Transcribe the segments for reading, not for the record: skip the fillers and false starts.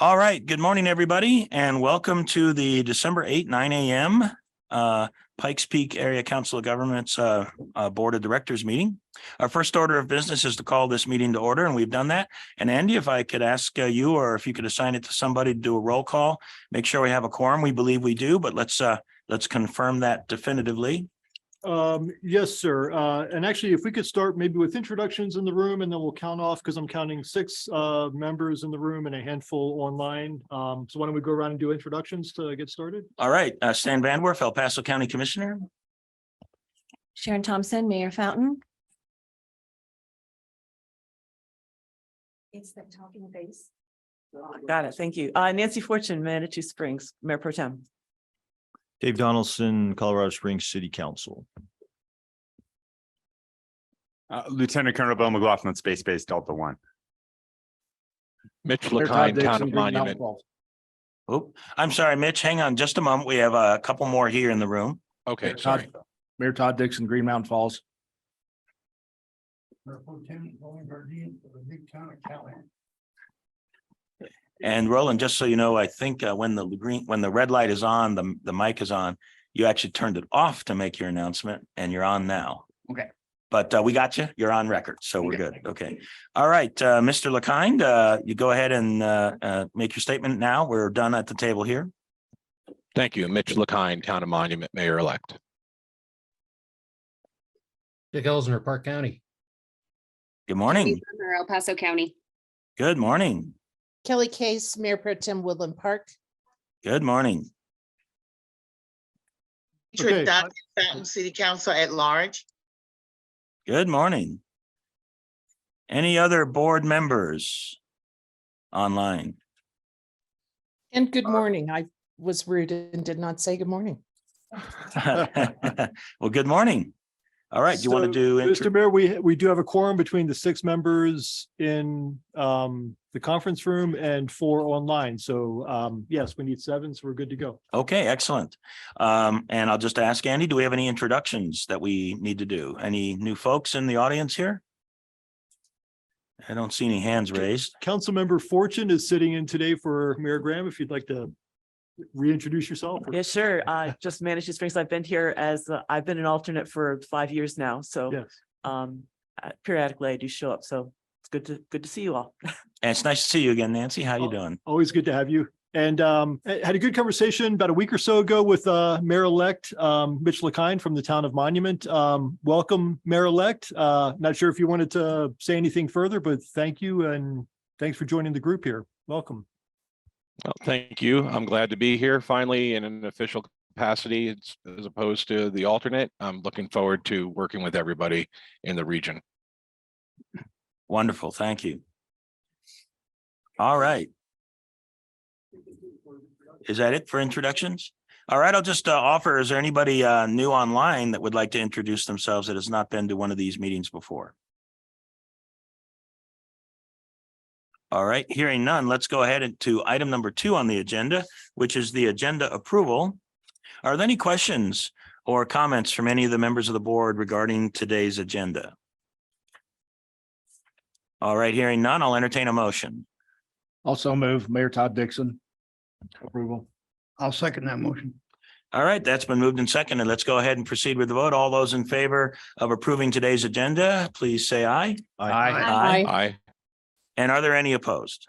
All right. Good morning, everybody, and welcome to the December 8, 9 a.m. Pikes Peak Area Council of Governments Board of Directors meeting. Our first order of business is to call this meeting to order, and we've done that. And Andy, if I could ask you, or if you could assign it to somebody to do a roll call, make sure we have a quorum. We believe we do, but let's confirm that definitively. Yes, sir. And actually, if we could start maybe with introductions in the room, and then we'll count off because I'm counting 6 members in the room and a handful online. So why don't we go around and do introductions to get started? All right. Stan Van Werf, El Paso County Commissioner. Sharon Thompson, Mayor Fountain. It's that talking face. Got it. Thank you. Nancy Fortune, Manitou Springs, Mayor Pro Tem. Dave Donaldson, Colorado Springs City Council. Lieutenant Colonel Bill McLaughlin, Space Base Delta One. Mitch LaKine, Town of Monument. Oh, I'm sorry, Mitch, hang on just a moment. We have a couple more here in the room. Okay, sorry. Mayor Todd Dixon, Green Mountain Falls. And Roland, just so you know, I think when the red light is on, the mic is on, you actually turned it off to make your announcement, and you're on now. Okay. But we got you. You're on record, so we're good. Okay. All right, Mr. LaKine, you go ahead and make your statement now. We're done at the table here. Thank you. Mitch LaKine, Town of Monument, Mayor-elect. Dick Elsner, Park County. Good morning. El Paso County. Good morning. Kelly Case, Mayor Pro Tem Woodland Park. Good morning. Okay. Fountain City Council at large. Good morning. Any other board members online? And good morning. I was rude and did not say good morning. Well, good morning. All right. Do you want to do? Mr. Mayor, we do have a quorum between the 6 members in the conference room and 4 online. So yes, we need 7, so we're good to go. Okay, excellent. And I'll just ask Andy, do we have any introductions that we need to do? Any new folks in the audience here? I don't see any hands raised. Councilmember Fortune is sitting in today for Mayor Graham. If you'd like to reintroduce yourself. Yeah, sure. Just Manitou Springs. I've been here as I've been an alternate for 5 years now. So yes. Periodically I do show up. So it's good to see you all. And it's nice to see you again, Nancy. How you doing? Always good to have you. And had a good conversation about a week or so ago with Mayor-elect Mitch LaKine from the Town of Monument. Welcome, Mayor-elect. Not sure if you wanted to say anything further, but thank you and thanks for joining the group here. Welcome. Well, thank you. I'm glad to be here finally in an official capacity as opposed to the alternate. I'm looking forward to working with everybody in the region. Wonderful. Thank you. All right. Is that it for introductions? All right. I'll just offer, is there anybody new online that would like to introduce themselves that has not been to one of these meetings before? All right, hearing none, let's go ahead to item number 2 on the agenda, which is the agenda approval. Are there any questions or comments from any of the members of the board regarding today's agenda? All right, hearing none, I'll entertain a motion. Also move Mayor Todd Dixon. Approval. I'll second that motion. All right, that's been moved and seconded. Let's go ahead and proceed with the vote. All those in favor of approving today's agenda, please say aye. Aye. Aye. And are there any opposed?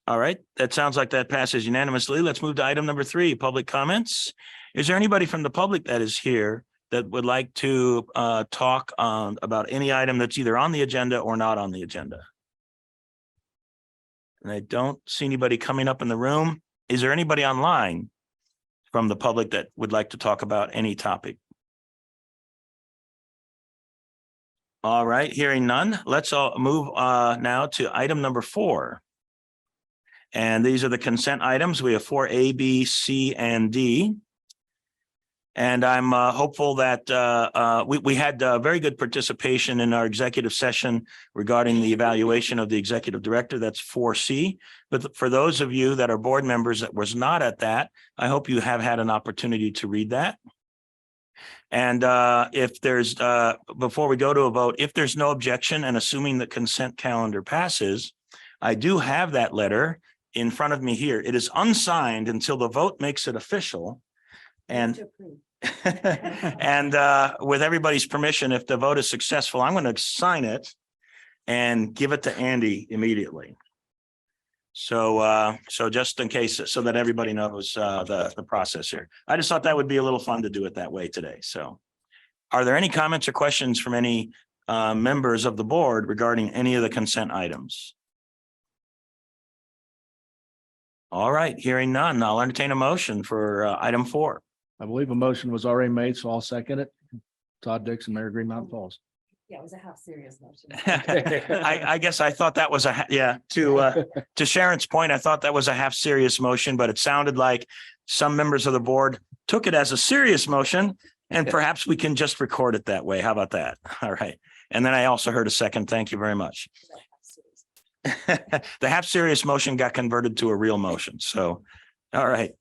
All right, that sounds like that passes unanimously. Let's move to item number 3, public comments. Is there anybody from the public that is here that would like to talk about any item that's either on the agenda or not on the agenda? And I don't see anybody coming up in the room. Is there anybody online from the public that would like to talk about any topic? All right, hearing none, let's all move now to item number 4. And these are the consent items. We have 4A, B, C, and D. And I'm hopeful that we had very good participation in our executive session regarding the evaluation of the executive director. That's 4C. But for those of you that are board members that was not at that, I hope you have had an opportunity to read that. And if there's, before we go to a vote, if there's no objection and assuming the consent calendar passes, I do have that letter in front of me here. It is unsigned until the vote makes it official. And and with everybody's permission, if the vote is successful, I'm going to sign it and give it to Andy immediately. So so just in case, so that everybody knows the process here. I just thought that would be a little fun to do it that way today. So are there any comments or questions from any members of the board regarding any of the consent items? All right, hearing none, I'll entertain a motion for item 4. I believe a motion was already made, so I'll second it. Todd Dixon, Mayor Green Mountain Falls. Yeah, it was a half serious motion. I guess I thought that was to Sharon's point, I thought that was a half serious motion, but it sounded like some members of the board took it as a serious motion, and perhaps we can just record it that way. How about that? All right. And then I also heard a second. Thank you very much. The half serious motion got converted to a real motion. So, all right.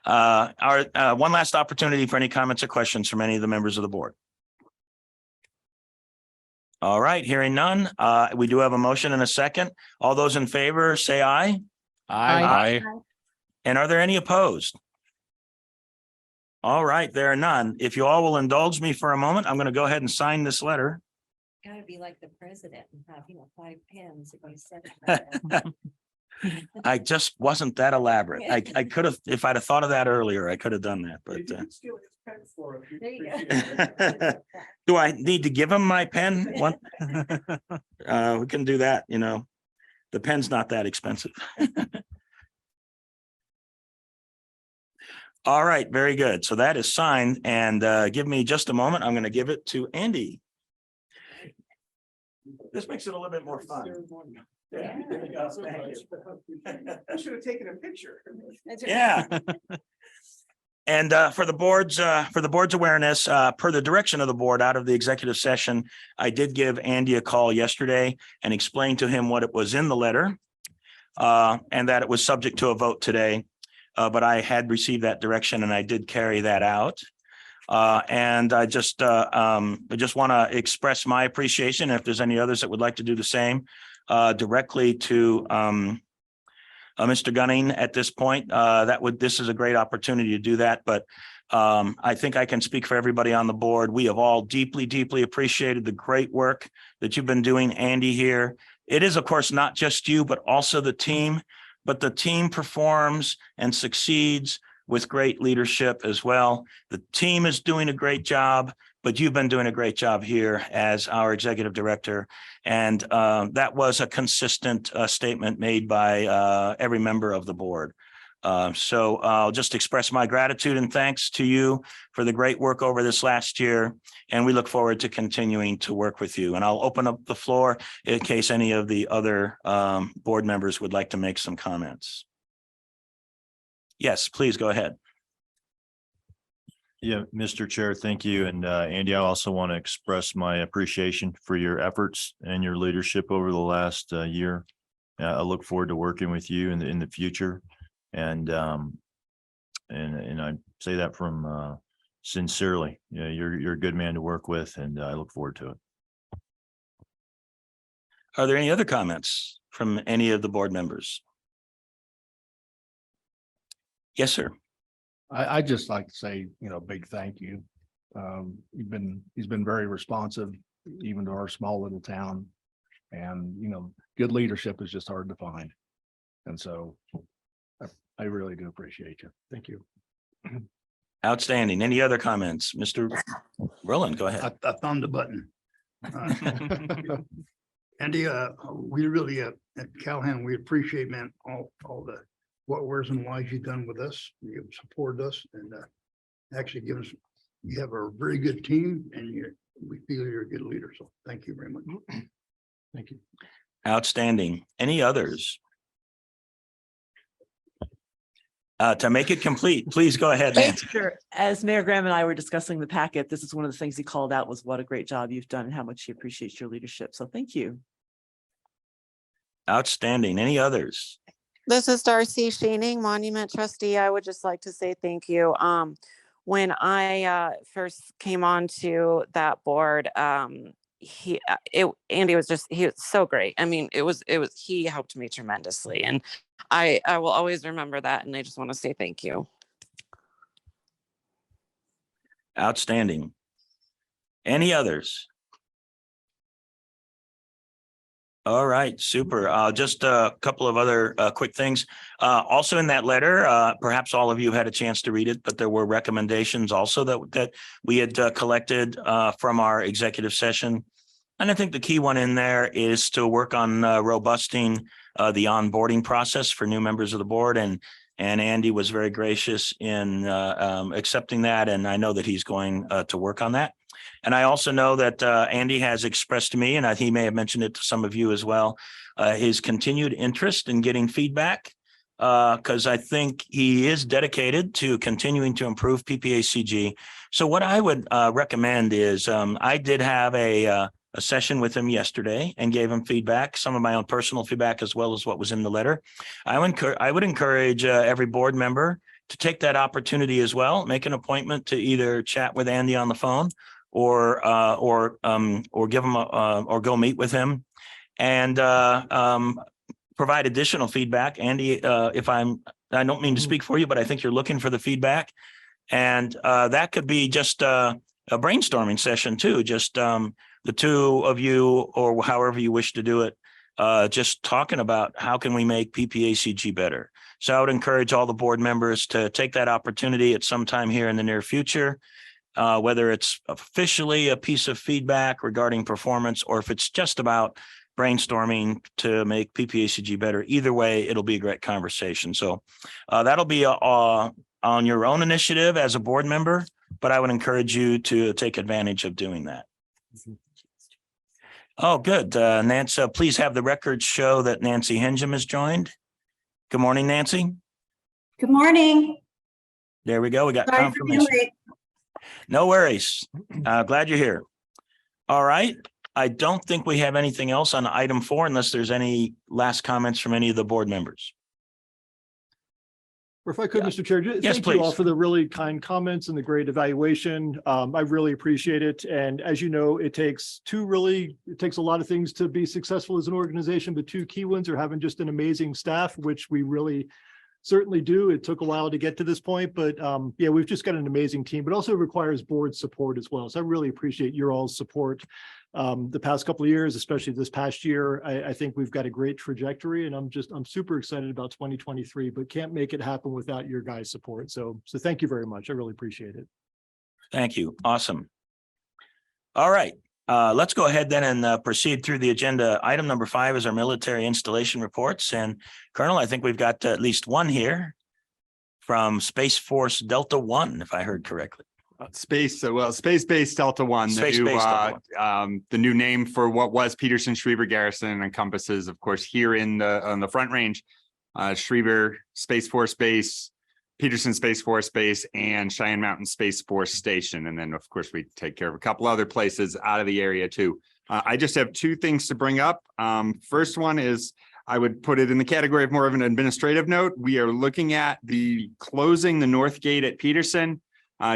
Our one last opportunity for any comments or questions from any of the members of the board. All right, hearing none. We do have a motion and a second. All those in favor, say aye. Aye. And are there any opposed? All right, there are none. If you all will indulge me for a moment, I'm going to go ahead and sign this letter. Gotta be like the president and have, 5 pens if you said it. I just wasn't that elaborate. I could have, if I'd have thought of that earlier, I could have done that, but There you go. do I need to give him my pen? What? We can do that, the pen's not that expensive. All right, very good. So that is signed, and give me just a moment. I'm going to give it to Andy. This makes it a little bit more fun. Yeah. I should have taken a picture. Yeah. And for the board's awareness, per the direction of the board out of the executive session, I did give Andy a call yesterday and explained to him what it was in the letter, and that it was subject to a vote today. But I had received that direction and I did carry that out. And I just want to express my appreciation. If there's any others that would like to do the same, directly to Mr. Gunning at this point, this is a great opportunity to do that. But I think I can speak for everybody on the board. We have all deeply, deeply appreciated the great work that you've been doing, Andy, here. It is, of course, not just you, but also the team. But the team performs and succeeds with great leadership as well. The team is doing a great job, but you've been doing a great job here as our executive director. And that was a consistent statement made by every member of the board. So I'll just express my gratitude and thanks to you for the great work over this last year. And we look forward to continuing to work with you. And I'll open up the floor in case any of the other board members would like to make some comments. Yes, please go ahead. Yeah, Mr. Chair, thank you. And Andy, I also want to express my appreciation for your efforts and your leadership over the last year. I look forward to working with you in the future. And I say that from sincerely. Yeah, you're a good man to work with, and I look forward to it. Are there any other comments from any of the board members? Yes, sir. I'd just like to say, big thank you. He's been very responsive, even to our small little town. And, good leadership is just hard to find. And so I really do appreciate you. Thank you. Outstanding. Any other comments? Mr. Rowland, go ahead. I found the button. Andy, we really at Callahan, we appreciate, man, all the what, where's and whys you've done with us. You've supported us and actually give us, you have a very good team and we feel you're a good leader. So thank you very much. Thank you. Outstanding. Any others? To make it complete, please go ahead, Nancy. Sure. As Mayor Graham and I were discussing the packet, this is one of the things he called out was what a great job you've done and how much he appreciates your leadership. So thank you. Outstanding. Any others? This is Darcy Sheening, Monument Trustee. I would just like to say thank you. When I first came on to that board, Andy he was so great. I mean, he helped me tremendously, and I will always remember that. And I just want to say thank you. Outstanding. Any others? All right, super. Just a couple of other quick things. Also in that letter, perhaps all of you had a chance to read it, but there were recommendations also that we had collected from our executive session. And I think the key one in there is to work on robusting the onboarding process for new members of the board. And Andy was very gracious in accepting that. And I know that he's going to work on that. And I also know that Andy has expressed to me, and he may have mentioned it to some of you as well, his continued interest in getting feedback, because I think he is dedicated to continuing to improve PPACG. So what I would recommend is I did have a session with him yesterday and gave him feedback, some of my own personal feedback, as well as what was in the letter. I would encourage every board member to take that opportunity as well, make an appointment to either chat with Andy on the phone or give him or go meet with him and provide additional feedback. Andy, I don't mean to speak for you, but I think you're looking for the feedback, and that could be just a brainstorming session too. Just the two of you, or however you wish to do it, just talking about how can we make PPACG better. So I would encourage all the board members to take that opportunity at some time here in the near future. Whether it's officially a piece of feedback regarding performance, or if it's just about brainstorming to make PPACG better. Either way, it'll be a great conversation. So that'll be on your own initiative as a board member, but I would encourage you to take advantage of doing that. Oh, good. Nancy, please have the records show that Nancy Henjum has joined. Good morning, Nancy. Good morning. There we go. We got Sorry for being confirmation. late. No worries. Glad you're here. All right. I don't think we have anything else on item 4 unless there's any last comments from any of the board members. Or if I could, Mr. Chair, Yes, thank you all please. for the really kind comments and the great evaluation. I really appreciate it. And as you know, it takes a lot of things to be successful as an organization, but 2 key ones are having just an amazing staff, which we really certainly do. It took a while to get to this point, but yeah, we've just got an amazing team, but also requires board support as well. So I really appreciate your all's support the past couple of years, especially this past year. I think we've got a great trajectory, and I'm super excited about 2023, but can't make it happen without your guys' support. So thank you very much. I really appreciate it. Thank you. Awesome. All right. Let's go ahead then and proceed through the agenda. Item number 5 is our military installation reports. And Colonel, I think we've got at least one here from Space Force Delta 1, if I heard correctly. Space-based Delta 1, Space-based Delta 1. The new name for what was Peterson Schriever Garrison, encompasses, of course, here on the Front Range, Schriever Space Force Base, Peterson Space Force Base, and Cheyenne Mountain Space Force Station. And then, of course, we take care of a couple other places out of the area too. I just have 2 things to bring up. First one is, I would put it in the category of more of an administrative note. We are looking at closing the North Gate at Peterson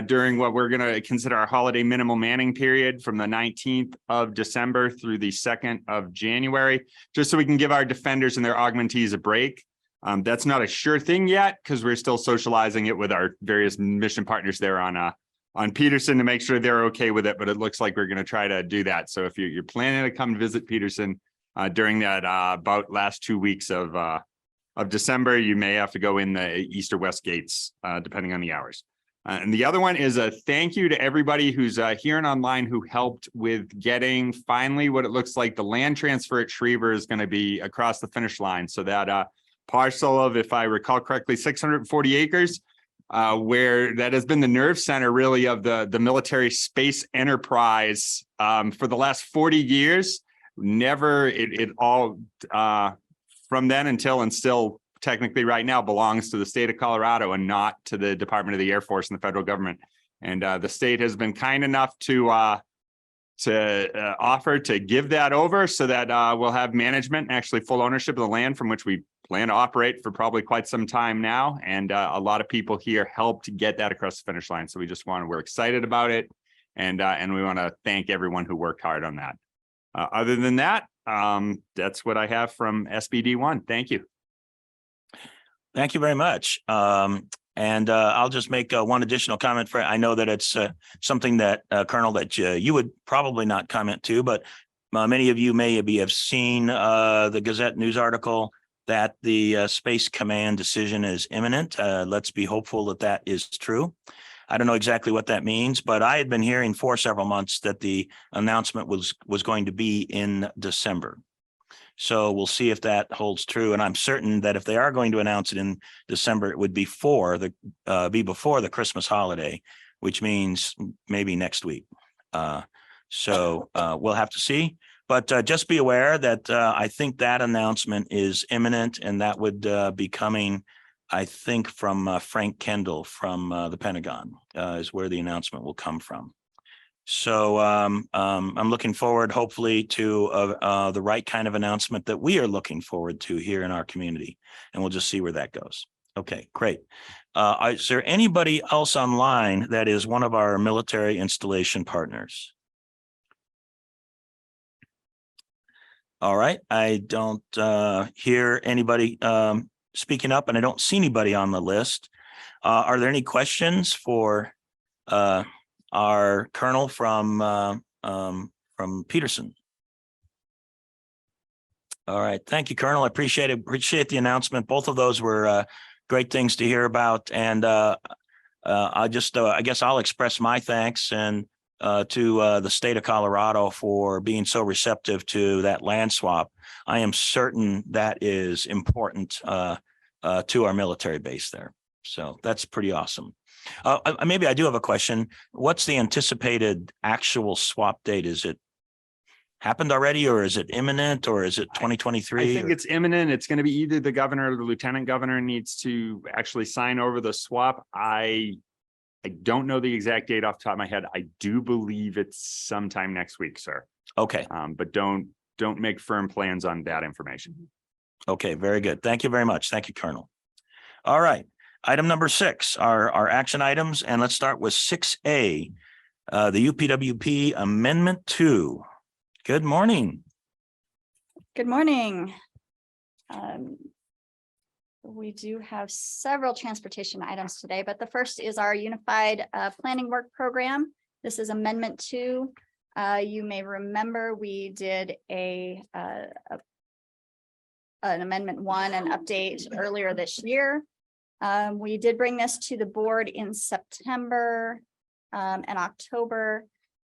during what we're going to consider our holiday minimal manning period from the 19th of December through the 2nd of January, just so we can give our defenders and their augmentees a break. That's not a sure thing yet, because we're still socializing it with our various mission partners there on Peterson to make sure they're okay with it. But it looks like we're going to try to do that. So if you're planning to come visit Peterson during that about last 2 weeks of December, you may have to go in the east or west gates, depending on the hours. And the other one is a thank you to everybody who's here and online who helped with getting finally what it looks like the land transfer at Schriever is going to be across the finish line. So that parcel of, if I recall correctly, 640 acres, where that has been the nerve center really of the military space enterprise for the last 40 years. Never it all from then until and still technically right now belongs to the state of Colorado and not to the Department of the Air Force and the federal government. And the state has been kind enough to offer to give that over so that we'll have management and actually full ownership of the land from which we plan to operate for probably quite some time now. And a lot of people here helped get that across the finish line. So we're excited about it. And we want to thank everyone who worked hard on that. Other than that, that's what I have from SBD 1. Thank you. Thank you very much. And I'll just make one additional comment for, I know that it's something that Colonel, that you would probably not comment to, but many of you may have seen the Gazette news article that the Space Command decision is imminent. Let's be hopeful that that is true. I don't know exactly what that means, but I had been hearing for several months that the announcement was going to be in December. So we'll see if that holds true. And I'm certain that if they are going to announce it in December, it would be before the Christmas holiday, which means maybe next week. So we'll have to see. But just be aware that I think that announcement is imminent, and that would be coming, I think, from Frank Kendall from the Pentagon is where the announcement will come from. So I'm looking forward, hopefully, to the right kind of announcement that we are looking forward to here in our community, and we'll just see where that goes. Okay, great. Is there anybody else online that is one of our military installation partners? All right, I don't hear anybody speaking up, and I don't see anybody on the list. Are there any questions for our colonel from Peterson? All right, thank you, Colonel. I appreciate it. Appreciate the announcement. Both of those were great things to hear about, and I guess I'll express my thanks and to the state of Colorado for being so receptive to that land swap. I am certain that is important to our military base there. So that's pretty awesome. Maybe I do have a question. What's the anticipated actual swap date? Is it happened already, or is it imminent, or is it 2023? I think it's imminent. It's going to be either the governor or the lieutenant governor needs to actually sign over the swap. I don't know the exact date off the top of my head. I do believe it's sometime next week, sir. Okay. But don't make firm plans on that information. Okay, very good. Thank you very much. Thank you, Colonel. All right. Item number 6 are our action items, and let's start with 6A, the UPWP Amendment 2. Good morning. Good morning. We do have several transportation items today, but the first is our Unified Planning Work Program. This is Amendment 2. You may remember we did an Amendment 1, an update earlier this year. We did bring this to the board in September and October,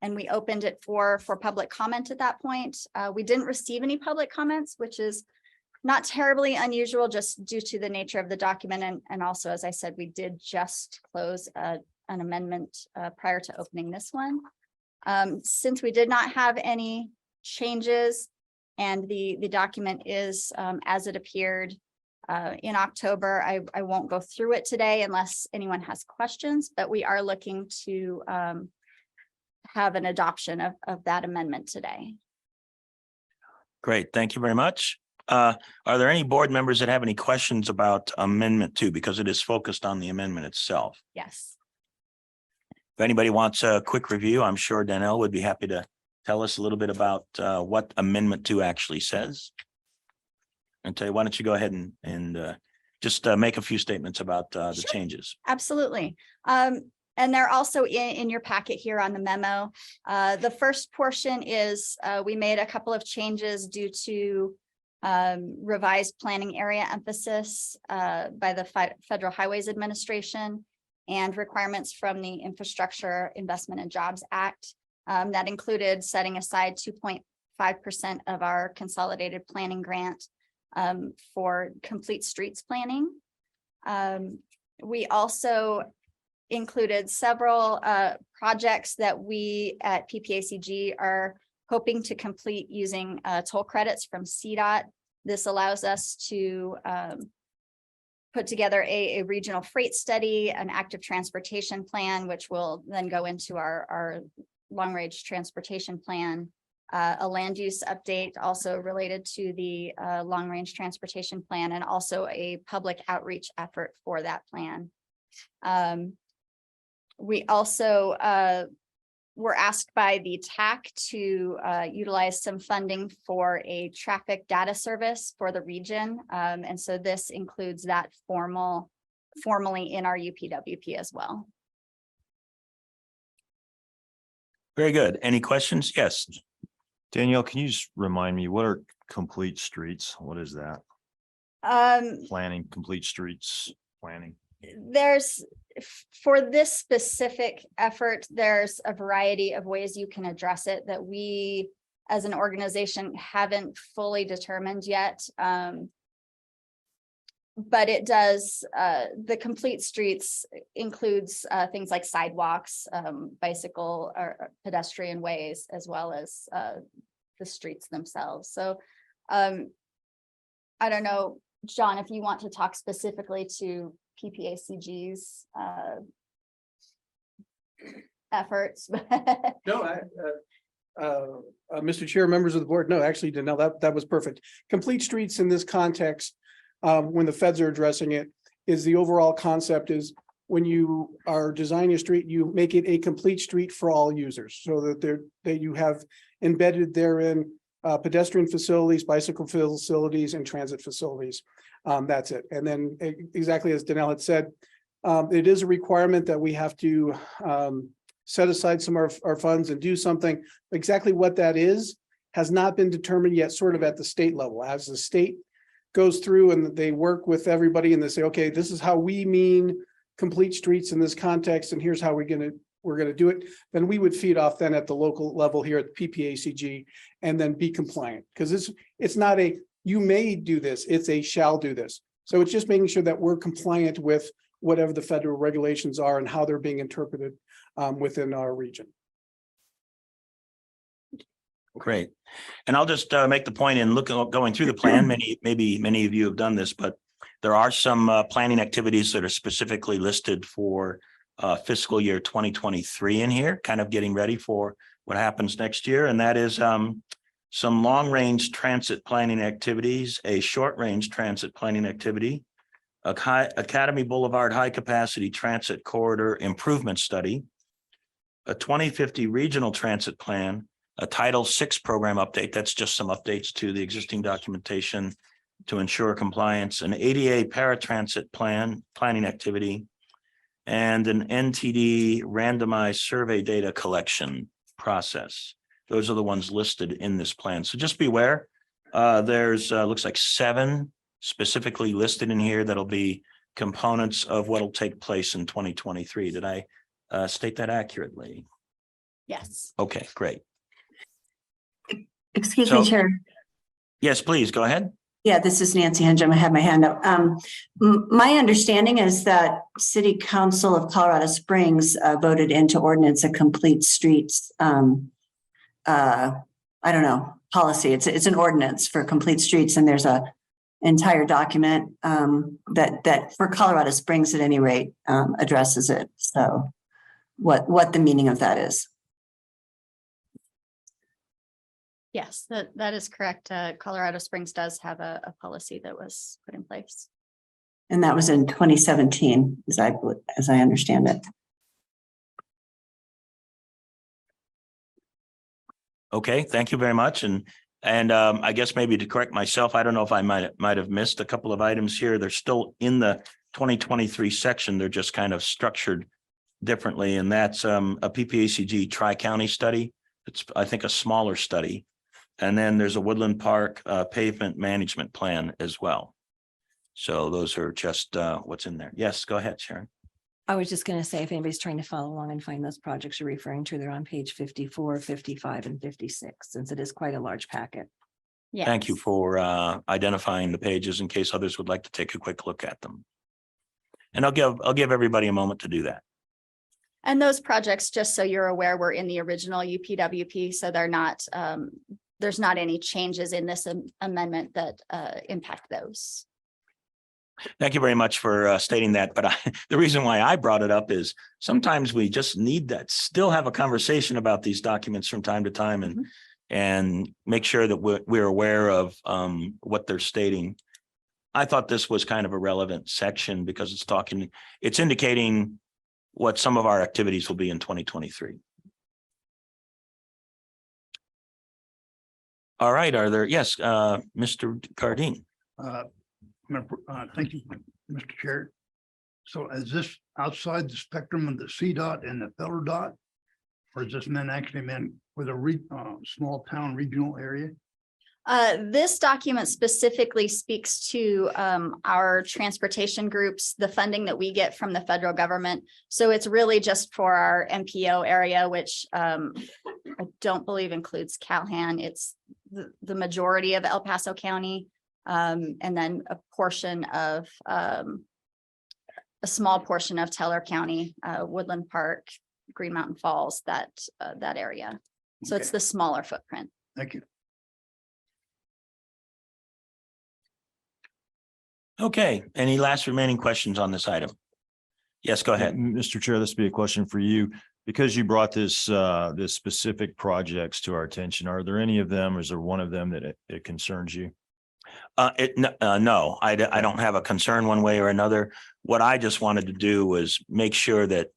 and we opened it for public comment at that point. We didn't receive any public comments, which is not terribly unusual just due to the nature of the document. And also, as I said, we did just close an amendment prior to opening this one. Since we did not have any changes and the document is as it appeared in October, I won't go through it today unless anyone has questions, but we are looking to have an adoption of that amendment today. Great. Thank you very much. Are there any board members that have any questions about Amendment 2, because it is focused on the amendment itself? Yes. If anybody wants a quick review, I'm sure Danielle would be happy to tell us a little bit about what Amendment 2 actually says. And tell you, why don't you go ahead and just make a few statements about the Sure. changes. Absolutely. And they're also in your packet here on the memo. The first portion is we made a couple of changes due to revised planning area emphasis by the Federal Highways Administration and requirements from the Infrastructure Investment and Jobs Act. That included setting aside 2.5% of our consolidated planning grant for complete streets planning. We also included several projects that we at PPACG are hoping to complete using toll credits from CDOT. This allows us to put together a regional freight study, an active transportation plan, which will then go into our long-range transportation plan, a land use update also related to the long-range transportation plan, and also a public outreach effort for that plan. We also were asked by the TAC to utilize some funding for a traffic data service for the region. And so this includes that formally in our UPWP as well. Very good. Any questions? Yes. Danielle, can you just remind me, what are complete streets? What is that? Planning, complete streets, planning. There's, for this specific effort, there's a variety of ways you can address it that we as an organization haven't fully determined yet. But it does, the complete streets includes things like sidewalks, bicycle or pedestrian ways, as well as the streets themselves. So I don't know, John, if you want to talk specifically to PPACG's efforts. No, Mr. Chair, members of the board, no, actually, Danelle, that was perfect. Complete streets in this context, when the feds are addressing it, is the overall concept is when you are designing a street, you make it a complete street for all users, so that you have embedded therein pedestrian facilities, bicycle facilities, and transit facilities. That's it. And then exactly as Danelle had said, it is a requirement that we have to set aside some of our funds and do something. Exactly what that is has not been determined yet, sort of at the state level. As the state goes through and they work with everybody and they say, okay, this is how we mean complete streets in this context, and here's how we're gonna do it, then we would feed off then at the local level here at the PPACG and then be compliant. Because it's not a you may do this, it's a shall do this. So it's just making sure that we're compliant with whatever the federal regulations are and how they're being interpreted within our region. Great. And I'll just make the point in going through the plan. Maybe many of you have done this, but there are some planning activities that are specifically listed for fiscal year 2023 in here, kind of getting ready for what happens next year. And that is some long-range transit planning activities, a short-range transit planning activity, Academy Boulevard high-capacity transit corridor improvement study, a 2050 regional transit plan, a Title VI program update. That's just some updates to the existing documentation to ensure compliance, an ADA paratransit planning activity, and an NTD randomized survey data collection process. Those are the ones listed in this plan. So just beware. There's looks like 7 specifically listed in here that'll be components of what'll take place in 2023. Did I state that accurately? Yes. Okay, great. Excuse me, Chair. Yes, please go ahead. Yeah, this is Nancy Henjum. I have my hand up. My understanding is that City Council of Colorado Springs voted into ordinance a complete streets. I don't know, policy. It's an ordinance for complete streets, and there's a entire document that for Colorado Springs at any rate addresses it. So what the meaning of that is. Yes, that is correct. Colorado Springs does have a policy that was put in place. And that was in 2017, as I understand it. Okay, thank you very much. And I guess maybe to correct myself, I don't know if I might have missed a couple of items here. They're still in the 2023 section. They're just kind of structured differently. And that's a PPACG tri-county study. It's, I think, a smaller study. And then there's a Woodland Park pavement management plan as well. So those are just what's in there. Yes, go ahead, Sharon. I was just going to say, if anybody's trying to follow along and find those projects you're referring to, they're on page 54, 55, and 56, since it is quite a large packet. Yes. Thank you for identifying the pages in case others would like to take a quick look at them. And I'll give everybody a moment to do that. And those projects, just so you're aware, were in the original UPWP, so they're not, there's not any changes in this amendment that impact those. Thank you very much for stating that. But the reason why I brought it up is sometimes we just need that, still have a conversation about these documents from time to time and make sure that we're aware of what they're stating. I thought this was kind of a relevant section because it's indicating what some of our activities will be in 2023. All right, are there, yes, Mr. Cardine. Thank you, Mr. Chair. So is this outside the spectrum of the CDOT and the federal dot? Or is this actually meant with a small town regional area? This document specifically speaks to our transportation groups, the funding that we get from the federal government. So it's really just for our MPO area, which I don't believe includes Calhan. It's the majority of El Paso County, and then a portion of a small portion of Teller County, Woodland Park, Green Mountain Falls, that area. So it's the smaller footprint. Thank you. Okay, any last remaining questions on this item? Yes, go ahead. Mr. Chair, this would be a question for you. Because you brought this specific projects to our attention, are there any of them, or is there one of them that it concerns you? No, I don't have a concern one way or another. What I just wanted to do was make sure that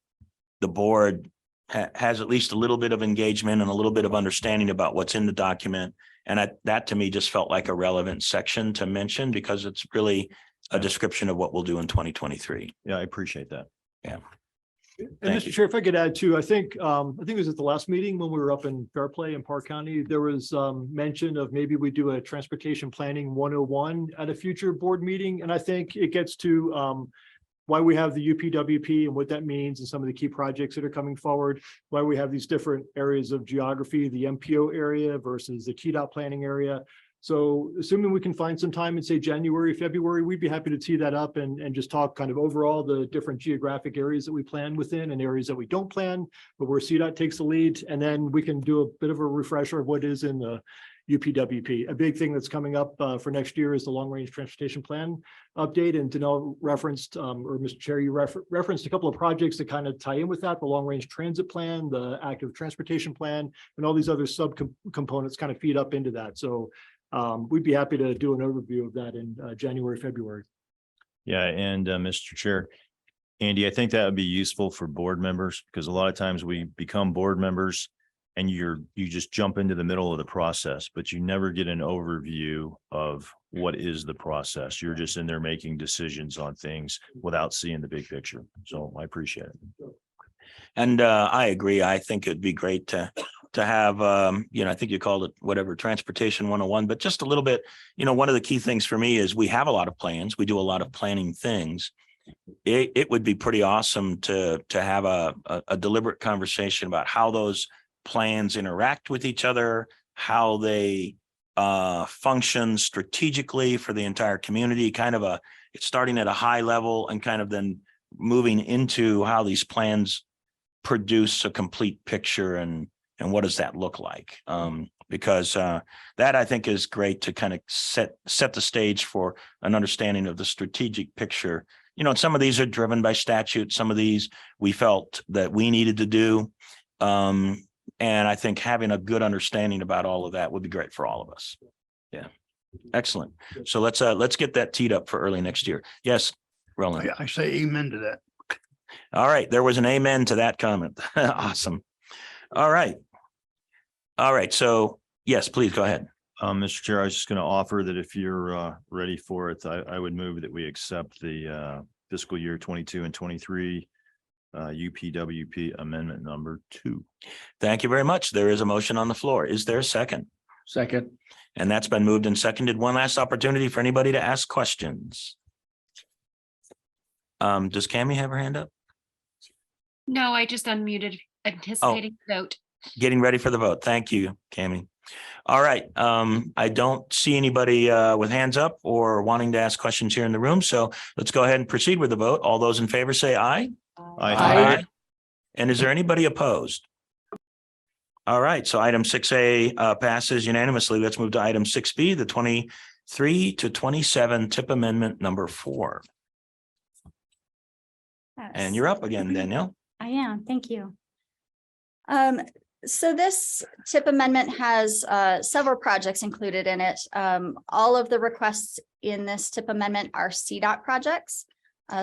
the board has at least a little bit of engagement and a little bit of understanding about what's in the document. And that to me just felt like a relevant section to mention because it's really a description of what we'll do in 2023. Yeah, I appreciate that. Yeah. And Thank Mr. you. Chair, if I could add too, I think it was at the last meeting when we were up in Fairplay in Park County, there was mention of maybe we do a transportation planning 101 at a future board meeting. And I think it gets to why we have the UPWP and what that means and some of the key projects that are coming forward, why we have these different areas of geography, the MPO area versus the KDOT planning area. So assuming we can find some time in say January, February, we'd be happy to tee that up and just talk kind of overall the different geographic areas that we plan within and areas that we don't plan, but where CDOT takes the lead. And then we can do a bit of a refresher of what is in the UPWP. A big thing that's coming up for next year is the long range transportation plan update. And Danelle referenced, or Mr. Chair, you referenced a couple of projects that kind of tie in with that, the long range transit plan, the active transportation plan, and all these other subcomponents kind of feed up into that. So we'd be happy to do an overview of that in January, February. Yeah, and Mr. Chair, Andy, I think that would be useful for board members because a lot of times we become board members and you just jump into the middle of the process, but you never get an overview of what is the process. You're just in there making decisions on things without seeing the big picture. So I appreciate it. And I agree. I think it'd be great to have, I think you called it whatever, transportation 101, but just a little bit, one of the key things for me is we have a lot of plans. We do a lot of planning things. It would be pretty awesome to have a deliberate conversation about how those plans interact with each other, how they function strategically for the entire community, it's starting at a high level and kind of then moving into how these plans produce a complete picture and what does that look like? Because that I think is great to kind of set the stage for an understanding of the strategic picture. And some of these are driven by statute. Some of these we felt that we needed to do. And I think having a good understanding about all of that would be great for all of us. Yeah. Excellent. So let's get that teed up for early next year. Yes, Roland. I say amen to that. All right. There was an amen to that comment. Awesome. All right. So yes, please go ahead. Mr. Chair, I was just going to offer that if you're ready for it, I would move that we accept the fiscal year 22 and 23 UPWP amendment number 2. Thank you very much. There is a motion on the floor. Is there a second? Second. And that's been moved and seconded. One last opportunity for anybody to ask questions. Does Cammie have her hand up? No, I just unmuted, anticipating vote. Getting ready for the vote. Thank you, Cammie. All right. I don't see anybody with hands up or wanting to ask questions here in the room. So let's go ahead and proceed with the vote. All those in favor say aye. Aye. And is there anybody opposed? All right. So item 6A passes unanimously. Let's move to item 6B, the 23 to 27 tip amendment number 4. And you're up again, Danielle. I am. Thank you. So this tip amendment has several projects included in it. All of the requests in this tip amendment are CDOT projects.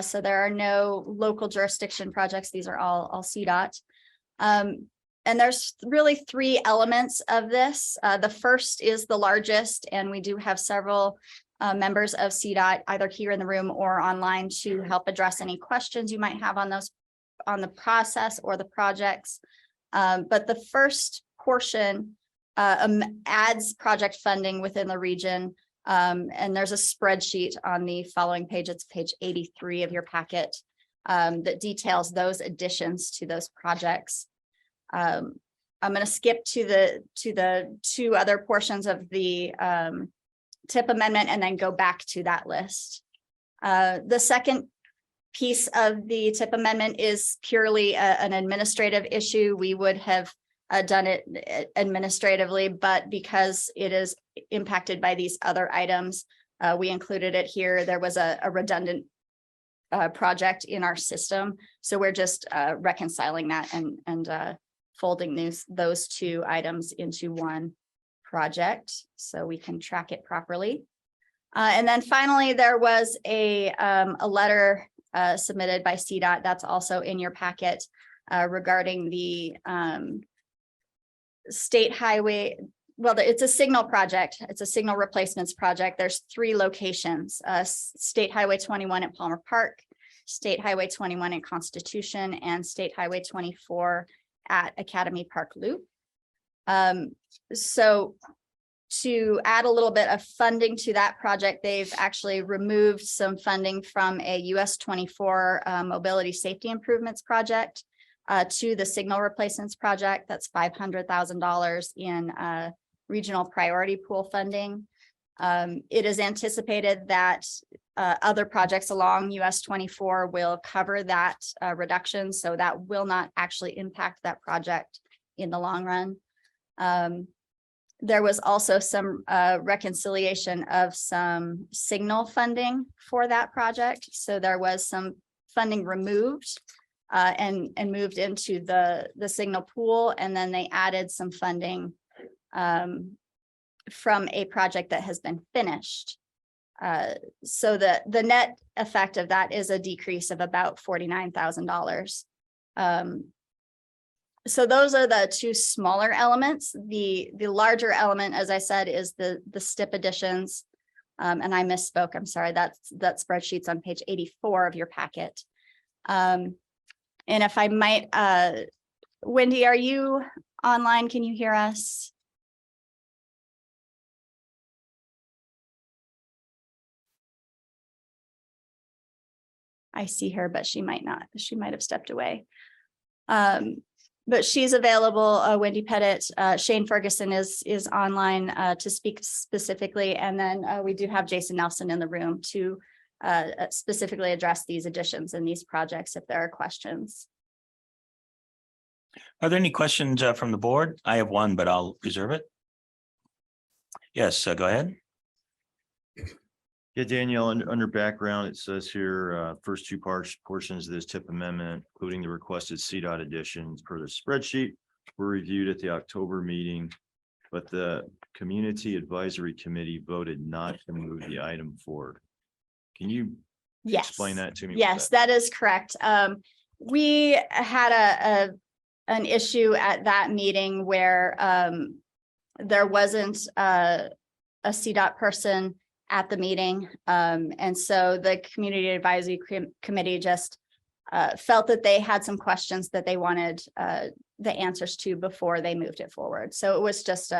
So there are no local jurisdiction projects. These are all CDOT. And there's really three elements of this. The first is the largest, and we do have several members of CDOT either here in the room or online to help address any questions you might have on those, on the process or the projects. But the first portion adds project funding within the region. And there's a spreadsheet on the following page. It's page 83 of your packet that details those additions to those projects. I'm going to skip to the two other portions of the TIP amendment and then go back to that list. The second piece of the TIP amendment is purely an administrative issue. We would have done it administratively, but because it is impacted by these other items, we included it here. There was a redundant project in our system, so we're just reconciling that and folding those two items into one project so we can track it properly. And then finally, there was a letter submitted by CDOT that's also in your packet regarding the state highway. Well, it's a signal project. It's a signal replacements project. There's three locations, State Highway 21 at Palmer Park, State Highway 21 in Constitution, and State Highway 24 at Academy Park Loop. So to add a little bit of funding to that project, they've actually removed some funding from a US 24 mobility safety improvements project to the signal replacements project. That's $500,000 in regional priority pool funding. It is anticipated that other projects along US 24 will cover that reduction, so that will not actually impact that project in the long run. There was also some reconciliation of some signal funding for that project. So there was some funding removed and moved into the signal pool, and then they added some funding from a project that has been finished. So the net effect of that is a decrease of about $49,000. So those are the two smaller elements. The larger element, as I said, is the STIP additions. And I misspoke. I'm sorry. That spreadsheet's on page 84 of your packet. And if I might, Wendy, are you online? Can you hear us? I see her, but she might not. She might have stepped away. But she's available. Wendy Pettit, Shane Ferguson is online to speak specifically. And then we do have Jason Nelson in the room to specifically address these additions and these projects if there are questions. Are there any questions from the board? I have one, but I'll reserve it. Yes, go ahead. Yeah, Danielle, under background, it says here, first two portions of this TIP amendment, including the requested CDOT additions per the spreadsheet, were reviewed at the October meeting, but the Community Advisory Committee voted not to move the item forward. Can you explain that to me? Yes, that is correct. We had an issue at that meeting where there wasn't a CDOT person at the meeting. And so the Community Advisory Committee just felt that they had some questions that they wanted the answers to before they moved it forward. So it was just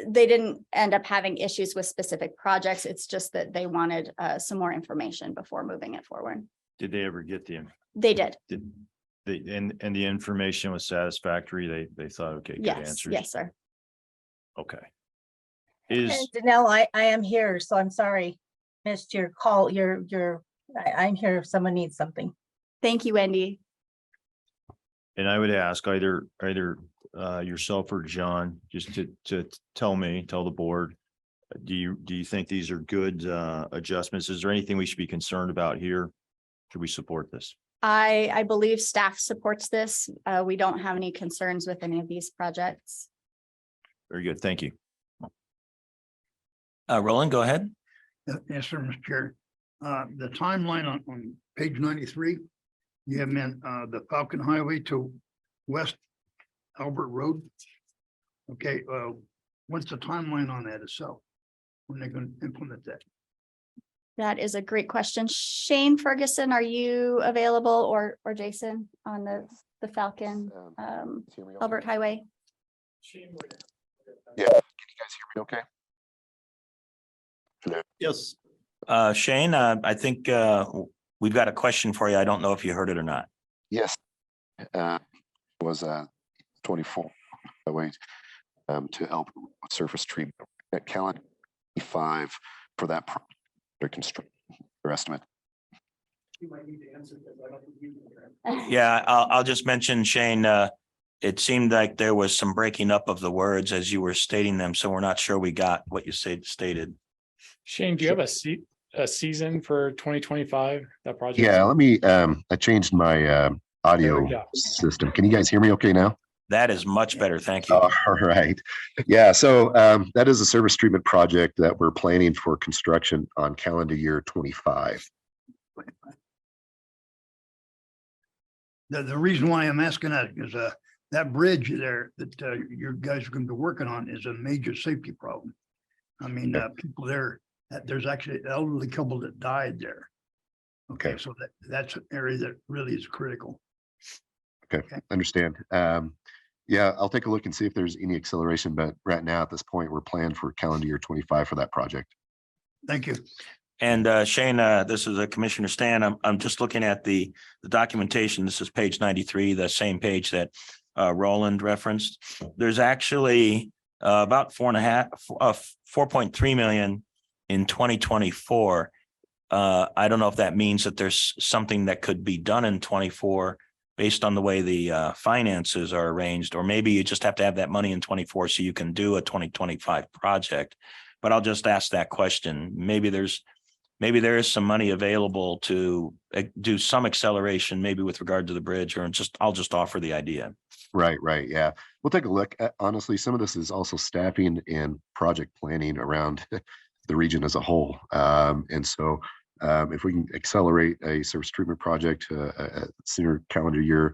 they didn't end up having issues with specific projects. It's just that they wanted some more information before moving it forward. Did they ever get They did. And the information was satisfactory? They thought, okay, good answers. Yes, sir. Okay. And Danelle, I am here, so I'm sorry, missed your call. I'm here if someone needs something. Thank you, Wendy. And I would ask either yourself or John, just to tell the board, do you think these are good adjustments? Is there anything we should be concerned about here? Should we support this? I believe staff supports this. We don't have any concerns with any of these projects. Very good. Thank you. Roland, go ahead. Yes, sir, Mr. Chair. The timeline on page 93, you have meant the Falcon Highway to West Albert Road. Okay, what's the timeline on that itself? When they're going to implement that? That is a great question. Shane Ferguson, are you available, or Jason on the Falcon, Albert Highway? Yeah, can you guys hear me okay? Hello. Yes. Shane, I think we've got a question for you. I don't know if you heard it or not. Yes, was 24 way to help with surface treatment at calendar 5 for that construction estimate. You might need to answer this. I don't think you can. Yeah, I'll just mention, Shane, it seemed like there was some breaking up of the words as you were stating them, so we're not sure we got what you stated. Shane, do you have a season for 2025, that project? Yeah, let me, I changed my There audio we go. system. Can you guys hear me okay now? That is much better. Thank you. All right. Yeah, so that is a service treatment project that we're planning for construction on calendar year 25. The reason why I'm asking that is that bridge there that your guys are going to be working on is a major safety problem. I mean, people there, there's actually an elderly couple that died there. Okay, so that's an area that really is critical. Okay. Understand. Yeah, I'll take a look and see if there's any acceleration, but right now at this point, we're planned for calendar year 25 for that project. Thank you. And Shane, this is Commissioner Stan. I'm just looking at the documentation. This is page 93, the same page that Roland referenced. There's actually about 4.3 million in 2024. I don't know if that means that there's something that could be done in 24 based on the way the finances are arranged, or maybe you just have to have that money in 24 so you can do a 2025 project. But I'll just ask that question. Maybe there is some money available to do some acceleration, maybe with regard to the bridge, or I'll just offer the idea. Right. Yeah. We'll take a look. Honestly, some of this is also staffing and project planning around the region as a whole. And so if we can accelerate a service treatment project a sooner calendar year,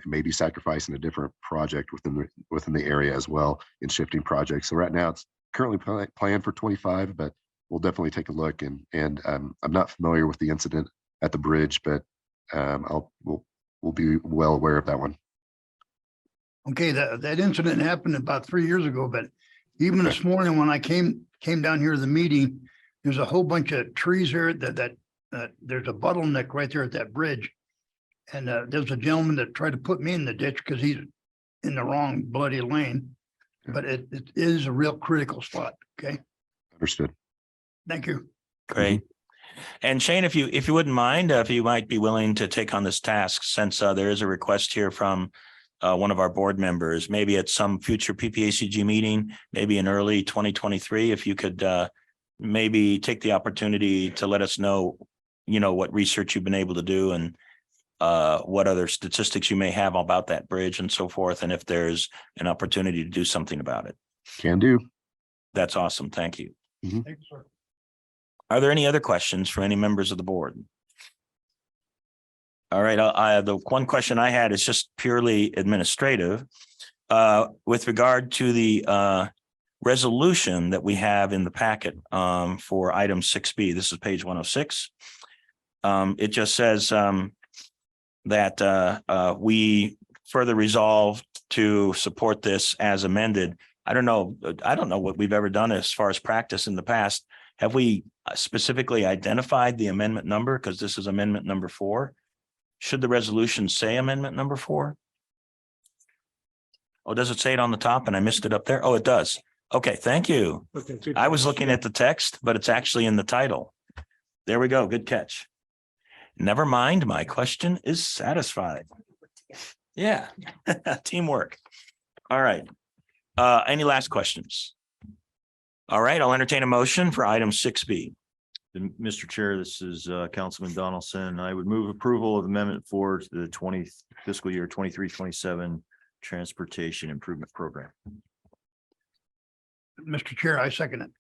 maybe sacrificing a different project within the area as well in shifting projects. So right now it's currently planned for 25, but we'll definitely take a look. And I'm not familiar with the incident at the bridge, but we'll be well aware of that one. Okay, that incident happened about 3 years ago, but even this morning when I came down here to the meeting, there's a whole bunch of trees here that there's a bottleneck right there at that bridge. And there's a gentleman that tried to put me in the ditch because he's in the wrong bloody lane. But it is a real critical spot. Okay. Understood. Thank you. Great. And Shane, if you wouldn't mind, if you might be willing to take on this task, since there is a request here from one of our board members, maybe at some future PPACG meeting, maybe in early 2023, if you could maybe take the opportunity to let us know, what research you've been able to do and what other statistics you may have about that bridge and so forth, and if there's an opportunity to do something about it. Can do. That's awesome. Thank you. Thank you, sir. Are there any other questions for any members of the board? All right, the one question I had is just purely administrative. With regard to the resolution that we have in the packet for item 6B, this is page 106. It just says that we further resolve to support this as amended. I don't know what we've ever done as far as practice in the past. Have we specifically identified the amendment number? Because this is amendment number 4. Should the resolution say amendment number 4? Oh, does it say it on the top and I missed it up there? Oh, it does. Okay, thank you. Okay, good. I was looking at the text, but it's actually in the title. There we go. Good catch. Never mind. My question is satisfied. Yeah, teamwork. All right. Any last questions? All right, I'll entertain a motion for item 6B. Mr. Chair, this is Councilman Donaldson. I would move approval of Amendment 4 to the fiscal year 23-27 Transportation Improvement Program. Mr. Chair, I second it.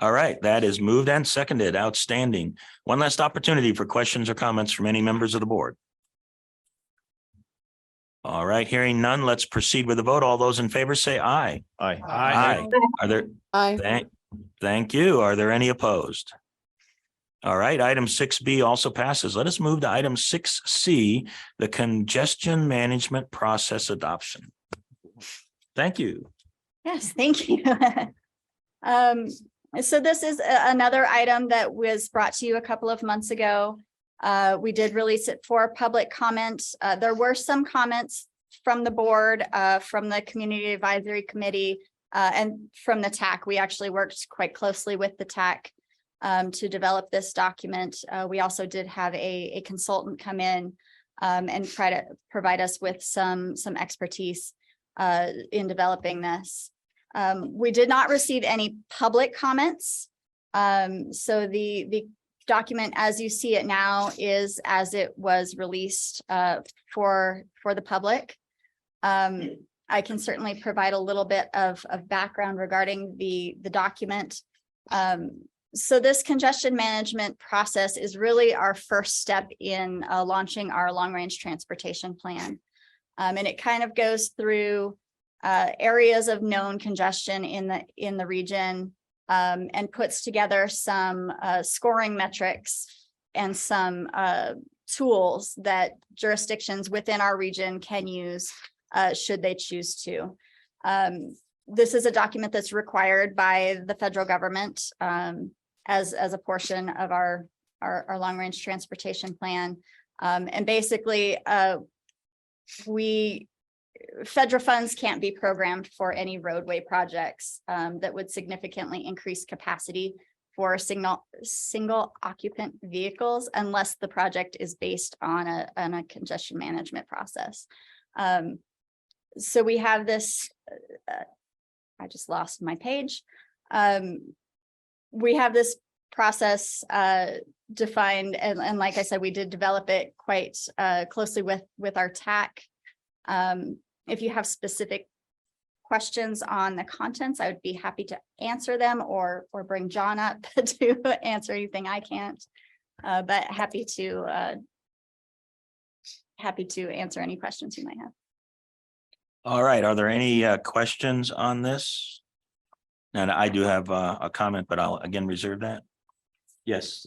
All right, that is moved and seconded. Outstanding. One last opportunity for questions or comments from any members of the board. All right, hearing none, let's proceed with the vote. All those in favor say aye. Aye. Aye. Are there? Thank you. Are there any opposed? All right, item 6B also passes. Let us move to item 6C, the congestion management process adoption. Thank you. Yes, thank you. So this is another item that was brought to you a couple of months ago. We did release it for public comment. There were some comments from the board, from the Community Advisory Committee, and from the TAC. We actually worked quite closely with the TAC to develop this document. We also did have a consultant come in and try to provide us with some expertise in developing this. We did not receive any public comments. So the document as you see it now is as it was released for the public. I can certainly provide a little bit of background regarding the document. So this congestion management process is really our first step in launching our long-range transportation plan. And it kind of goes through areas of known congestion in the region, and puts together some scoring metrics and some tools that jurisdictions within our region can use should they choose to. This is a document that's required by the federal government as a portion of our long-range transportation plan. And basically, federal funds can't be programmed for any roadway projects that would significantly increase capacity for single occupant vehicles unless the project is based on a congestion management process. So we have this, I just lost my page. We have this process defined, and like I said, we did develop it quite closely with our TAC. If you have specific questions on the contents, I would be happy to answer them or bring John up to answer anything I can't. But happy to answer any questions you might have. All right, are there any questions on this? And I do have a comment, but I'll again reserve that. Yes.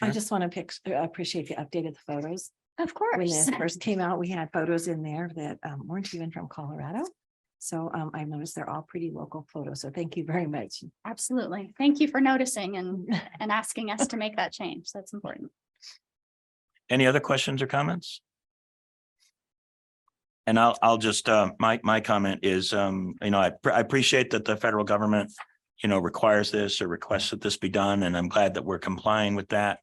I just want to appreciate the updated photos. Of course. When this first came out, we had photos in there that weren't even from Colorado. So I've noticed they're all pretty local photos. So thank you very much. Absolutely. Thank you for noticing and asking us to make that change. That's important. Any other questions or comments? And I'll just my comment is I appreciate that the federal government requires this or requests that this be done, and I'm glad that we're complying with that.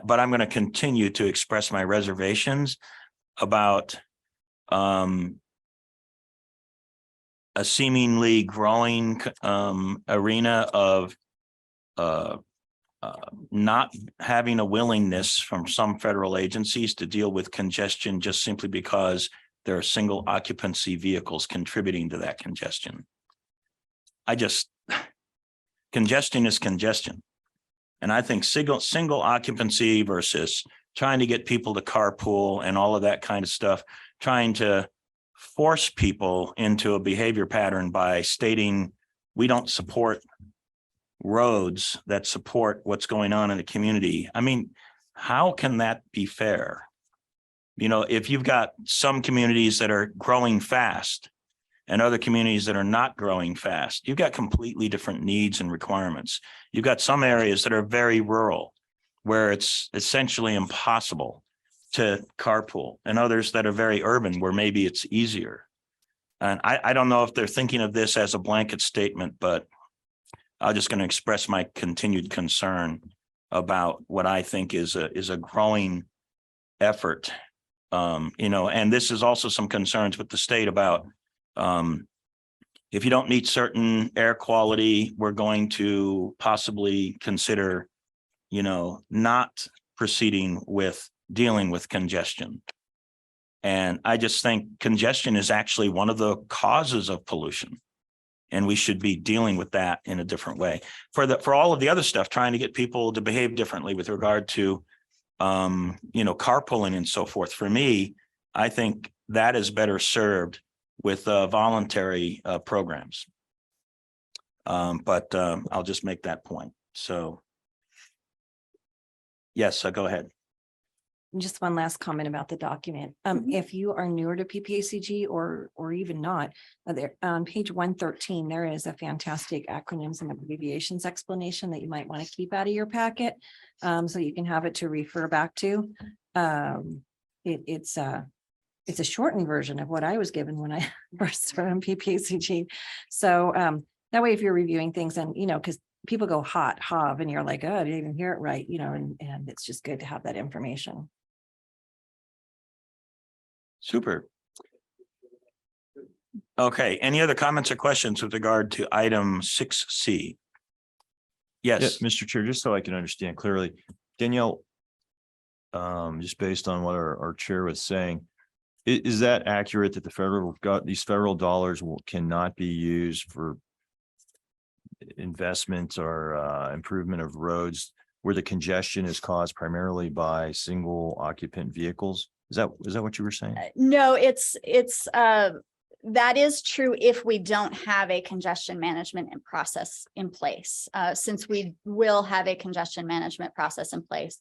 But I'm going to continue to express my reservations about a seemingly growing arena of not having a willingness from some federal agencies to deal with congestion just simply because there are single occupancy vehicles contributing to that congestion. Congestion is congestion. And I think single occupancy versus trying to get people to carpool and all of that kind of stuff, trying to force people into a behavior pattern by stating we don't support roads that support what's going on in the community. I mean, how can that be fair? If you've got some communities that are growing fast and other communities that are not growing fast, you've got completely different needs and requirements. You've got some areas that are very rural where it's essentially impossible to carpool, and others that are very urban where maybe it's easier. And I don't know if they're thinking of this as a blanket statement, but I'm just going to express my continued concern about what I think is a growing effort. And this is also some concerns with the state about if you don't meet certain air quality, we're going to possibly consider, not proceeding with dealing with congestion. And I just think congestion is actually one of the causes of pollution. And we should be dealing with that in a different way. For all of the other stuff, trying to get people to behave differently with regard to carpooling and so forth. For me, I think that is better served with voluntary programs. But I'll just make that point. So yes, go ahead. Just one last comment about the document. If you are newer to PPACG or even not, there on page 113, there is a fantastic acronyms and abbreviations explanation that you might want to keep out of your packet. So you can have it to refer back to. It's a shortened version of what I was given when I first started on PPACG. So that way, if you're reviewing things and, because people go HOV, and you're like, oh, I didn't even hear it right, and it's just good to have that information. Super. Okay, any other comments or questions with regard to item 6C? Yes, Mr. Chair, just so I can understand clearly, Danielle, just based on what our chair was saying, is that accurate that these federal dollars cannot be used for investments or improvement of roads where the congestion is caused primarily by single occupant vehicles? Is that what you were saying? No, that is true if we don't have a congestion management process in place. Since we will have a congestion management process in place,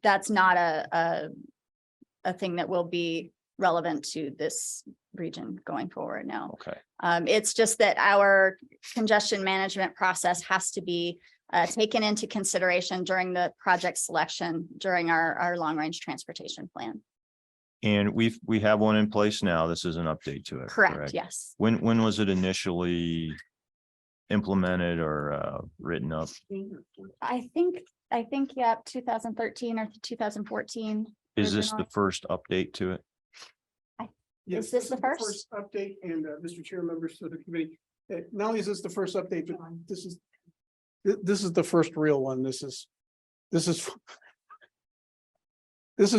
that's not a thing that will be relevant to this region going forward. No. Okay. It's just that our congestion management process has to be taken into consideration during the project selection during our long range transportation plan. And we have one in place now. This is an update to it. Correct. Yes. When was it initially implemented or written up? I think, yeah, 2013 or 2014. Is this the first update to it? Yes, Is this the first? Update, and Mr. Chair, members of the committee, not only is this the first update, but this is the first real one. This is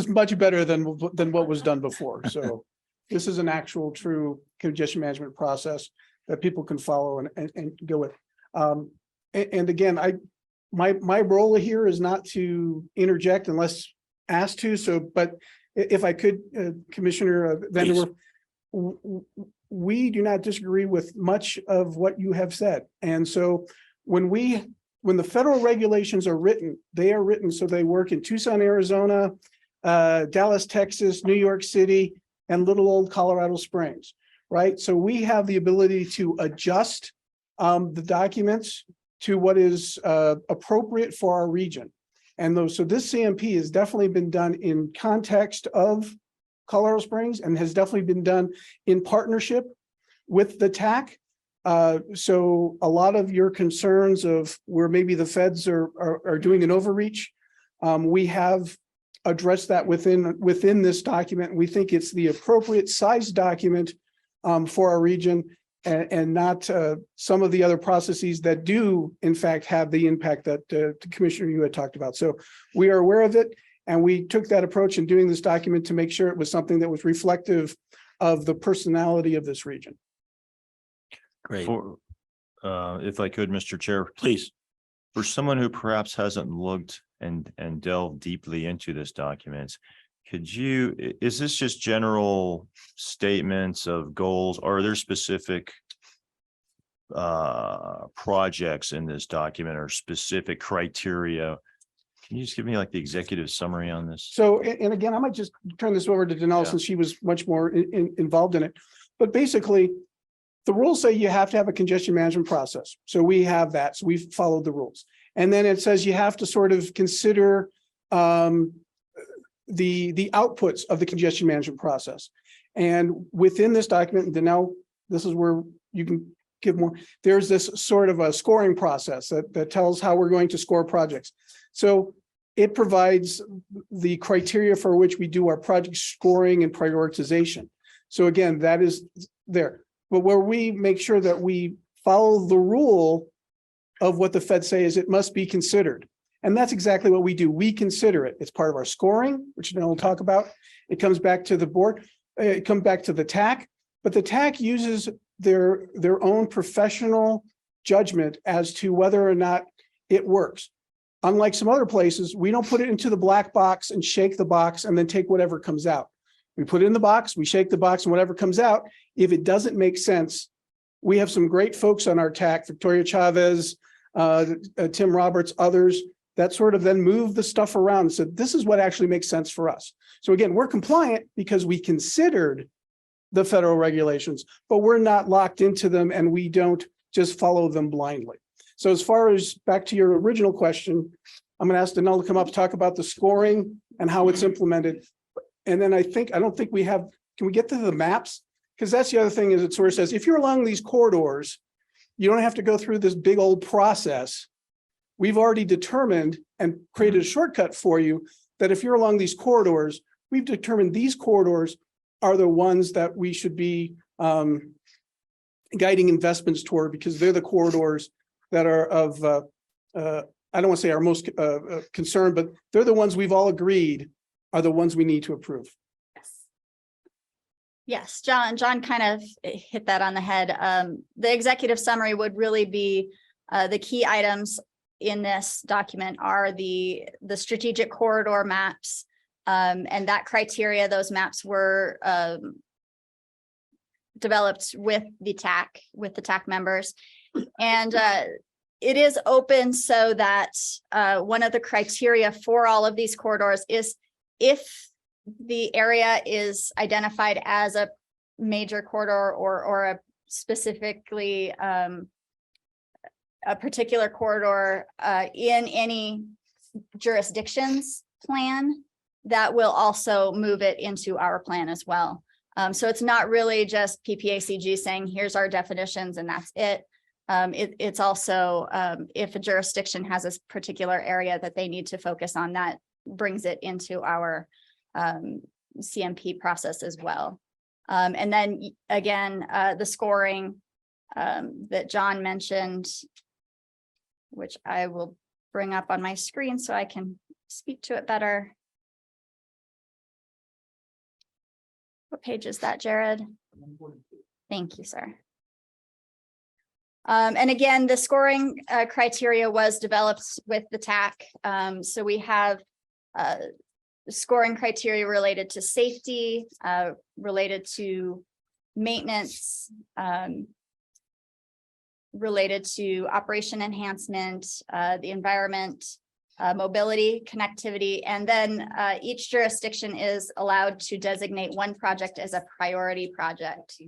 much better than what was done before. So this is an actual true congestion management process that people can follow and go with. And again, my role here is not to interject unless asked to. So, but if I could, Commissioner Vanderwerf, we do not disagree with much of what you have said. And so when the federal regulations are written, they are written so they work in Tucson, Arizona, Dallas, Texas, New York City, and little old Colorado Springs, right? So we have the ability to adjust the documents to what is appropriate for our region. And so this CMP has definitely been done in context of Colorado Springs and has definitely been done in partnership with the TAC. So a lot of your concerns of where maybe the feds are doing an overreach, we have addressed that within this document. We think it's the appropriate size document for our region and not some of the other processes that do in fact have the impact that the Commissioner you had talked about. So we are aware of it, and we took that approach in doing this document to make sure it was something that was reflective of the personality of this region. Great. If I could, Mr. Chair, Please. for someone who perhaps hasn't looked and delved deeply into this document, is this just general statements of goals, or are there specific projects in this document or specific criteria? Can you just give me like the executive summary on this? So, and again, I might just turn this over to Danelle since she was much more involved in it. But basically, the rules say you have to have a congestion management process. So we have that. So we've followed the rules. And then it says you have to sort of consider the outputs of the congestion management process. And within this document, and now this is where you can give more, there's this sort of a scoring process that tells how we're going to score projects. So it provides the criteria for which we do our project scoring and prioritization. So again, that is there. But where we make sure that we follow the rule of what the feds say is it must be considered. And that's exactly what we do. We consider it. It's part of our scoring, which then we'll talk about. It comes back to the board. It comes back to the TAC, but the TAC uses their own professional judgment as to whether or not it works. unlike some other places, we don't put it into the black box and shake the box and then take whatever comes out. We put it in the box, we shake the box, and whatever comes out, if it doesn't make sense, we have some great folks on our TAC, Victoria Chavez, Tim Roberts, others, that sort of then move the stuff around and said, this is what actually makes sense for us. So again, we're compliant because we considered the federal regulations, but we're not locked into them and we don't just follow them blindly. So as far as back to your original question, I'm going to ask Danelle to come up to talk about the scoring and how it's implemented. And then I don't think we have, can we get to the maps? Because that's the other thing is it sort of says, if you're along these corridors, you don't have to go through this big old process. We've already determined and created a shortcut for you that if you're along these corridors, we've determined these corridors are the ones that we should be guiding investments toward because they're the corridors that are of, I don't want to say our most concern, but they're the ones we've all agreed are the ones we need to approve. Yes, John kind of hit that on the head. The executive summary would really be the key items in this document are the strategic corridor maps, and that criteria, those maps were developed with the TAC members. And it is open so that one of the criteria for all of these corridors is if the area is identified as a major corridor or a specifically a particular corridor in any jurisdiction's plan, that will also move it into our plan as well. So it's not really just PPACG saying, here's our definitions and that's it. It's also if a jurisdiction has a particular area that they need to focus on, that brings it into our CMP process as well. And then again, the scoring that John mentioned, which I will bring up on my screen so I can speak to it better. What page is that, Jared? Thank you, sir. And again, the scoring criteria was developed with the TAC. So we have scoring criteria related to safety, related to maintenance, related to operation enhancement, the environment, mobility, connectivity, and then each jurisdiction is allowed to designate one project as a priority project.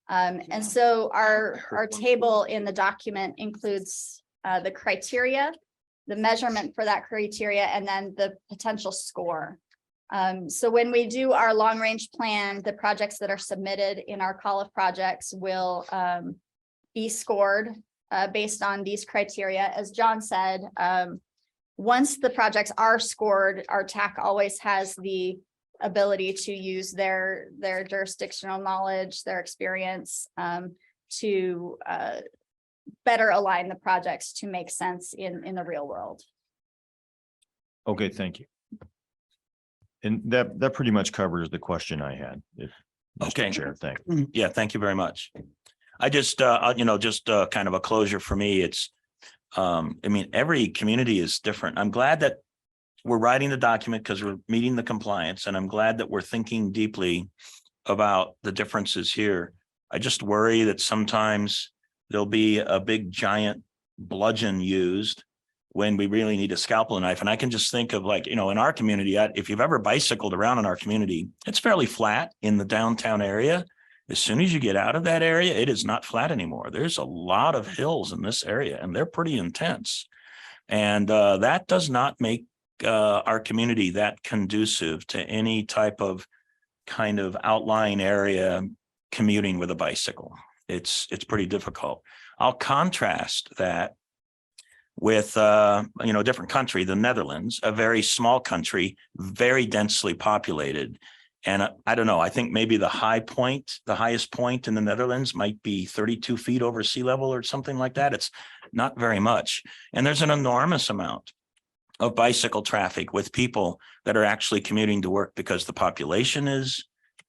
And so our table in the document includes the criteria, the measurement for that criteria, and then the potential score. So when we do our long range plan, the projects that are submitted in our call of projects will be scored based on these criteria. As John said, once the projects are scored, our TAC always has the ability to use their jurisdictional knowledge, their experience to better align the projects to make sense in the real world. Okay, thank you. And that pretty much covers the question I had. Okay. Chair, thank you. Yeah, thank you very much. I just, kind of a closure for me. It's, I mean, every community is different. I'm glad that we're writing the document because we're meeting the compliance, and I'm glad that we're thinking deeply about the differences here. I just worry that sometimes there'll be a big giant bludgeon used when we really need a scalpel knife. And I can just think of in our community, if you've ever bicycled around in our community, it's fairly flat in the downtown area. As soon as you get out of that area, it is not flat anymore. There's a lot of hills in this area, and they're pretty intense. And that does not make our community that conducive to any type of kind of outlying area commuting with a bicycle. It's pretty difficult. I'll contrast that with a different country, the Netherlands, a very small country, very densely populated. And I don't know, I think maybe the highest point in the Netherlands might be 32 feet over sea level or something like that. It's not very much. And there's an enormous amount of bicycle traffic with people that are actually commuting to work because the population is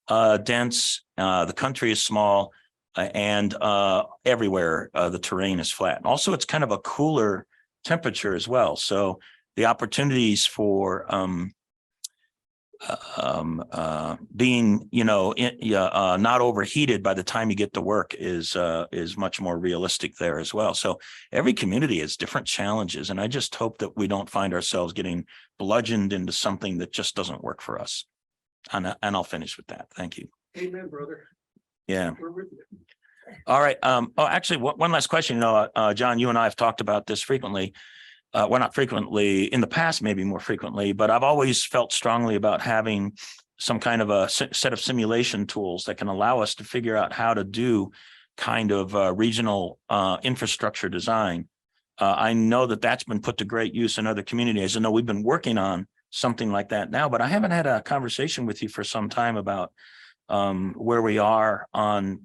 dense, the country is small, and everywhere the terrain is flat. Also, it's kind of a cooler temperature as well. So the opportunities for being, not overheated by the time you get to work is much more realistic there as well. So every community has different challenges, and I just hope that we don't find ourselves getting bludgeoned into something that just doesn't work for us. And I'll finish with that. Thank you. Amen, brother. Yeah. We're with you. All right. Actually, one last question. John, you and I have talked about this frequently. Well, not frequently in the past, maybe more frequently, but I've always felt strongly about having some kind of a set of simulation tools that can allow us to figure out how to do kind of regional infrastructure design. I know that that's been put to great use in other communities. I know we've been working on something like that now, but I haven't had a conversation with you for some time about where we are on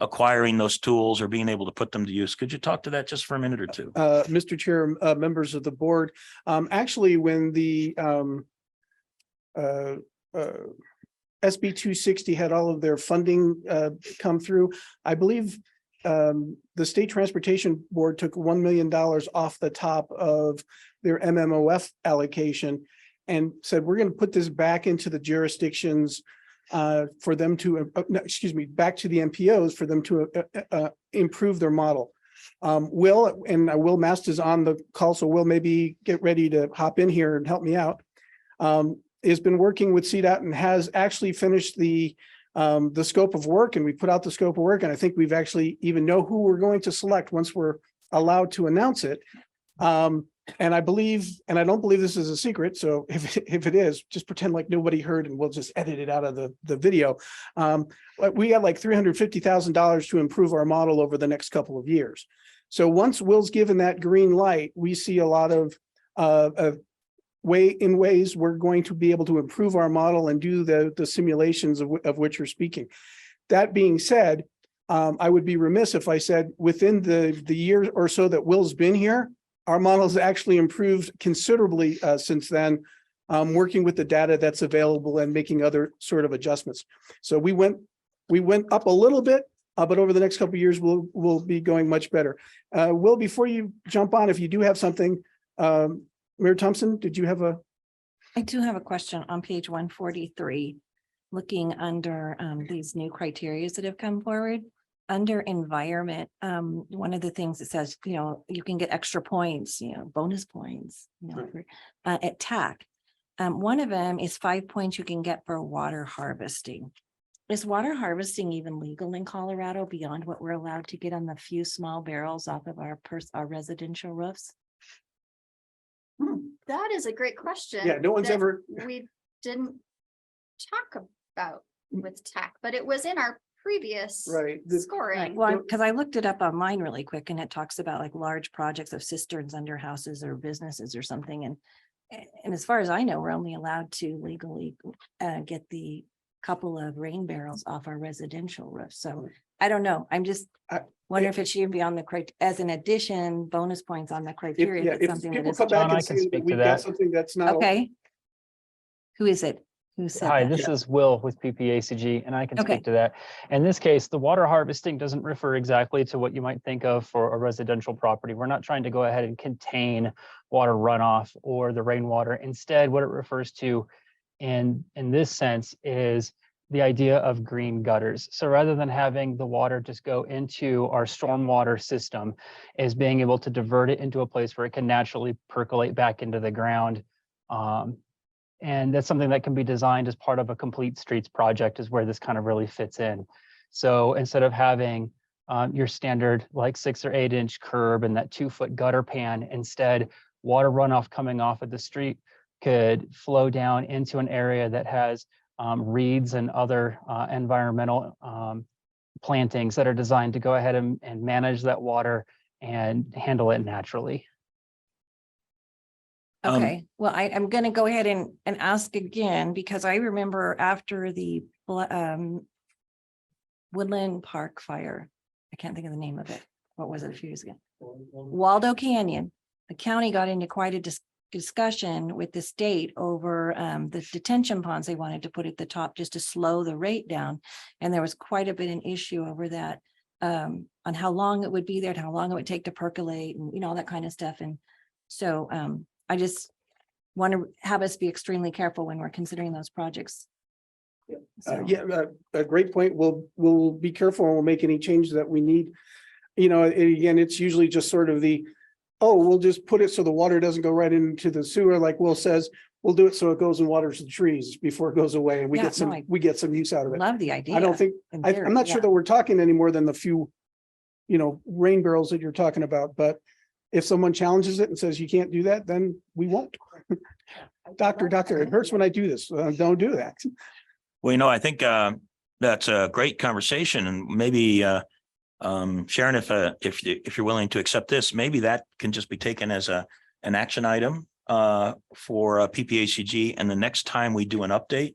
acquiring those tools or being able to put them to use. Could you talk to that just for a minute or two? Mr. Chair, members of the board, actually, when the SB 260 had all of their funding come through, I believe the State Transportation Board took $1 million off the top of their MMOF allocation and said, we're going to put this back into the jurisdictions for them to, back to the MPOs for them to improve their model. Will Mast is on the call, so Will maybe get ready to hop in here and help me out. Has been working with CDOT and has actually finished the scope of work, and we put out the scope of work, and I think we've actually even know who we're going to select once we're allowed to announce it. And I believe, and I don't believe this is a secret, so if it is, just pretend like nobody heard and we'll just edit it out of the video. We got like $350,000 to improve our model over the next couple of years. So once Will's given that green light, we see a lot of ways we're going to be able to improve our model and do the simulations of which you're speaking. That being said, I would be remiss if I said within the year or so that Will's been here, our model's actually improved considerably since then, working with the data that's available and making other sort of adjustments. So we went up a little bit, but over the next couple of years, we'll be going much better. Will, before you jump on, if you do have something, Mayor Thompson, did you have a? I do have a question on page 143, looking under these new criteria that have come forward. Under environment, one of the things it says, you can get extra points, bonus points, at TAC. One of them is 5 points you can get for water harvesting. Is water harvesting even legal in Colorado beyond what we're allowed to get on the few small barrels off of our residential roofs? That is a great question. Yeah, no one's that ever. We didn't talk about with TAC, but it was in our previous scoring. Right. Well, because I looked it up online really quick, and it talks about like large projects of cisterns under houses or businesses or something. And as far as I know, we're only allowed to legally get the couple of rain barrels off our residential roof. So I don't know. I'm just wondering if it should be on the as an addition, bonus points on the criteria. If people come back and say that we've got something that's not okay. Who is it? Who said Hi, that? this is Will with PPACG, and I can Okay. speak to that. In this case, the water harvesting doesn't refer exactly to what you might think of for a residential property. We're not trying to go ahead and contain water runoff or the rainwater. Instead, what it refers to in this sense is the idea of green gutters. So rather than having the water just go into our stormwater system, is being able to divert it into a place where it can naturally percolate back into the ground. And that's something that can be designed as part of a complete streets project, is where this kind of really fits in. So instead of having your standard like 6 or 8 inch curb and that 2-foot gutter pan, instead water runoff coming off of the street could flow down into an area that has reeds and other environmental plantings that are designed to go ahead and manage that water and handle it naturally. Okay, well, I'm going to go ahead and ask again, because I remember after the Woodland Park fire, I can't think of the name of it. What was it a few years ago? Waldo Canyon. The county got into quite a discussion with the state over the detention ponds they wanted to put at the top just to slow the rate down. And there was quite a bit an issue over that on how long it would be there, and how long it would take to percolate and all that kind of stuff. And so want to have us be extremely careful when we're considering those projects. So- A great point. We'll be careful and we'll make any changes that we need. You know, again, it's usually just sort of we'll just put it so the water doesn't go right into the sewer. Like Will says, we'll do it so it goes and waters the trees before it goes away and we Yeah, get some, no, I we get some use out of it. Love the idea. I don't think, in I'm theory, not sure yeah. that we're talking any more than the few, rain barrels that you're talking about, but if someone challenges it and says you can't do that, then we won't. Doctor, it hurts when I do this. Don't do that. Well, I think that's a great conversation, and maybe Sharon, if you're willing to accept this, maybe that can just be taken as an action item for PPACG, and the next time we do an update,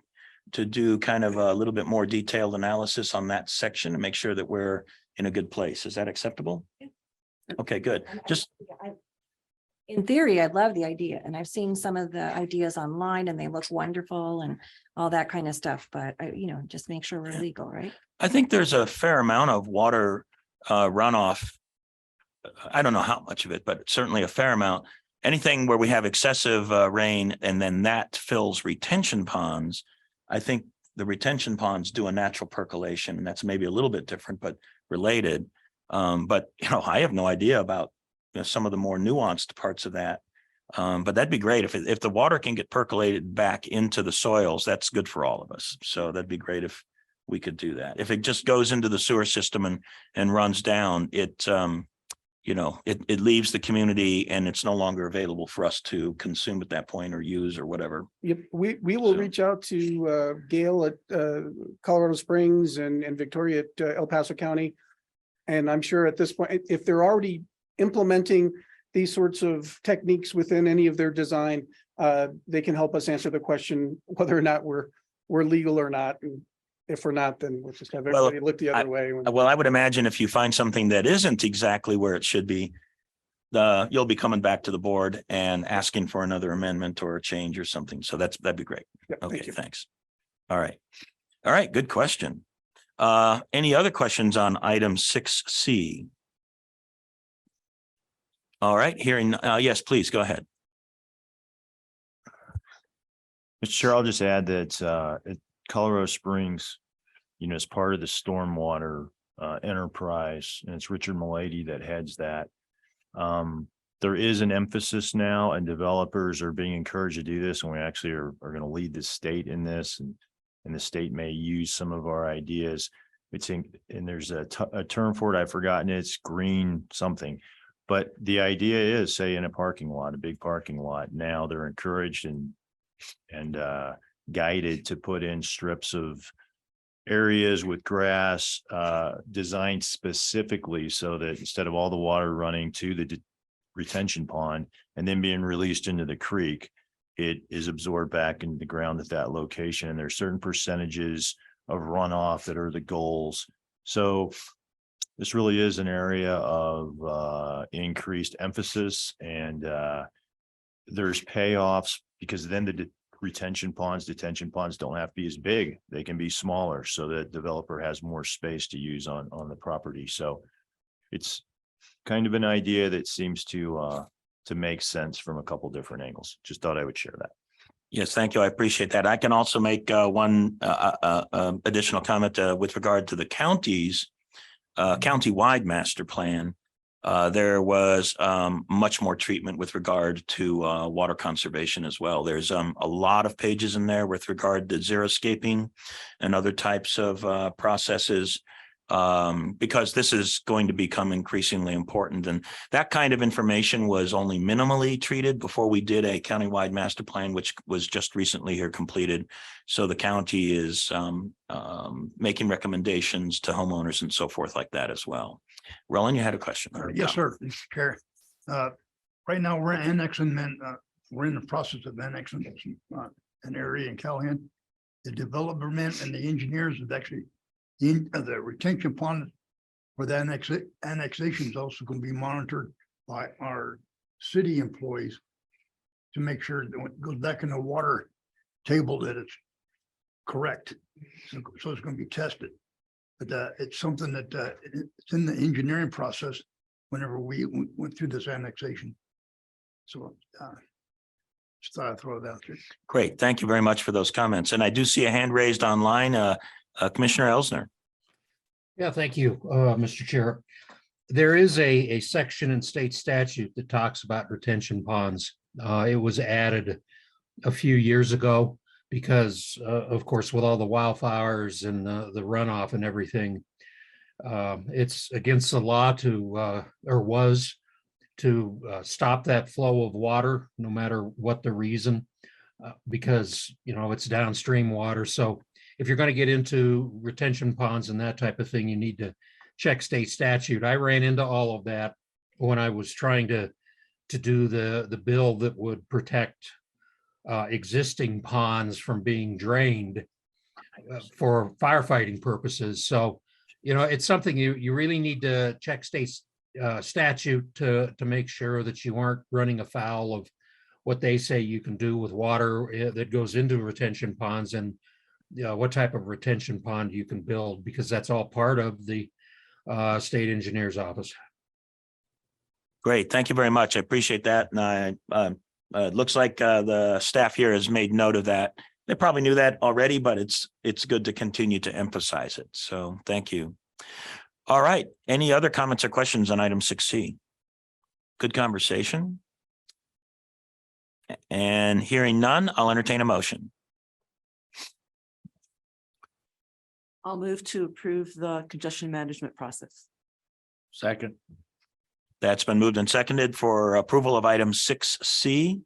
to do kind of a little bit more detailed analysis on that section and make sure that we're in a good place. Is that acceptable? Okay, good. Just In theory, I love the idea, and I've seen some of the ideas online and they look wonderful and all that kind of stuff, but just make sure we're legal, right? I think there's a fair amount of water runoff. I don't know how much of it, but certainly a fair amount. Anything where we have excessive rain and then that fills retention ponds, I think the retention ponds do a natural percolation, and that's maybe a little bit different, but related. But I have no idea about some of the more nuanced parts of that. But that'd be great if the water can get percolated back into the soils. That's good for all of us. So that'd be great if we could do that. If it just goes into the sewer system and runs down, it leaves the community and it's no longer available for us to consume at that point or use or whatever. Yep, we will reach out to Gail at Colorado Springs and Victoria at El Paso County. And I'm sure at this point, if they're already implementing these sorts of techniques within any of their design, they can help us answer the question whether or not we're legal or not. And if we're not, then we'll just have everybody look the other way. Well, I would imagine if you find something that isn't exactly where it should be, you'll be coming back to the board and asking for another amendment or a change or something. So that'd be great. Yep, okay, thanks. All right. Good question. Any other questions on item 6C? All right, hearing, yes, please go ahead. Mr. Chair, I'll just add that at Colorado Springs, as part of the stormwater enterprise, and it's Richard Milady that heads that. There is an emphasis now, and developers are being encouraged to do this, and we actually are going to lead the state in this, and the state may use some of our ideas. And there's a term for it, I've forgotten it, it's green something. But the idea is, say, in a parking lot, a big parking lot, now they're encouraged and guided to put in strips of areas with grass designed specifically so that instead of all the water running to the retention pond and then being released into the creek, it is absorbed back into the ground at that location. And there's certain percentages of runoff that are the goals. So this really is an area of increased emphasis, and there's payoffs because then the detention ponds don't have to be as big. They can be smaller so that developer has more space to use on the property. So it's kind of an idea that seems to make sense from a couple different angles. Just thought I would share that. Yes, thank you. I appreciate that. I can also make one additional comment with regard to the county's county-wide master plan. There was much more treatment with regard to water conservation as well. There's a lot of pages in there with regard to xeriscaping and other types of processes, because this is going to become increasingly important. And that kind of information was only minimally treated before we did a countywide master plan, which was just recently here completed. So the county is making recommendations to homeowners and so forth like that as well. Roland, you had a question. Yes, sir. Mr. Chair. Right now, we're annexing we're in the process of annexing an area in Callahan. The development and the engineers have actually the retention pond for the annexation is also going to be monitored by our city employees to make sure that when it goes back in the water table that it's correct. So it's going to be tested. But it's something that it's in the engineering process whenever we went through this annexation. So Just thought I'd throw it out there. Great. Thank you very much for those comments. And I do see a hand raised online, Commissioner Elsner. Yeah, thank you, Mr. Chair. There is a section in state statute that talks about retention ponds. It was added a few years ago because, of course, with all the wildfires and the runoff and everything, it's against the law to, or was, to stop that flow of water, no matter what the reason, because, you know, it's downstream water. So if you're going to get into retention ponds and that type of thing, you need to check state statute. I ran into all of that when I was trying to do the bill that would protect existing ponds from being drained for firefighting purposes. So, you know, it's something you really need to check state statute to make sure that you aren't running afoul of what they say you can do with water that goes into retention ponds, and what type of retention pond you can build, because that's all part of the state engineer's office. Great. Thank you very much. I appreciate that. And it looks like the staff here has made note of that. They probably knew that already, but it's good to continue to emphasize it. So thank you. All right. Any other comments or questions on item 6C? Good conversation. And hearing none, I'll entertain a motion. I'll move to approve the congestion management process. Second. That's been moved and seconded for approval of item 6C.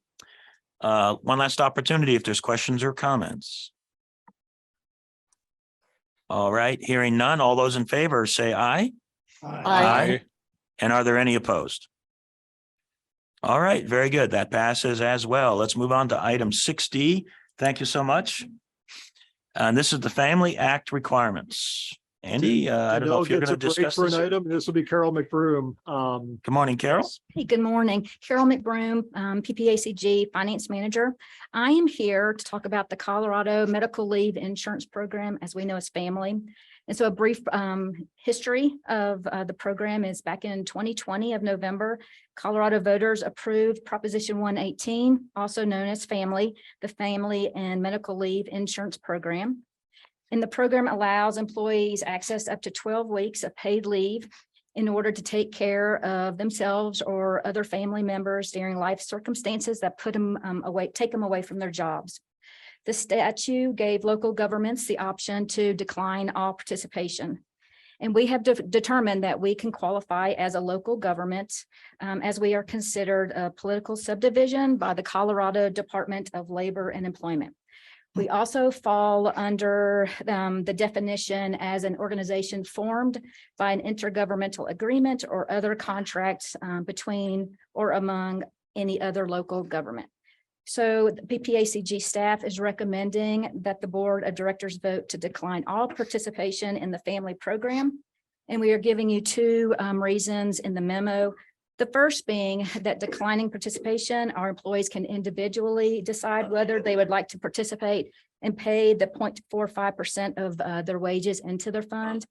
One last opportunity if there's questions or comments. All right, hearing none, all those in favor say aye. Aye. And are there any opposed? All right, very good. That passes as well. Let's move on to item 6D. Thank you so much. And this is the Family Act requirements. Andy, I don't know if you're going to discuss for this. an item. This will be Carol McBroom. Good morning, Carol. Hey, good morning. Carol McBroom, PPACG Finance Manager. I am here to talk about the Colorado Medical Leave Insurance Program, as we know as family. And so a brief history of the program is back in 2020 of November, Colorado voters approved Proposition 118, also known as Family, the Family and Medical Leave Insurance Program. And the program allows employees access up to 12 weeks of paid leave in order to take care of themselves or other family members during life circumstances that put them take them away from their jobs. The statute gave local governments the option to decline all participation. And we have determined that we can qualify as a local government as we are considered a political subdivision by the Colorado Department of Labor and Employment. We also fall under the definition as an organization formed by an intergovernmental agreement or other contracts between or among any other local government. So the PPACG staff is recommending that the board of directors vote to decline all participation in the family program. And we are giving you two reasons in the memo. The first being that declining participation, our employees can individually decide whether they would like to participate and pay the 0.45% of their wages into their fund.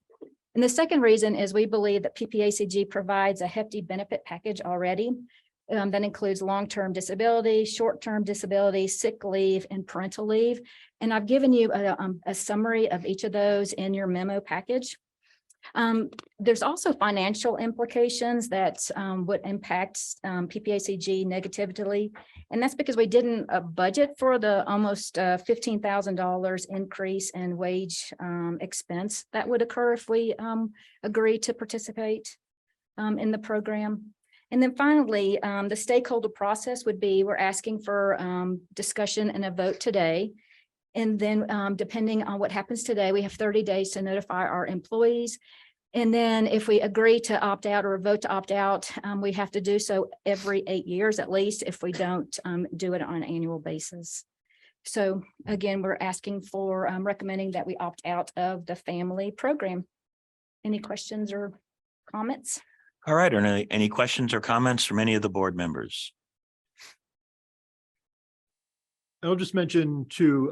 And the second reason is we believe that PPACG provides a hefty benefit package already that includes long-term disability, short-term disability, sick leave, and parental leave. And I've given you a summary of each of those in your memo package. There's also financial implications that would impact PPACG negatively. And that's because we didn't budget for the almost $15,000 increase in wage expense that would occur if we agree to participate in the program. And then finally, the stakeholder process would be, we're asking for discussion and a vote today. And then depending on what happens today, we have 30 days to notify our employees. And then if we agree to opt out or vote to opt out, we have to do so every 8 years at least if we don't do it on an annual basis. So again, we're asking for recommending that we opt out of the family program. Any questions or comments? All right. Are any questions or comments from any of the board members? I'll just mention too,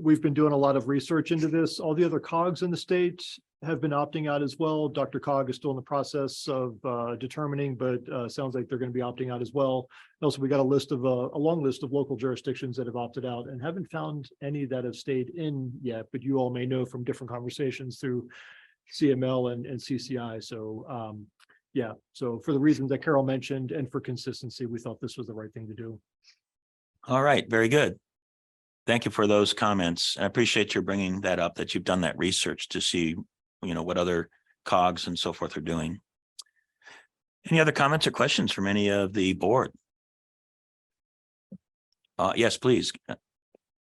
we've been doing a lot of research into this. All the other COGs in the state have been opting out as well. Dr. Cog is still in the process of determining, but sounds like they're going to be opting out as well. Also, we got a long list of local jurisdictions that have opted out and haven't found any that have stayed in yet, but you all may know from different conversations through CML and CCI. So yeah, so for the reasons that Carol mentioned and for consistency, we thought this was the right thing to do. All right, very good. Thank you for those comments. I appreciate your bringing that up, that you've done that research to see, what other COGs and so forth are doing. Any other comments or questions from any of the board? Yes, please.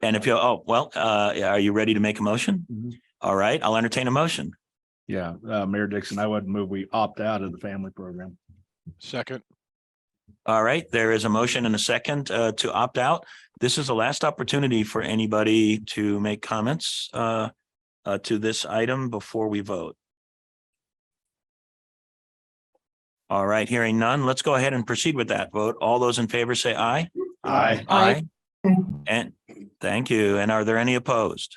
And if are you ready to make a motion? Mhm. All right, I'll entertain a motion. Yeah, Mayor Dixon, I would move we opt out of the family program. Second. All right, there is a motion and a second to opt out. This is the last opportunity for anybody to make comments to this item before we vote. All right, hearing none, let's go ahead and proceed with that vote. All those in favor say aye. Aye. Aye. And thank you. And are there any opposed?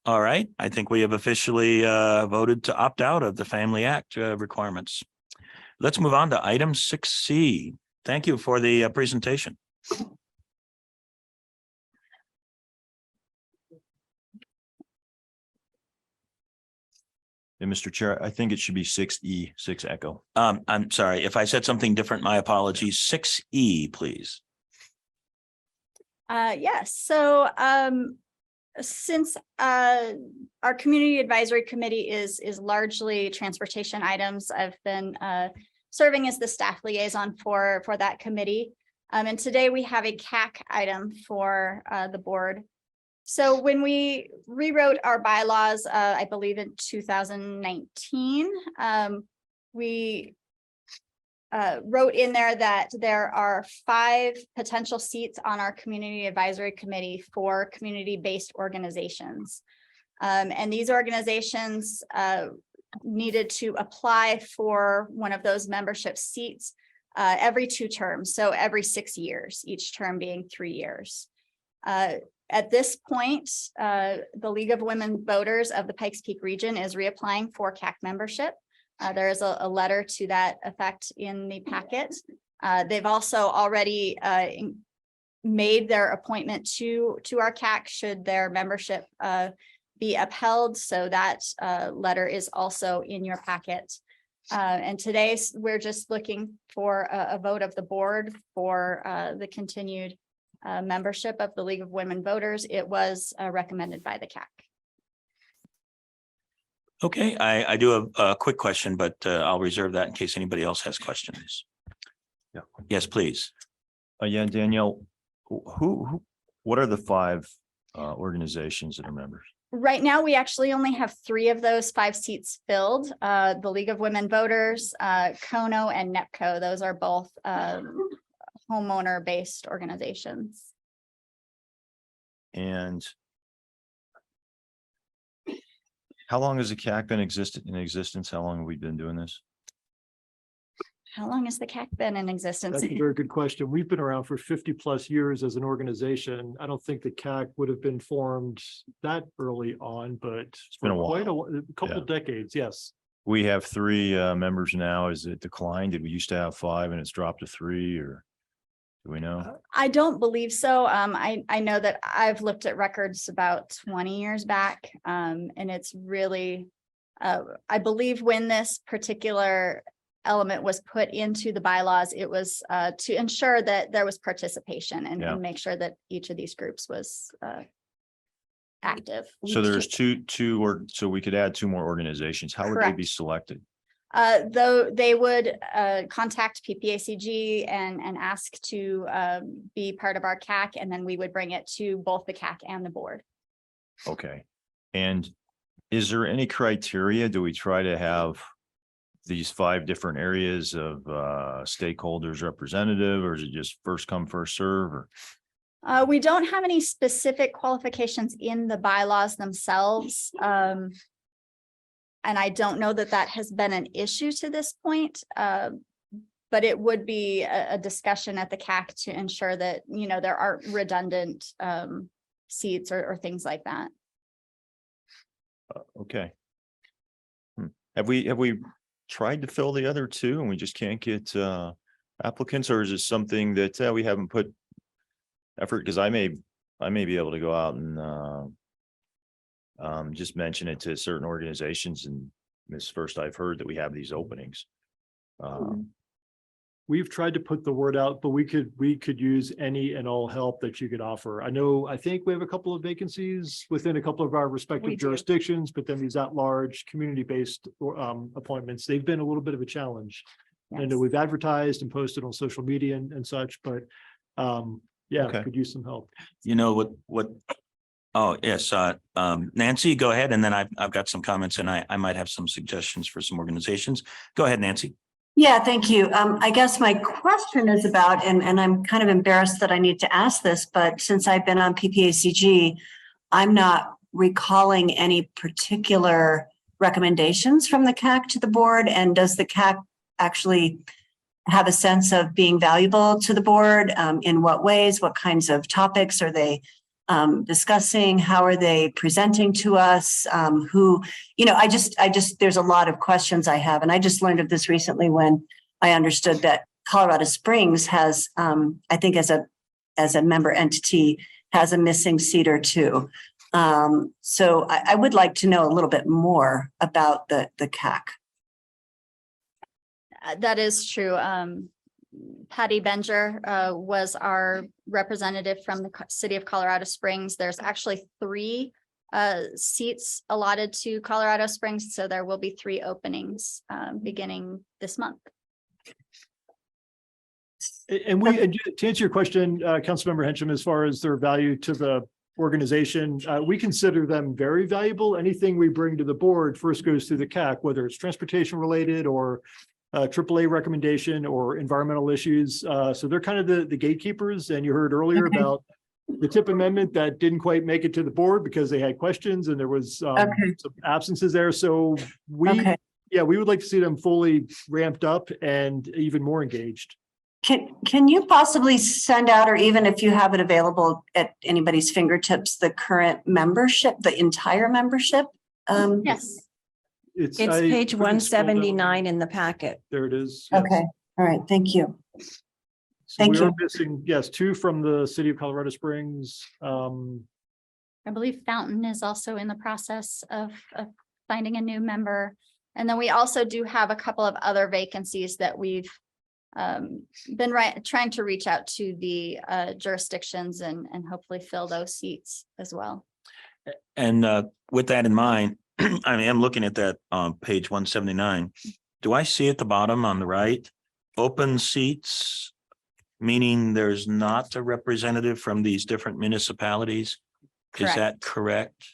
All right, I think we have officially voted to opt out of the Family Act requirements. Let's move on to item 6C. Thank you for the presentation. And Mr. Chair, I think it should be 6E, 6 Echo. I'm sorry, if I said something different, my apologies. 6E, please. Yes, so since our community advisory committee is largely transportation items, I've been serving as the staff liaison for that committee. And today we have a CAC item for the board. So when we rewrote our bylaws, I believe in 2019, we wrote in there that there are 5 potential seats on our community advisory committee for community-based organizations. And these organizations needed to apply for one of those membership seats every 2 terms. So every 6 years, each term being 3 years. At this point, the League of Women Voters of the Pikes Peak region is reapplying for CAC membership. There is a letter to that effect in the packet. They've also already made their appointment to our CAC should their membership be upheld. So that letter is also in your packet. And today we're just looking for a vote of the board for the continued membership of the League of Women Voters. It was recommended by the CAC. Okay, I do have a quick question, but I'll reserve that in case anybody else has questions. Yeah. Yes, please. Yeah, Danielle, what are the 5 organizations that are members? Right now, we actually only have 3 of those 5 seats filled. The League of Women Voters, KONO, and NEPCO. Those are both homeowner-based organizations. And how long has the CAC been in existence? How long have we been doing this? How long has the CAC been in existence? That's a very good question. We've been around for 50+ years as an organization. I don't think the CAC would have been formed that early on, but it's been a while. quite a couple Yeah. decades. Yes. We have 3 members now. Is it declined? Did we used to have 5 and it's dropped to 3, or do we know? I don't believe so. I know that I've looked at records about 20 years back, and it's really, I believe when this particular element was put into the bylaws, it was to ensure that there was participation and make sure that each of these groups was active. So there's two, or so we could add 2 more organizations. How would they be Correct. selected? Though they would contact PPACG and ask to be part of our CAC, and then we would bring it to both the CAC and the board. Okay. And is there any criteria? Do we try to have these 5 different areas of stakeholders representative, or is it just first come, first serve? Or We don't have any specific qualifications in the bylaws themselves. And I don't know that that has been an issue to this point. but it would be a discussion at the CAC to ensure that, you know, there aren't redundant seats or things like that. Okay. Have we tried to fill the other two and we just can't get applicants, or is it something that we haven't put effort? Because I may be able to go out and just mention it to certain organizations, and this first I've heard that we have these openings. We've tried to put the word out, but we could use any and all help that you could offer. I think we have a couple of vacancies within a couple of our We respective do. jurisdictions, but then these at-large community-based appointments, they've been a little bit of a challenge. I know Yes. we've advertised and posted on social media and such, but yeah, Okay. could use some help. You know what? Oh, yes, Nancy, go ahead. And then I've got some comments and I might have some suggestions for some organizations. Go ahead, Nancy. Yeah, thank you. I guess my question is about, and I'm kind of embarrassed that I need to ask this, but since I've been on PPACG, I'm not recalling any particular recommendations from the CAC to the board. And does the CAC actually have a sense of being valuable to the board? In what ways? What kinds of topics are they discussing? How are they presenting to us? Who, you know, I just, there's a lot of questions I have, and I just learned of this recently when I understood that Colorado Springs has, I think as a member entity, has a missing seat or two. So I would like to know a little bit more about the CAC. That is true. Patty Benger was our representative from the city of Colorado Springs. There's actually 3 seats allotted to Colorado Springs, so there will be 3 openings beginning this month. And to answer your question, Councilmember Hencham, as far as their value to the organization, we consider them very valuable. Anything we bring to the board first goes through the CAC, whether it's transportation related or AAA recommendation or environmental issues. So they're kind of the gatekeepers. And you heard earlier about the TIP amendment that didn't quite make it to the board because they had questions and there was some absences there. So we would like to see them fully ramped up and even more engaged. Can you possibly send out, or even if you have it available at anybody's fingertips, the current membership, the entire membership? Yes. It's page 179 in the packet. There it is. Yes. Okay, all right, thank you. So Thank we are you. missing, yes, 2 from the city of Colorado Springs. I believe Fountain is also in the process of finding a new member. And then we also do have a couple of other vacancies that we've been trying to reach out to the jurisdictions and hopefully fill those seats as well. And with that in mind, I am looking at that on page 179. Do I see at the bottom on the right, open seats, meaning there's not a representative from these different municipalities? Is that correct?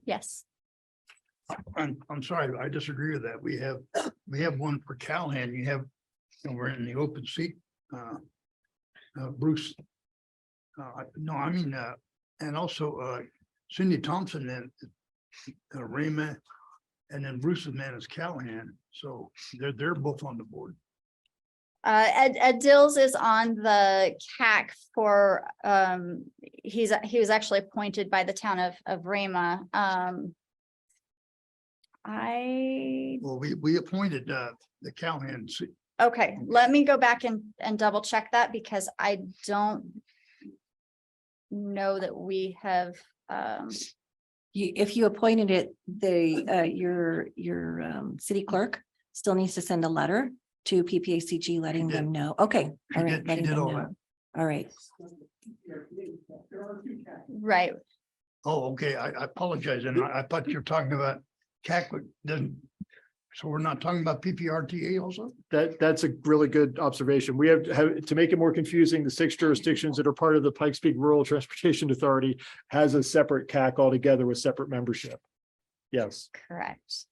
Yes. I'm sorry, I disagree with that. We have one for Callahan. We're in the open seat. Bruce. No, I mean, and also Cindy Thompson and Raymond, and then Bruce's man is Callahan. So they're both on the board. Ed Dills is on the CAC for he was actually appointed by the town of Rama. We appointed the Callahan seat. Okay, let me go back and double check that because I don't know that we have. If you appointed it, your city clerk still needs to send a letter to PPACG letting them know. Okay, all right, letting them know. All right. Right. Oh, okay. I apologize. And I thought you were talking about CAC doesn't. So we're not talking about PPRTA also? That's a really good observation. We have to make it more confusing. The 6 jurisdictions that are part of the Pikes Peak Rural Transportation Authority has a separate CAC altogether with separate membership. Yes. Correct.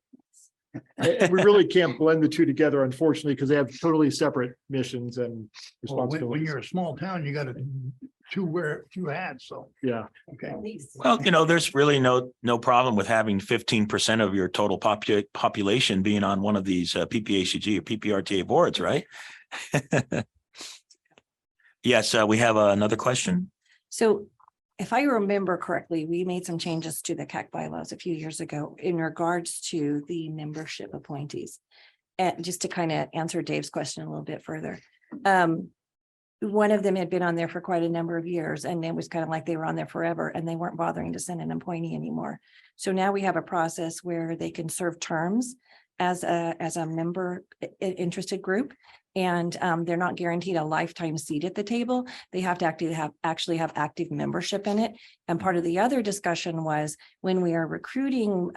And we really can't blend the 2 together, unfortunately, because they have totally separate missions and responsibilities. When you're a small town, you got to wear 2 hats. So yeah. Okay. Well, there's really no problem with having 15% of your total population being on one of these PPACG or PPRTA boards, right? Yes, we have another question. So if I remember correctly, we made some changes to the CAC bylaws a few years ago in regards to the membership appointees. And just to kind of answer Dave's question a little bit further. One of them had been on there for quite a number of years, and it was kind of like they were on there forever and they weren't bothering to send an appointee anymore. So now we have a process where they can serve terms as a member interested group. And they're not guaranteed a lifetime seat at the table. They have to actually have active membership in it. And part of the other discussion was when we are recruiting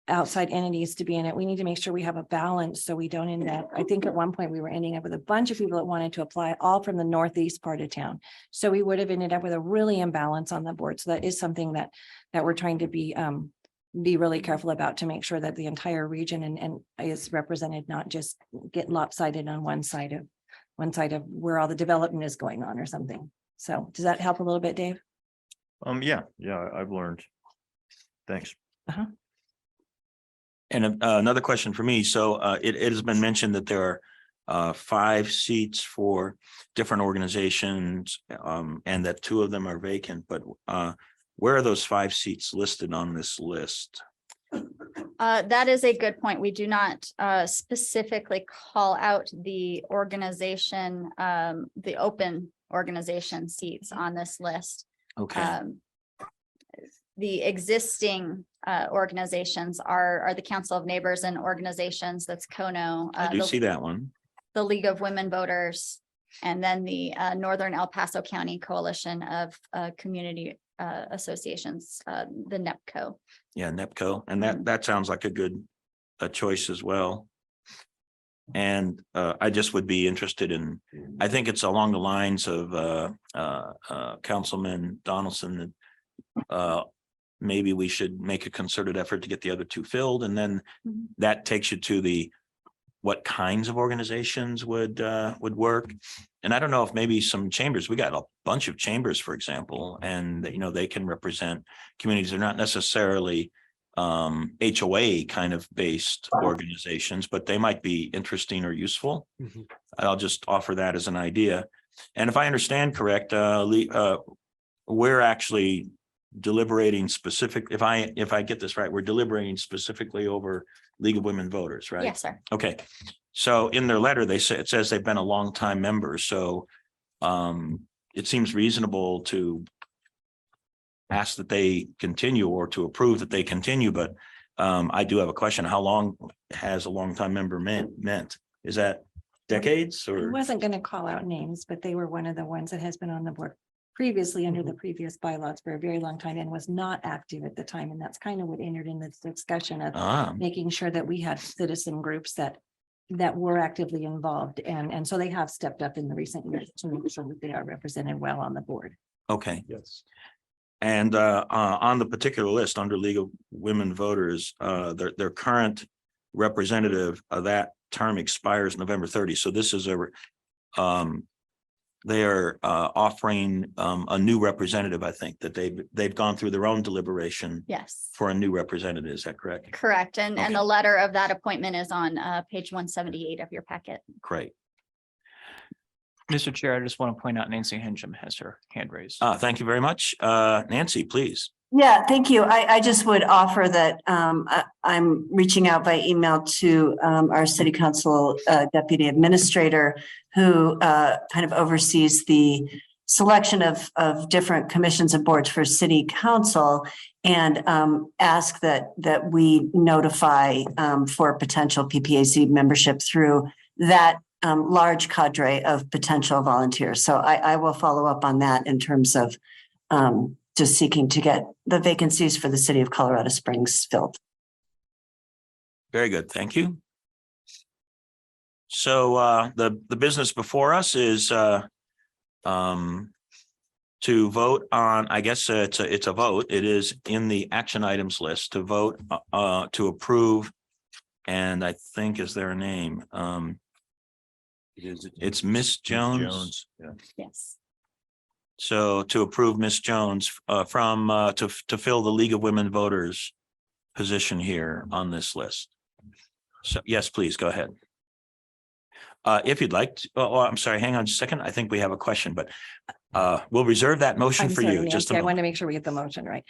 outside entities to be in it, we need to make sure we have a balance so we don't end up, I think at one point we were ending up with a bunch of people that wanted to apply all from the northeast part of town. So we would have ended up with a really imbalance on the board. So that is something that we're trying to be really careful about, to make sure that the entire region and is represented, not just get lopsided on one side of where all the development is going on or something. So does that help a little bit, Dave? Yeah, I've learned. Thanks. And another question for me. So it has been mentioned that there are 5 seats for different organizations and that 2 of them are vacant, but where are those 5 seats listed on this list? That is a good point. We do not specifically call out the organization, the open organization seats on this list. Okay. The existing organizations are the Council of Neighbors and Organizations, that's KONO. I do see that one. The League of Women Voters, and then the Northern El Paso County Coalition of Community Associations, the NEPCO. Yeah, NEPCO. And that sounds like a good choice as well. And I just would be interested in, I think it's along the lines of Councilman Donaldson. Maybe we should make a concerted effort to get the other 2 filled, and then that takes you to what kinds of organizations would work. And I don't know if maybe some chambers, we got a bunch of chambers, for example, and they can represent communities. They're not necessarily HOA kind of based organizations, but they might be interesting or useful. I'll just offer that as an idea. And if I understand correct, we're actually deliberating specific, if I get this right, we're deliberating specifically over League of Women Voters, right? Yes, sir. Okay. So in their letter, it says they've been a long time member. So it seems reasonable to ask that they continue or to approve that they continue. But I do have a question. How long has a long time member meant? Is that decades I or? wasn't going to call out names, but they were one of the ones that has been on the board previously under the previous bylaws for a very long time and was not active at the time. And that's kind of what entered in this discussion of making sure that we had citizen groups that were actively involved. And so they have stepped up in the recent years to make sure that they are represented well on the board. Okay. Yes. And on the particular list under League of Women Voters, their current representative of that term expires November 30. So this is they are offering a new representative. I think that they've gone through their own deliberation. Yes. For a new representative. Is that correct? Correct. And Okay. the letter of that appointment is on page 178 of your packet. Great. Mr. Chair, I just want to point out Nancy Hensham has her hand raised. Thank you very much. Nancy, please. Yeah, thank you. I just would offer that I'm reaching out by email to our city council deputy administrator who kind of oversees the selection of different commissions and boards for city council, and ask that we notify for potential PPAC membership through that large cadre of potential volunteers. So I will follow up on that in terms of just seeking to get the vacancies for the city of Colorado Springs filled. Very good. Thank you. So the business before us is to vote on, I guess it's a vote. It is in the action items list to vote to approve. And I think, is there a name? It's Miss Jones. Yeah. Yes. So to approve Miss Jones to fill the League of Women Voters position here on this list. So yes, please go ahead. If you'd like, I'm sorry, hang on just a second. I think we have a question, but we'll reserve that motion I'm for sorry, you. Just a Nancy, I want moment. to make sure we get the motion right.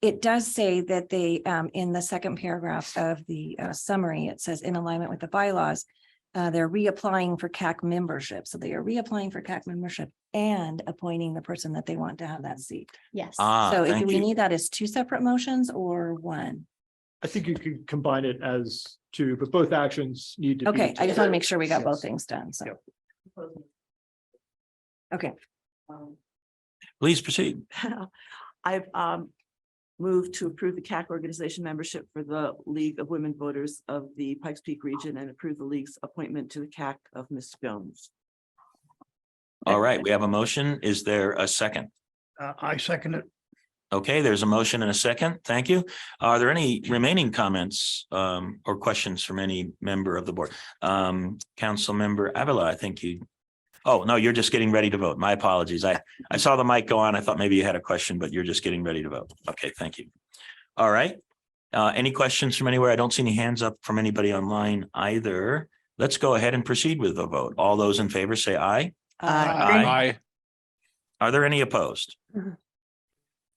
It does say that they, in the second paragraph of the summary, it says in alignment with the bylaws, they're reapplying for CAC membership. So they are reapplying for CAC membership and appointing the person that they want to have that seat. Yes. So do Thank we you. need that as two separate motions or one? I think you could combine it as two, but both actions need to be. Okay, I just want to make sure we got Yes. both things done. So. Yep. Okay. Please proceed. I've moved to approve the CAC organization membership for the League of Women Voters of the Pikes Peak region and approve the league's appointment to the CAC of Ms. Jones. All right, we have a motion. Is there a second? I second it. Okay, there's a motion and a second. Thank you. Are there any remaining comments or questions from any member of the board? Council Member Avila, I think you. Oh, no, you're just getting ready to vote. My apologies. I saw the mic go on. I thought maybe you had a question, but you're just getting ready to vote. Okay, thank you. All right. Any questions from anywhere? I don't see any hands up from anybody online either. Let's go ahead and proceed with the vote. All those in favor say aye. Aye. Are there any opposed?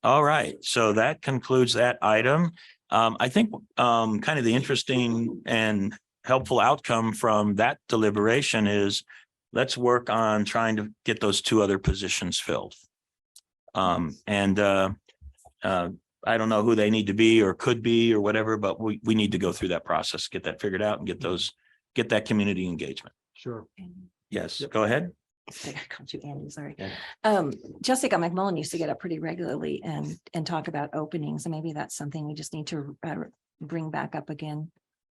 All right, so that concludes that item. I think kind of the interesting and helpful outcome from that deliberation is let's work on trying to get those two other positions filled. I don't know who they need to be or could be or whatever, but we need to go through that process, get that figured out and get that community engagement. Sure. Yes, go ahead. I called you Andy, sorry. Yeah. Jessica McMullen used to get up pretty regularly and talk about openings, and maybe that's something we just need to bring back up again.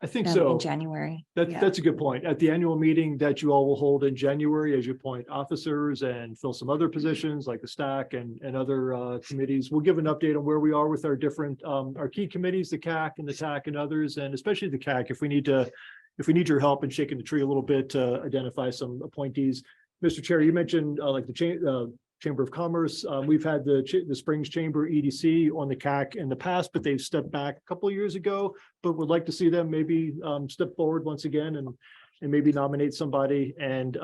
I think so. In January. That's a good point. At the annual meeting that you all will hold in January, as you appoint officers and fill some other positions like the STAC and other committees, we'll give an update on where we are with our different our key committees, the CAC and the TAC and others, and especially the CAC, if we need your help in shaking the tree a little bit to identify some appointees. Mr. Chair, you mentioned like the Chamber of Commerce. We've had the Springs Chamber EDC on the CAC in the past, but they've stepped back a couple of years ago, but would like to see them maybe step forward once again and maybe nominate somebody. And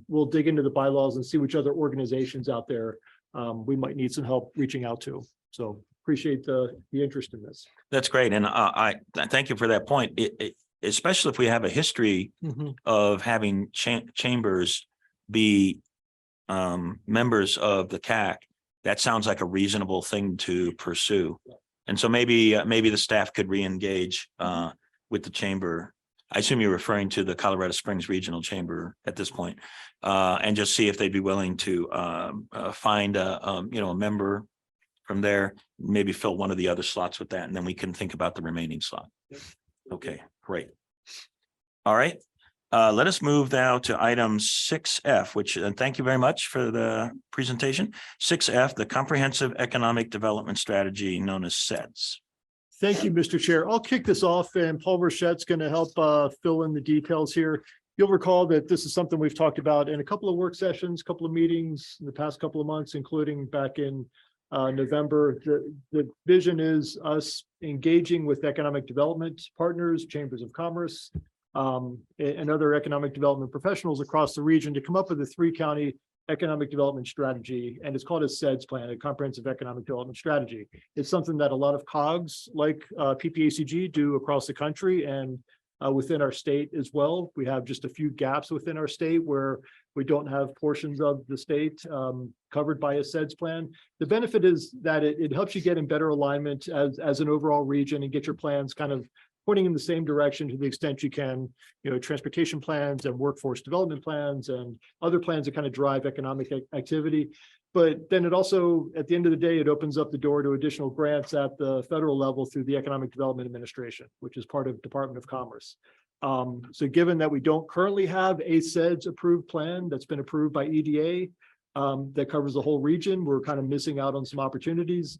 we'll dig into the bylaws and see which other organizations out there we might need some help reaching out to. So appreciate the interest in this. That's great. And I thank you for that point. Especially if we have a history of having chambers be members of the CAC, that sounds like a reasonable thing to pursue. And so maybe the staff could re-engage with the chamber. I assume you're referring to the Colorado Springs Regional Chamber at this point, and just see if they'd be willing to find a member from there, maybe fill one of the other slots with that, and then we can think about the remaining slot. Okay, great. All right. Let us move now to item 6F, which, and thank you very much for the presentation. 6F, the Comprehensive Economic Development Strategy known as CEDS. Thank you, Mr. Chair. I'll kick this off and Paul Burchett's going to help fill in the details here. You'll recall that this is something we've talked about in a couple of work sessions, couple of meetings in the past couple of months, including back in November. The vision is us engaging with economic development partners, chambers of commerce, and other economic development professionals across the region to come up with a 3-county economic development strategy. And it's called a CEDS plan, a comprehensive economic development strategy. It's something that a lot of COGs like PPACG do across the country and within our state as well. We have just a few gaps within our state where we don't have portions of the state covered by a CEDS plan. The benefit is that it helps you get in better alignment as an overall region and get your plans kind of pointing in the same direction to the extent you can, transportation plans and workforce development plans and other plans that kind of drive economic activity. But then it also, at the end of the day, it opens up the door to additional grants at the federal level through the Economic Development Administration, which is part of Department of Commerce. So given that we don't currently have a CEDS approved plan that's been approved by EDA that covers the whole region, we're kind of missing out on some opportunities.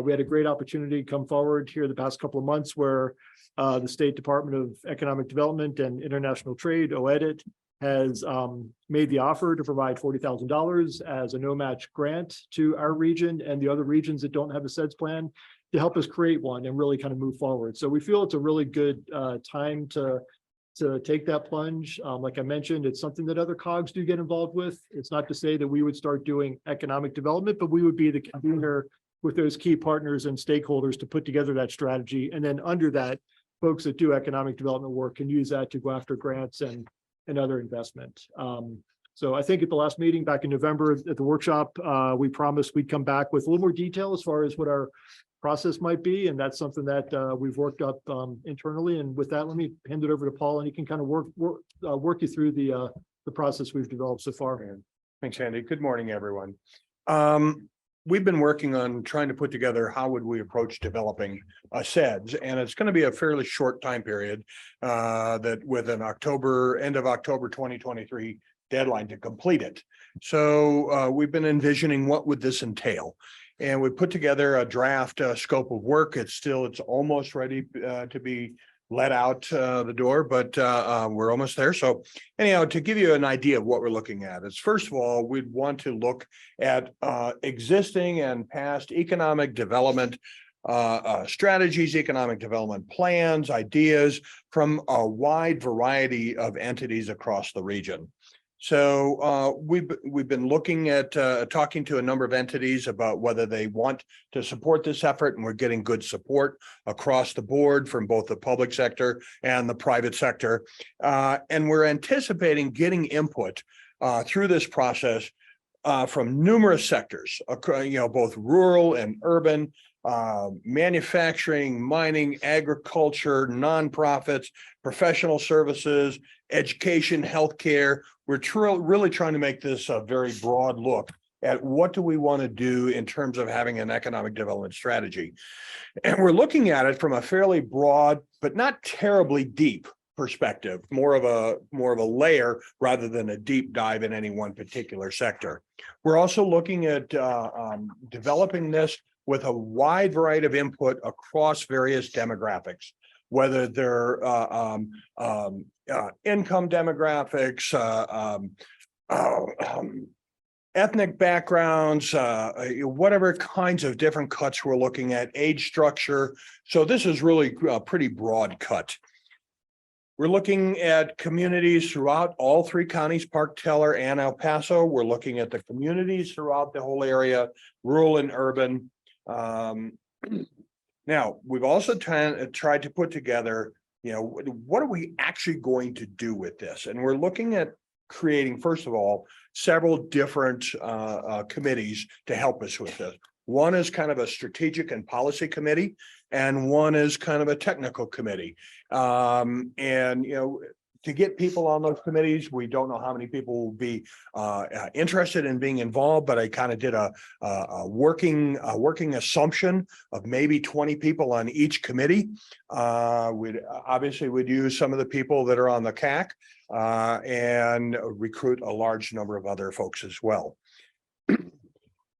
We had a great opportunity come forward here the past couple of months where the State Department of Economic Development and International Trade, OEDIT, has made the offer to provide $40,000 as a no-match grant to our region and the other regions that don't have a CEDS plan to help us create one and really kind of move forward. So we feel it's a really good time to to take that plunge. Like I mentioned, it's something that other cogs do get involved with. It's not to say that we would start doing economic development, but we would be the convener with those key partners and stakeholders to put together that strategy. And then under that, folks that do economic development work can use that to go after grants and other investment. So I think at the last meeting back in November at the workshop, we promised we'd come back with a little more detail as far as what our process might be. And that's something that we've worked up internally. And with that, let me hand it over to Paul and he can kind of work you through the process we've developed so far. Thanks, Andy. Good morning, everyone. We've been working on trying to put together how would we approach developing SEDS, and it's going to be a fairly short time period that with an end of October 2023 deadline to complete it. So we've been envisioning what would this entail. And we put together a draft scope of work. It's almost ready to be let out the door, but we're almost there. So anyhow, to give you an idea of what we're looking at is, first of all, we'd want to look at existing and past economic development strategies, economic development plans, ideas from a wide variety of entities across the region. So we've been looking at talking to a number of entities about whether they want to support this effort, and we're getting good support across the board from both the public sector and the private sector. And we're anticipating getting input through this process from numerous sectors, both rural and urban, manufacturing, mining, agriculture, nonprofits, professional services, education, healthcare. We're really trying to make this a very broad look at what do we want to do in terms of having an economic development strategy. And we're looking at it from a fairly broad, but not terribly deep perspective, more of a layer rather than a deep dive in any one particular sector. We're also looking at developing this with a wide variety of input across various demographics, whether they're income demographics, ethnic backgrounds, whatever kinds of different cuts we're looking at, age structure. So this is really a pretty broad cut. We're looking at communities throughout all three counties, Park, Teller, and El Paso. We're looking at the communities throughout the whole area, rural and urban. Now, we've also tried to put together, what are we actually going to do with this? And we're looking at creating, first of all, several different committees to help us with this. One is kind of a strategic and policy committee, and one is kind of a technical committee. To get people on those committees, we don't know how many people will be interested in being involved, but I kind of did a working assumption of maybe 20 people on each committee. We'd use some of the people that are on the CAC and recruit a large number of other folks as well.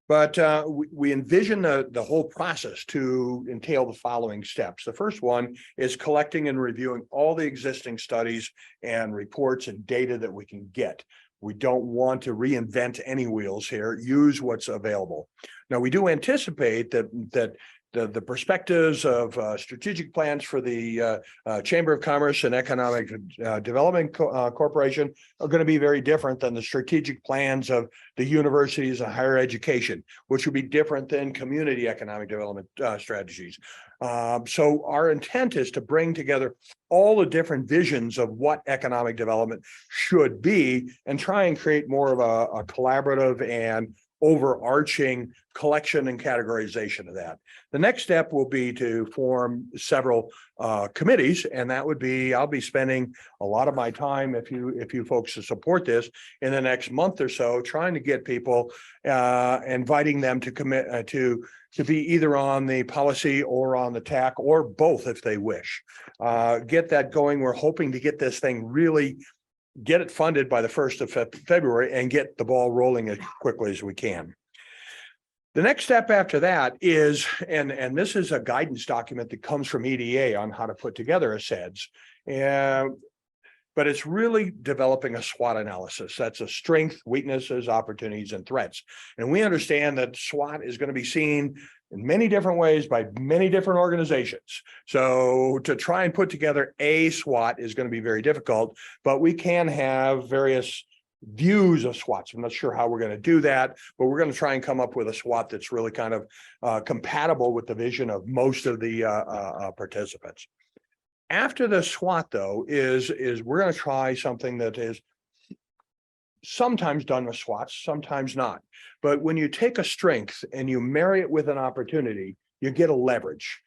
But we envision the whole process to entail the following steps. The first one is collecting and reviewing all the existing studies and reports and data that we can get. We don't want to reinvent any wheels here, use what's available. Now, we do anticipate that the perspectives of strategic plans for the Chamber of Commerce and Economic Development Corporation are going to be very different than the strategic plans of the universities and higher education, which will be different than community economic development strategies. So our intent is to bring together all the different visions of what economic development should be and try and create more of a collaborative and overarching collection and categorization of that. The next step will be to form several committees, and that would be, I'll be spending a lot of my time, if you folks support this, in the next month or so, trying to get people, inviting them to commit to be either on the policy or on the TAC, or both if they wish. Get that going. We're hoping to get this thing really, get it funded by the 1st of February and get the ball rolling as quickly as we can. The next step after that is, and this is a guidance document that comes from EDA on how to put together a SEDS. And but it's really developing a SWOT analysis. That's a strength, weaknesses, opportunities, and threats. And we understand that SWOT is going to be seen in many different ways by many different organizations. So to try and put together a SWOT is going to be very difficult, but we can have various views of SWOTs. I'm not sure how we're going to do that, but we're going to try and come up with a SWOT that's really kind of compatible with the vision of most of the participants. After the SWOT, though, is we're going to try something that is sometimes done with SWOTs, sometimes not. But when you take a strength and you marry it with an opportunity, you get a leverage.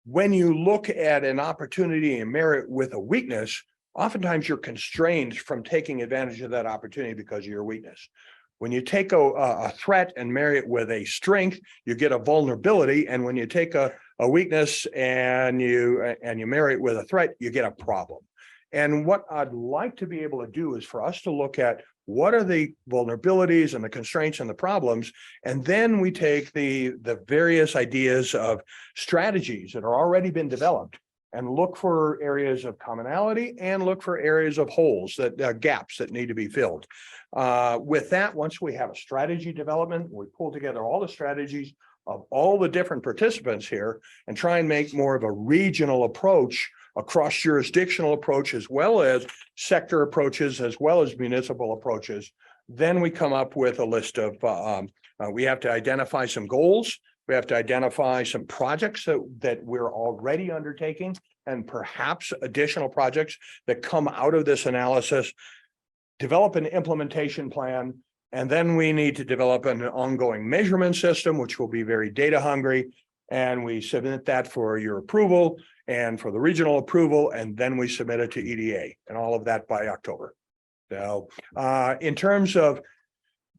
When you look at an opportunity and marry it with a weakness, oftentimes you're constrained from taking advantage of that opportunity because of your weakness. When you take a threat and marry it with a strength, you get a vulnerability. And when you take a weakness and you marry it with a threat, you get a problem. And what I'd like to be able to do is for us to look at what are the vulnerabilities and the constraints and the problems, and then we take the various ideas of strategies that are already been developed and look for areas of commonality and look for areas of holes, that gaps that need to be filled. With that, once we have a strategy development, we pull together all the strategies of all the different participants here and try and make more of a regional approach, a cross-jurisdictional approach, as well as sector approaches, as well as municipal approaches. Then we come up with a list of, we have to identify some goals. We have to identify some projects that we're already undertaking and perhaps additional projects that come out of this analysis, develop an implementation plan, and then we need to develop an ongoing measurement system, which will be very data hungry. And we submit that for your approval and for the regional approval, and then we submit it to EDA and all of that by October. So in terms of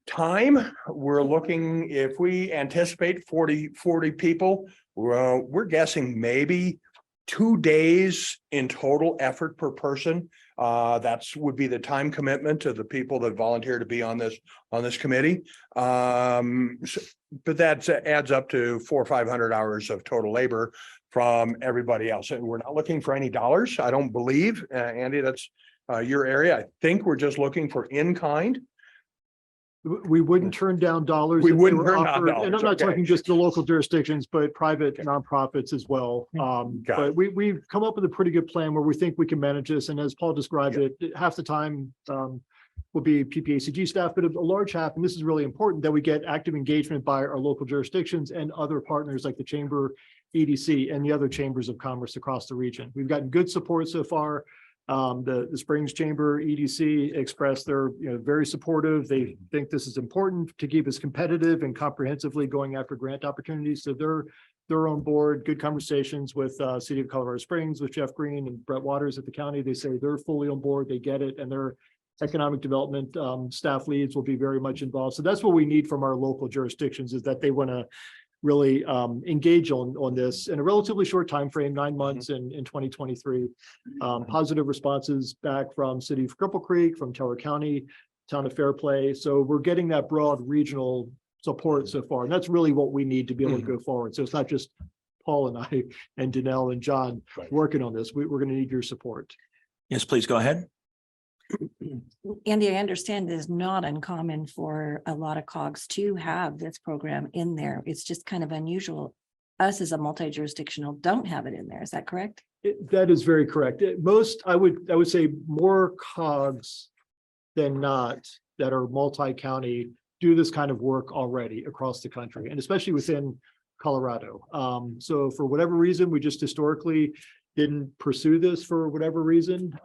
time, we're looking, if we anticipate 40 people, we're guessing maybe 2 days in total effort per person. That's would be the time commitment to the people that volunteer to be on this committee. But that adds up to 400 or 500 hours of total labor from everybody else. And we're not looking for any dollars, I don't believe. Andy, that's your area. I think we're just looking for in-kind. We wouldn't turn down dollars. We if they wouldn't were turn down offered, dollars, and I'm not okay. talking just the local jurisdictions, but private nonprofits as well. But we've come up with a pretty good plan where we think we can manage this. And as Paul described it, half the time will be PPACG staff, but a large half, and this is really important, that we get active engagement by our local jurisdictions and other partners like the Chamber, EDC, and the other chambers of commerce across the region. We've gotten good support so far. The Springs Chamber, EDC, expressed they're very supportive. They think this is important to keep us competitive and comprehensively going after grant opportunities. So they're on board. Good conversations with City of Colorado Springs, with Jeff Green and Brett Waters at the county. They say they're fully on board. They get it, and their economic development staff leads will be very much involved. So that's what we need from our local jurisdictions, is that they want to really engage on this in a relatively short time frame, 9 months in 2023. Positive responses back from City of Cripple Creek, from Teller County, Town of Fairplay. So we're getting that broad regional support so far, and that's really what we need to be able to go forward. So it's not just Paul and I and Danelle and John working on this. We're going to need your support. Yes, please go ahead. Andy, I understand it is not uncommon for a lot of COGs to have this program in there. It's just kind of unusual. Us as a multi-jurisdictional don't have it in there. Is that correct? That is very correct. Most, I would say more COGs than not that are multi-county do this kind of work already across the country, and especially within Colorado. So for whatever reason, we just historically didn't pursue this for whatever reason.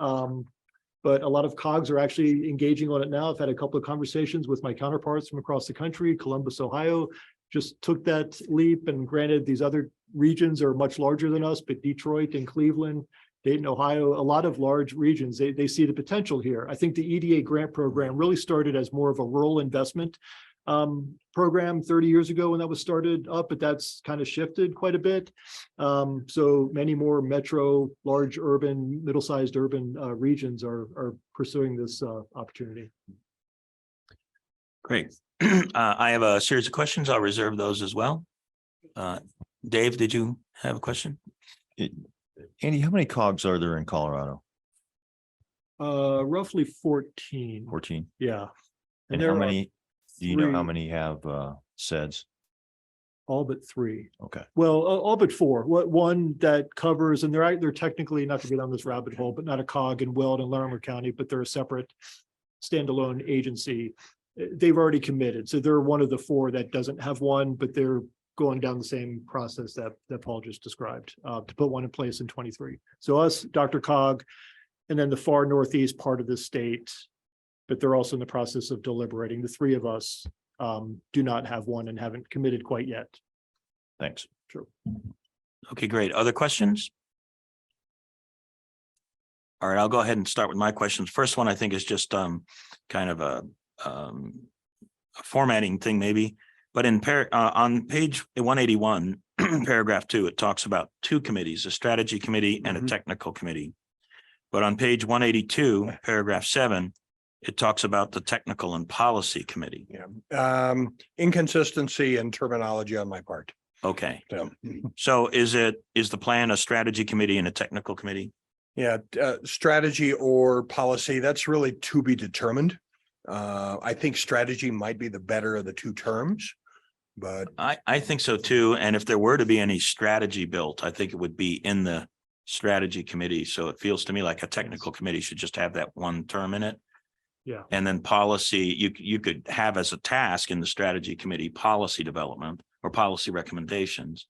But a lot of COGs are actually engaging on it now. I've had a couple of conversations with my counterparts from across the country. Columbus, Ohio just took that leap, and granted, these other regions are much larger than us, but Detroit and Cleveland, Dayton, Ohio, a lot of large regions, they see the potential here. I think the EDA grant program really started as more of a rural investment program 30 years ago when that was started up, but that's kind of shifted quite a bit. So many more metro, large urban, middle-sized urban regions are pursuing this opportunity. Great. I have a series of questions. I'll reserve those as well. Dave, did you have a question? Andy, how many COGs are there in Colorado? Roughly 14. 14. Yeah. And there how are many, do you know how three- many have SEDS? All but 3. Okay. Well, all but 4. What one that covers, and they're technically, not to get on this rabbit hole, but not a cog in Weld and Larimer County, but they're a separate standalone agency. They've already committed. So they're one of the 4 that doesn't have one, but they're going down the same process that Paul just described, to put one in place in 23. So us, Dr. Cog, and then the far northeast part of the state, but they're also in the process of deliberating. The 3 of us do not have one and haven't committed quite yet. Thanks. Sure. Okay, great. Other questions? All right, I'll go ahead and start with my questions. First one, I think, is just kind of a formatting thing maybe, but on page 181, paragraph 2, it talks about 2 committees, a strategy committee and a technical committee. But on page 182, paragraph 7, it talks about the technical and policy committee. Yeah. Inconsistency in terminology on my part. Okay. So, So is the plan a strategy committee and a technical committee? yeah, strategy or policy, that's really to be determined. I think strategy might be the better of the 2 terms, but I think so too. And if there were to be any strategy built, I think it would be in the strategy committee. So it feels to me like a technical committee should just have that one term in it. Yeah. And then policy, you could have as a task in the strategy committee, policy development or policy recommendations.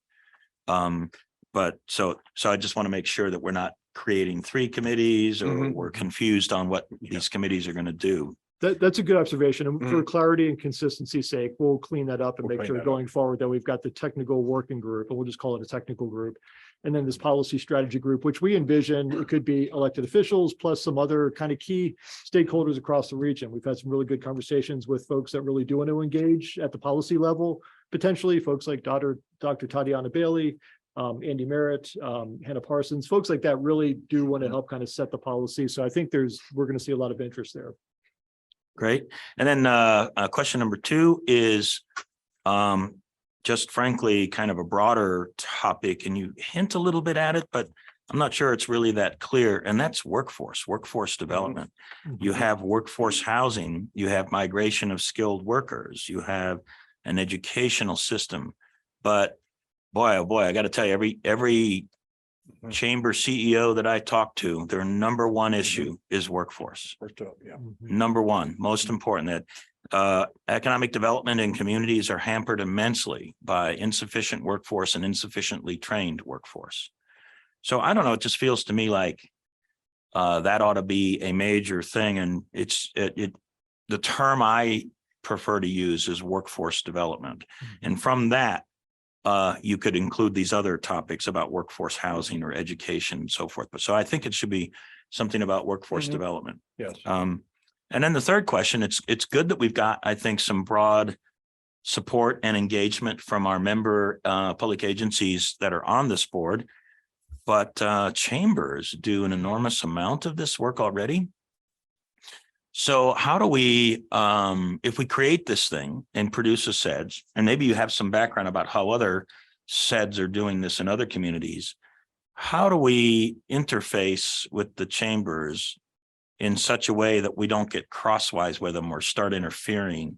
But so I just want to make sure that we're not creating 3 committees or we're confused on what these committees are going to do. That's a good observation. And for clarity and consistency's sake, we'll clean that up and We'll make clean sure that up. going forward that we've got the technical working group, and we'll just call it a technical group. And then this policy strategy group, which we envision, it could be elected officials plus some other kind of key stakeholders across the region. We've had some really good conversations with folks that really do want to engage at the policy level, potentially folks like Dr. Tatiana Bailey, Andy Merritt, Hannah Parsons, folks like that really do want to help kind of set the policy. So I think we're going to see a lot of interest there. Great. And then question number 2 is just frankly kind of a broader topic, and you hint a little bit at it, but I'm not sure it's really that clear. And that's workforce development. You have workforce housing, you have migration of skilled workers, you have an educational system. But boy, oh boy, I got to tell you, every chamber CEO that I talk to, their number 1 issue is workforce. Yeah. Number 1, most important, that economic development in communities are hampered immensely by insufficient workforce and insufficiently trained workforce. So I don't know, it just feels to me like that ought to be a major thing. And the term I prefer to use is workforce development. And from that, you could include these other topics about workforce housing or education and so forth. But so I think it should be something about workforce development. Yes. And then the third question, it's good that we've got, I think, some broad support and engagement from our member public agencies that are on this board, but chambers do an enormous amount of this work already. So how do we, if we create this thing and produce a SEDS, and maybe you have some background about how other SEDS are doing this in other communities, how do we interface with the chambers in such a way that we don't get crosswise with them or start interfering?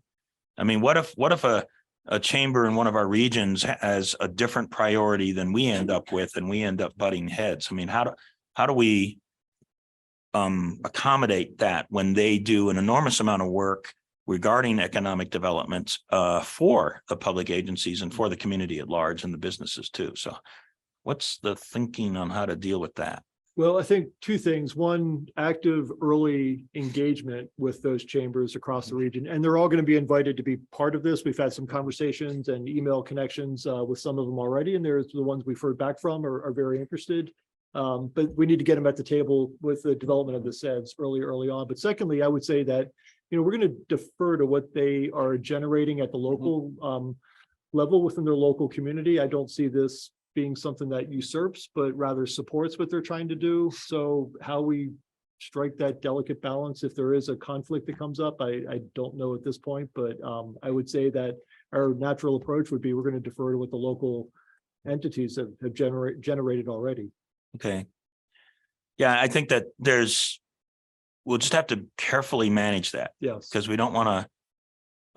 I mean, what if a chamber in one of our regions has a different priority than we end up with and we end up butting heads? I mean, how do we accommodate that when they do an enormous amount of work regarding economic development for the public agencies and for the community at large and the businesses too? So what's the thinking on how to deal with that? Well, I think 2 things. One, active early engagement with those chambers across the region, and they're all going to be invited to be part of this. We've had some conversations and email connections with some of them already, and there's the ones we've heard back from are very interested. But we need to get them at the table with the development of the SEDS early on. But secondly, I would say that, we're going to defer to what they are generating at the local level within their local community. I don't see this being something that usurps, but rather supports what they're trying to do. So how we strike that delicate balance, if there is a conflict that comes up, I don't know at this point, but I would say that our natural approach would be we're going to defer to what the local entities have generated already. Okay. Yeah, I think that there's we'll just have to carefully manage that. Yes. Because we don't want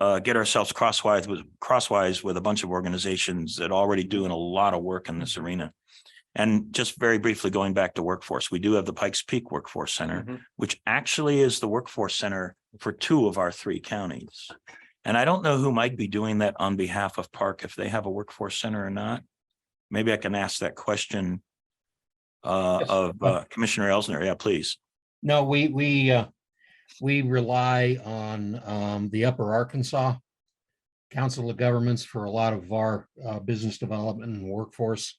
to get ourselves crosswise with a bunch of organizations that are already doing a lot of work in this arena. And just very briefly going back to workforce, we do have the Pikes Peak Workforce Center, which actually is the workforce center for 2 of our 3 counties. And I don't know who might be doing that on behalf of Park, if they have a workforce center or not. Maybe I can ask that question of Commissioner Elsner. Yeah, please. No, we rely on the Upper Arkansas Council of Governments for a lot of our business development and workforce.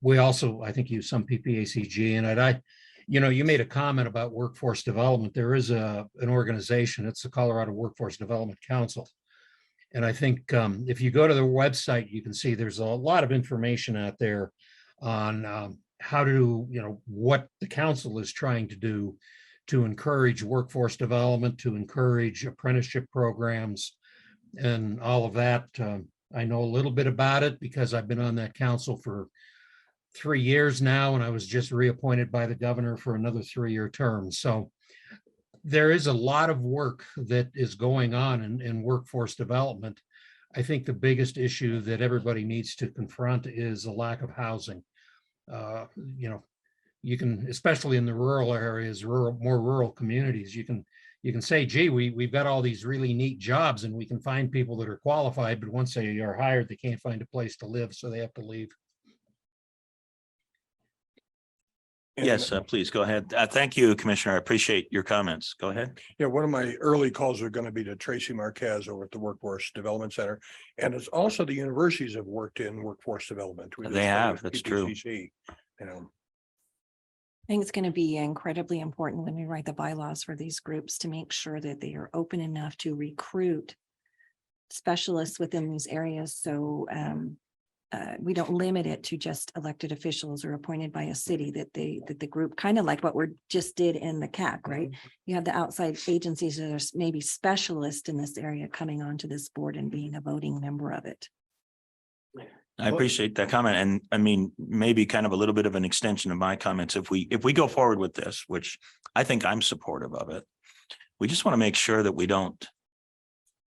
We also, I think, use some PPACG, and you made a comment about workforce development. There is an organization, it's the Colorado Workforce Development Council. And I think if you go to their website, you can see there's a lot of information out there on how to, what the council is trying to do to encourage workforce development, to encourage apprenticeship programs and all of that. I know a little bit about it because I've been on that council for 3 years now, and I was just reappointed by the governor for another 3-year term. So there is a lot of work that is going on in workforce development. I think the biggest issue that everybody needs to confront is the lack of housing. You can, especially in the rural areas, more rural communities, you can say, gee, we've got all these really neat jobs and we can find people that are qualified, but once they are hired, they can't find a place to live, so they have to leave. Yes, please go ahead. Thank you, Commissioner. I appreciate your comments. Go ahead. Yeah, one of my early calls are going to be to Tracy Marquez over at the Workforce Development Center. And it's also the universities have worked in workforce development. They have, that's true. I think it's going to be incredibly important when we write the bylaws for these groups to make sure that they are open enough to recruit specialists within these areas. So we don't limit it to just elected officials or appointed by a city, that the group, kind of like what we just did in the CAC, right? You have the outside agencies that are maybe specialists in this area coming onto this board and being a voting member of it. I appreciate that comment. And I mean, maybe kind of a little bit of an extension of my comments. If we go forward with this, which I think I'm supportive of it, we just want to make sure that we don't,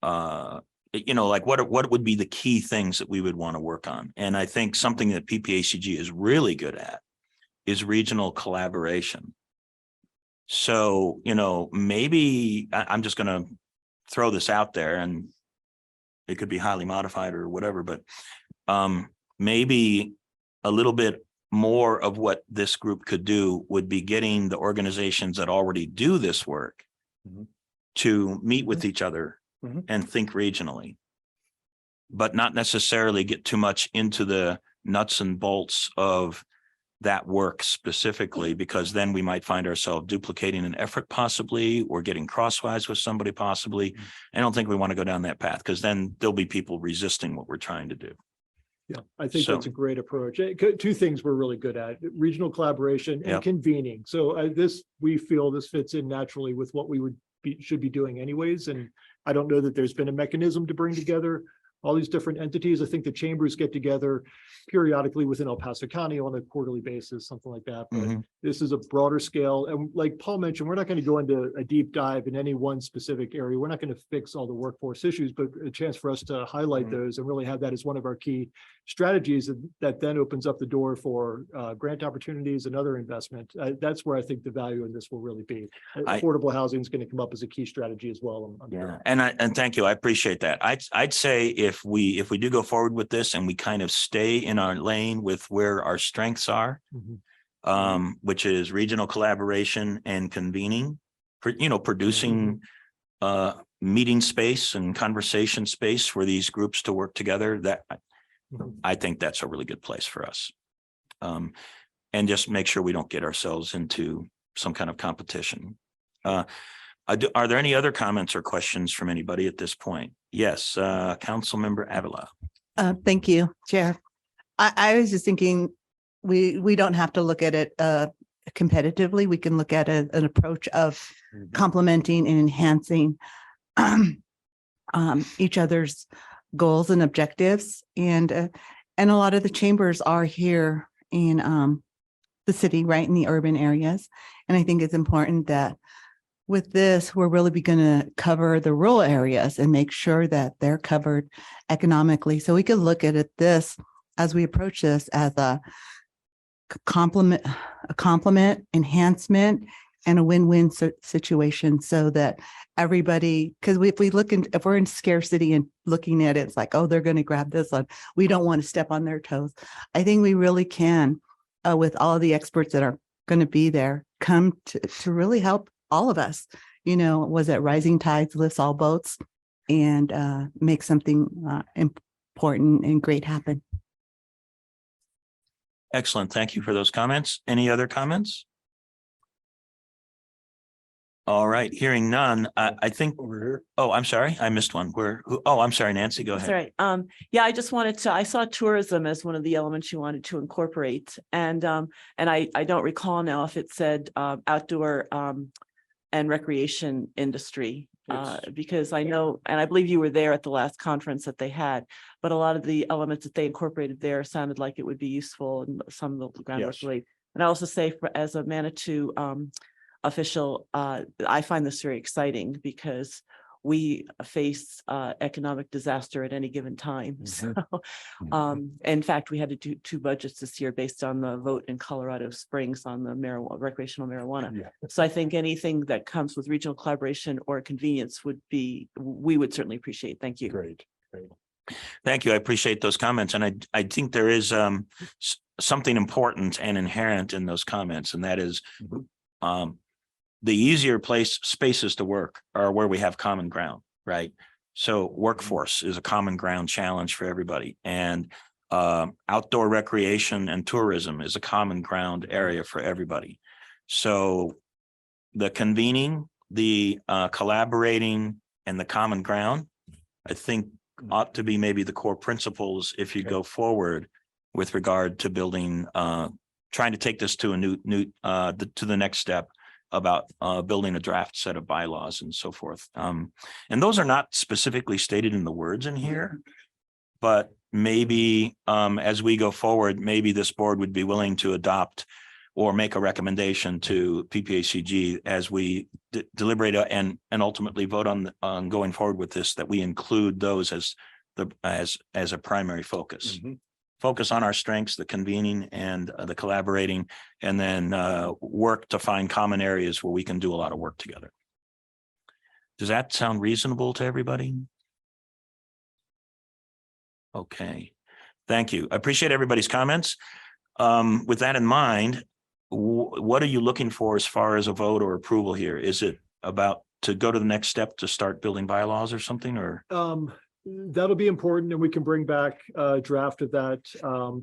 like what would be the key things that we would want to work on? And I think something that PPACG is really good at is regional collaboration. So, maybe I'm just going to throw this out there, and it could be highly modified or whatever, but maybe a little bit more of what this group could do would be getting the organizations that already do this work to meet with each other and think regionally, but not necessarily get too much into the nuts and bolts of that work specifically, because then we might find ourselves duplicating an effort possibly, or getting crosswise with somebody possibly. I don't think we want to go down that path, because then there'll be people resisting what we're trying to do. Yeah, I think that's a great approach. 2 things we're really good at: regional collaboration and convening. So we feel this fits in naturally with what we should be doing anyways. And I don't know that there's been a mechanism to bring together all these different entities. I think the chambers get together periodically within El Paso County on a quarterly basis, something like that. But this is a broader scale. And like Paul mentioned, we're not going to go into a deep dive in any one specific area. We're not going to fix all the workforce issues, but a chance for us to highlight those and really have that as one of our key strategies that then opens up the door for grant opportunities and other investment. That's where I think the value in this will really be. Affordable housing is going to come up as a key strategy as well. And thank you. I appreciate that. I'd say if we do go forward with this and we kind of stay in our lane with where our strengths are, which is regional collaboration and convening, producing meeting space and conversation space for these groups to work together, that I think that's a really good place for us. And just make sure we don't get ourselves into some kind of competition. Are there any other comments or questions from anybody at this point? Yes, Councilmember Avila. Thank you, Chair. I was just thinking, we don't have to look at it competitively. We can look at an approach of complementing and enhancing each other's goals and objectives. And a lot of the chambers are here in the city, right, in the urban areas. And I think it's important that with this, we're really going to cover the rural areas and make sure that they're covered economically. So we could look at this as we approach this as a complement, enhancement, and a win-win situation, so that everybody, because if we look in, if we're in scarcity and looking at it, it's like, oh, they're going to grab this one. We don't want to step on their toes. I think we really can, with all of the experts that are going to be there, come to really help all of us. You know, was it rising tides lifts all boats, and make something important and great happen. Excellent. Thank you for those comments. Any other comments? All right, hearing none, I think, oh, I'm sorry, I missed one. I'm sorry, Nancy, go That's ahead. all right. Yeah, I just wanted to, I saw tourism as one of the elements you wanted to incorporate. And I don't recall now if it said outdoor and recreation industry. Because I know, and I believe you were there at the last conference that they had, but a lot of the elements that they incorporated there sounded like it would be useful and some of the groundwork related. And I also say, as a Manitou official, I find this very exciting because we face economic disaster at any given time. So, in fact, we had to do 2 budgets this year based on the vote in Colorado Springs on the recreational marijuana. So I think anything that comes with regional collaboration or convenience we would certainly appreciate. Thank you. Great. Thank you. I appreciate those comments. And I think there is something important and inherent in those comments, and that is the easier spaces to work are where we have common ground, right? So workforce is a common ground challenge for everybody. And outdoor recreation and tourism is a common ground area for everybody. So the convening, the collaborating, and the common ground, I think ought to be maybe the core principles if you go forward with regard to building, trying to take this to to the next step about building a draft set of bylaws and so forth. And those are not specifically stated in the words in here, but maybe as we go forward, maybe this board would be willing to adopt or make a recommendation to PPACG as we deliberate and ultimately vote on going forward with this, that we include those as a primary focus. Focus on our strengths, the convening and the collaborating, and then work to find common areas where we can do a lot of work together. Does that sound reasonable to everybody? Okay, thank you. I appreciate everybody's comments. With that in mind, what are you looking for as far as a vote or approval here? Is it about to go to the next step to start building bylaws or something, or? That'll be important, and we can bring back a draft of that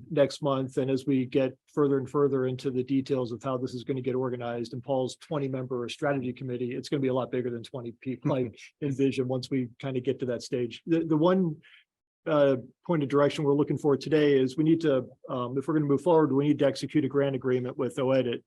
next month. And as we get further and further into the details of how this is going to get organized, and Paul's 20-member strategy committee, it's going to be a lot bigger than 20 people I envision once we kind of get to that stage. The one point of direction we're looking for today is we need to, if we're going to move forward, we need to execute a grant agreement with OEDIT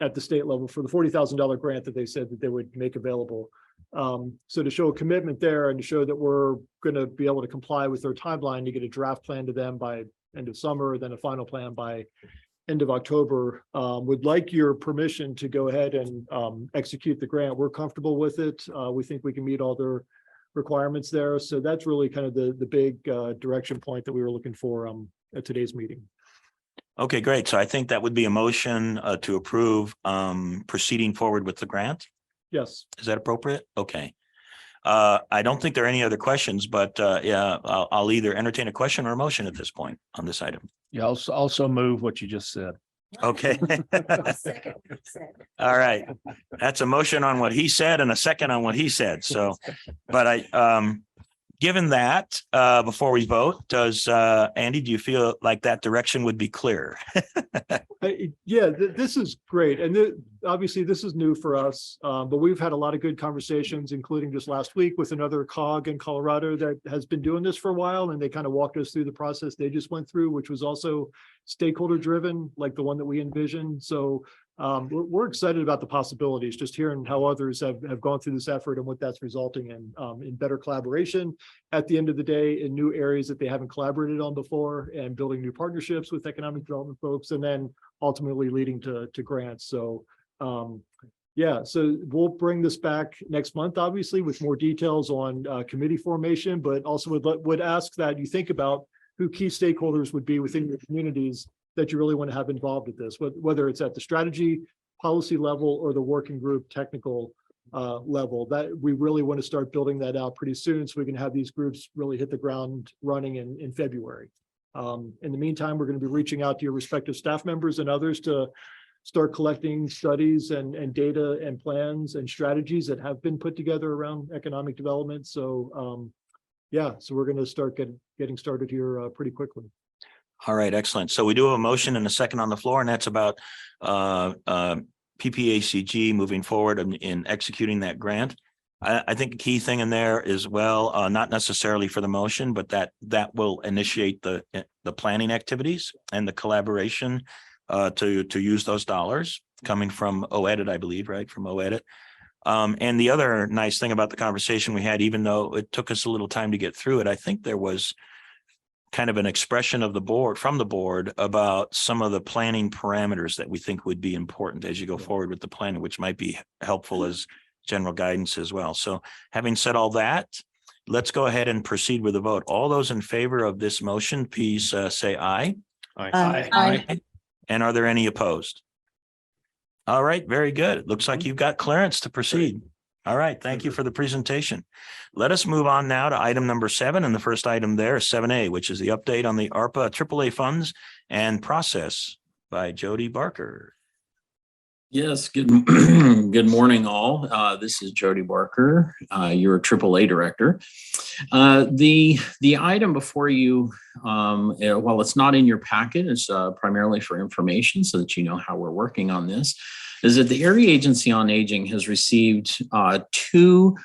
at the state level for the $40,000 grant that they said that they would make available. So to show a commitment there and to show that we're going to be able to comply with their timeline to get a draft plan to them by end of summer, then a final plan by end of October, would like your permission to go ahead and execute the grant. We're comfortable with it. We think we can meet all their requirements there. So that's really kind of the big direction point that we were looking for at today's meeting. Okay, great. So I think that would be a motion to approve proceeding forward with the grant. Yes. Is that appropriate? Okay. I don't think there are any other questions, but yeah, I'll either entertain a question or a motion at this point on this item. Yeah, I'll also move what you just said. Okay. All right. That's a motion on what he said and a second on what he said. So, but given that, before we vote, does Andy, do you feel like that direction would be clear? Yeah, this is great. And obviously this is new for us, but we've had a lot of good conversations, including just last week with another COG in Colorado that has been doing this for a while. And they kind of walked us through the process they just went through, which was also stakeholder driven, like the one that we envisioned. So we're excited about the possibilities, just hearing how others have gone through this effort and what that's resulting in better collaboration at the end of the day, in new areas that they haven't collaborated on before, and building new partnerships with economic development folks, and then ultimately leading to grants. So yeah, so we'll bring this back next month, obviously, with more details on committee formation, but also would ask that you think about who key stakeholders would be within your communities that you really want to have involved with this, whether it's at the strategy, policy level, or the working group technical level. That we really want to start building that out pretty soon, so we can have these groups really hit the ground running in February. In the meantime, we're going to be reaching out to your respective staff members and others to start collecting studies and data and plans and strategies that have been put together around economic development. So yeah, so we're going to start getting started here pretty quickly. All right, excellent. So we do have a motion and a second on the floor, and that's about PPACG moving forward in executing that grant. I think the key thing in there is, well, not necessarily for the motion, but that will initiate the planning activities and the collaboration to use those dollars coming from OEDIT, I believe, right? From OEDIT. And the other nice thing about the conversation we had, even though it took us a little time to get through it, I think there was kind of an expression of the board, from the board, about some of the planning parameters that we think would be important as you go forward with the planning, which might be helpful as general guidance as well. So having said all that, let's go ahead and proceed with the vote. All those in favor of this motion, please say aye. Aye. Aye. And are there any opposed? All right, very good. It looks like you've got clearance to proceed. All right, thank you for the presentation. Let us move on now to item number 7. And the first item there is 7A, which is the update on the ARPA AAA funds and process by Jody Barker. Yes, good morning, all. This is Jody Barker, your AAA director. The item before you, while it's not in your packet, it's primarily for information so that you know how we're working on this, is that the Area Agency on Aging has received 2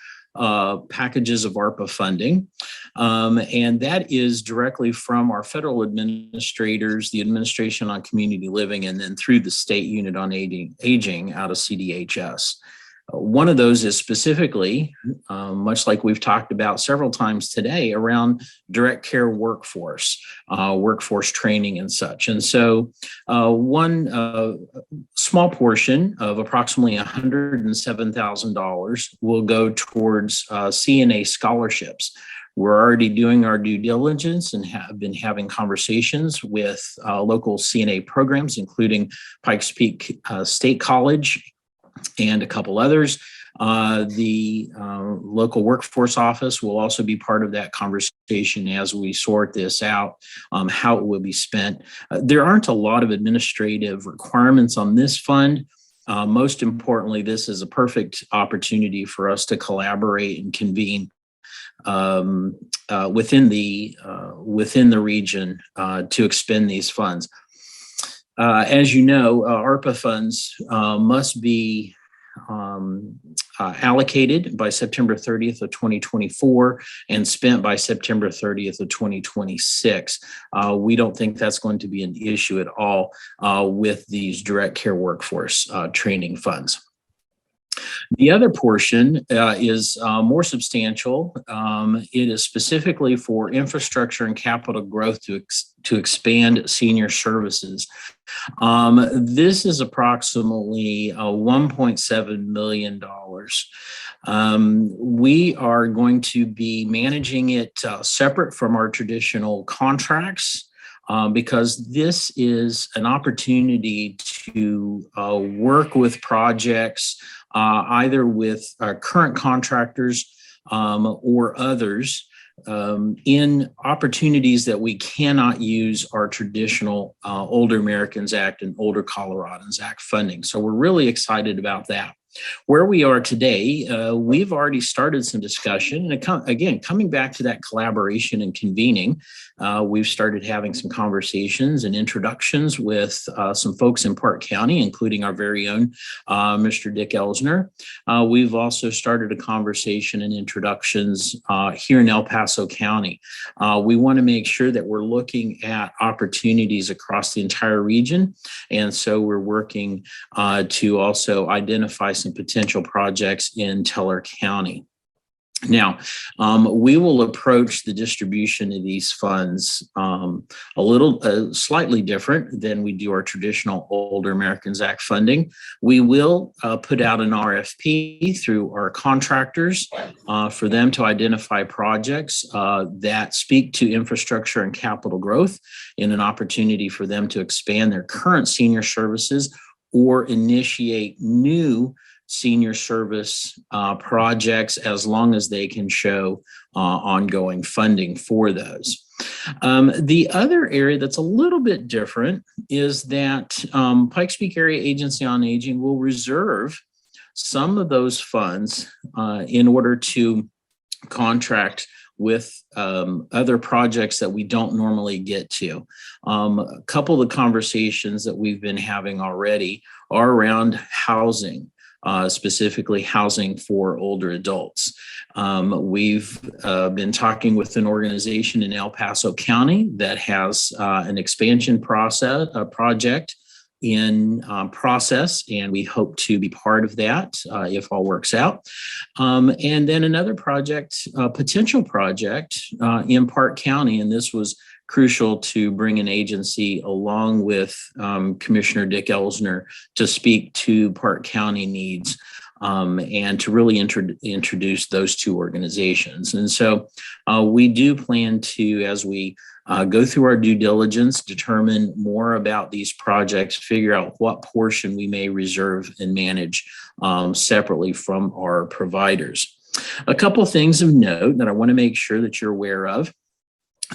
packages of ARPA funding. And that is directly from our federal administrators, the Administration on Community Living, and then through the State Unit on Aging out of CDHS. One of those is specifically, much like we've talked about several times today, around direct care workforce training and such. And so one small portion of approximately $107,000 will go towards CNA scholarships. We're already doing our due diligence and have been having conversations with local CNA programs, including Pikes Peak State College and a couple others. The local workforce office will also be part of that conversation as we sort this out, how it will be spent. There aren't a lot of administrative requirements on this fund. Most importantly, this is a perfect opportunity for us to collaborate and convene within the region to expend these funds. As you know, ARPA funds must be allocated by September 30th of 2024 and spent by September 30th of 2026. We don't think that's going to be an issue at all with these direct care workforce training funds. The other portion is more substantial. It is specifically for infrastructure and capital growth to expand senior services. This is approximately $1.7 million. We are going to be managing it separate from our traditional contracts. Because this is an opportunity to work with projects, either with our current contractors or others, in opportunities that we cannot use our traditional Older Americans Act and Older Coloradans Act funding. So we're really excited about that. Where we are today, we've already started some discussion. And again, coming back to that collaboration and convening, we've started having some conversations and introductions with some folks in Park County, including our very own Mr. Dick Elsner. We've also started a conversation and introductions here in El Paso County. We want to make sure that we're looking at opportunities across the entire region. And so we're working to also identify some potential projects in Teller County. Now, we will approach the distribution of these funds a little slightly different than we do our traditional Older Americans Act funding. We will put out an RFP through our contractors for them to identify projects that speak to infrastructure and capital growth, in an opportunity for them to expand their current senior services or initiate new senior service projects, as long as they can show ongoing funding for those. The other area that's a little bit different is that Pikes Peak Area Agency on Aging will reserve some of those funds in order to contract with other projects that we don't normally get to. A couple of the conversations that we've been having already are around housing. Specifically housing for older adults. We've been talking with an organization in El Paso County that has an expansion project in process, and we hope to be part of that if all works out. And then another project, potential project in Park County, and this was crucial to bring an agency along with Commissioner Dick Elsner to speak to Park County needs and to really introduce those two organizations. And so we do plan to, as we go through our due diligence, determine more about these projects, figure out what portion we may reserve and manage separately from our providers. A couple of things of note that I want to make sure that you're aware of.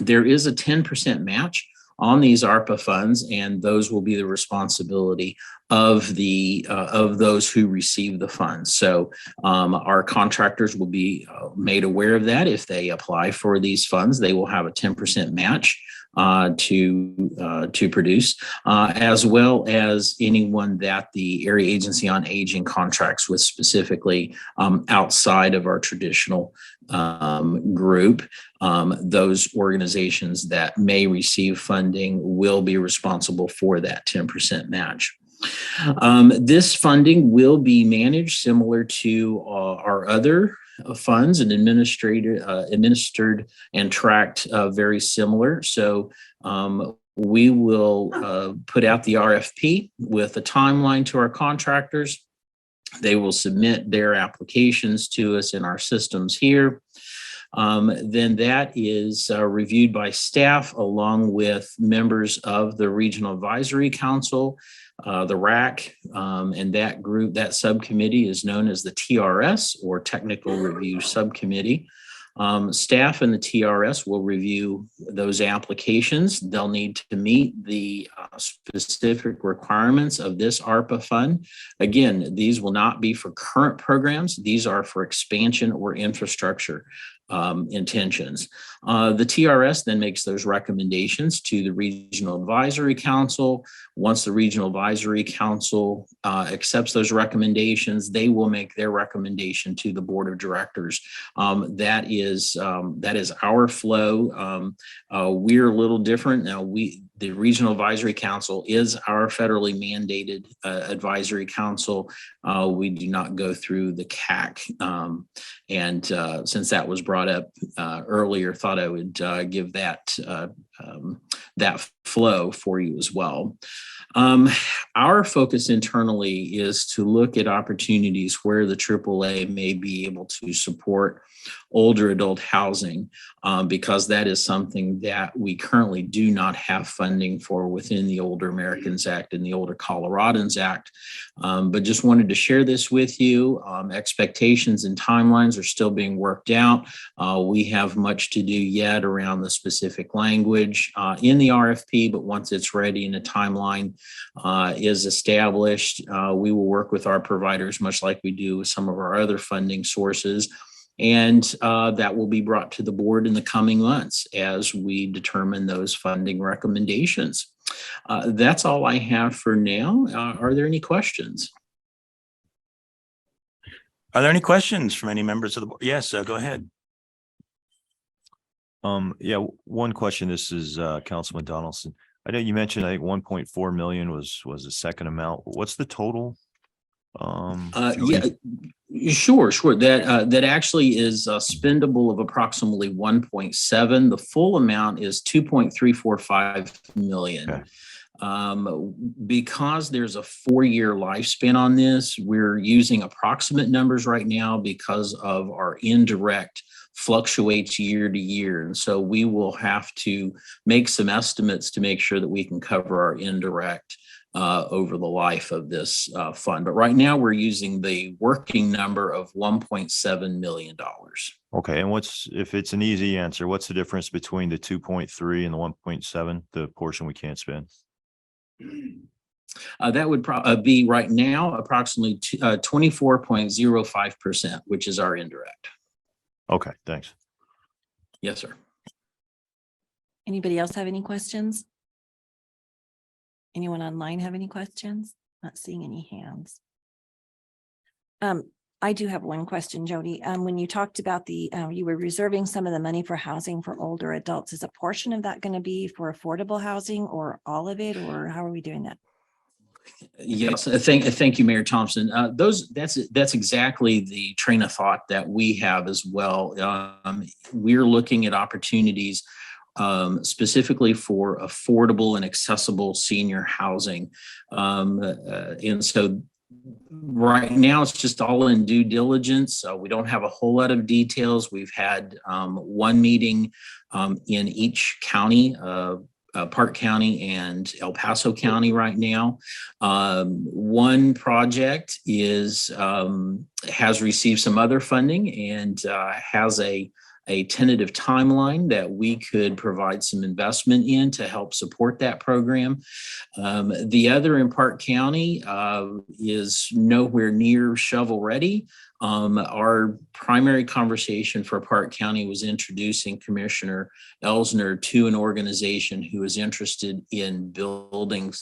There is a 10% match on these ARPA funds, and those will be the responsibility of those who receive the funds. So our contractors will be made aware of that. If they apply for these funds, they will have a 10% match to produce, as well as anyone that the Area Agency on Aging contracts with, specifically outside of our traditional group. Those organizations that may receive funding will be responsible for that 10% match. This funding will be managed similar to our other funds and administered and tracked very similar. So we will put out the RFP with a timeline to our contractors. They will submit their applications to us in our systems here. Then that is reviewed by staff along with members of the Regional Advisory Council, the RAC, and that group, that subcommittee is known as the TRS, or Technical Review Subcommittee. Staff and the TRS will review those applications. They'll need to meet the specific requirements of this ARPA fund. Again, these will not be for current programs. These are for expansion or infrastructure intentions. The TRS then makes those recommendations to the Regional Advisory Council. Once the Regional Advisory Council accepts those recommendations, they will make their recommendation to the Board of Directors. That is our flow. We're a little different now. The Regional Advisory Council is our federally mandated advisory council. We do not go through the CAC. And since that was brought up earlier, thought I would give that flow for you as well. Our focus internally is to look at opportunities where the AAA may be able to support older adult housing, because that is something that we currently do not have funding for within the Older Americans Act and the Older Coloradans Act. But just wanted to share this with you. Expectations and timelines are still being worked out. We have much to do yet around the specific language in the RFP RFP, but once it's ready and a timeline is established, we will work with our providers, much like we do with some of our other funding sources. And that will be brought to the board in the coming months as we determine those funding recommendations. That's all I have for now. Are there any questions? Are there any questions from any members of the board? Yes, go ahead. Yeah, one question. This is Councilman Donaldson. I know you mentioned, I think 1.4 million was the second amount. What's the total? Yeah, sure. That actually is spendable of approximately 1.7. The full amount is 2.345 million. Okay. Because there's a 4-year lifespan on this, we're using approximate numbers right now because of our indirect fluctuates year to year. And so we will have to make some estimates to make sure that we can cover our indirect over the life of this fund. But right now we're using the working number of $1.7 million. Okay. And if it's an easy answer, what's the difference between the 2.3 and the 1.7, the portion we can't spend? That would be right now approximately 24.05%, which is our indirect. Okay, thanks. Yes, sir. Anybody else have any questions? Anyone online have any questions? Not seeing any hands. I do have one question, Jody. When you talked about you were reserving some of the money for housing for older adults, is a portion of that going to be for affordable housing or all of it, or how are we doing that? Yes, thank you, Mayor Thompson. That's exactly the train of thought that we have as well. We're looking at opportunities specifically for affordable and accessible senior housing. And so right now it's just all in due diligence. We don't have a whole lot of details. We've had one meeting in each county, Park County and El Paso County right now. One project has received some other funding and has a tentative timeline that we could provide some investment in to help support that program. The other in Park County is nowhere near shovel ready. Our primary conversation for Park County was introducing Commissioner Elsner to an organization who is interested in building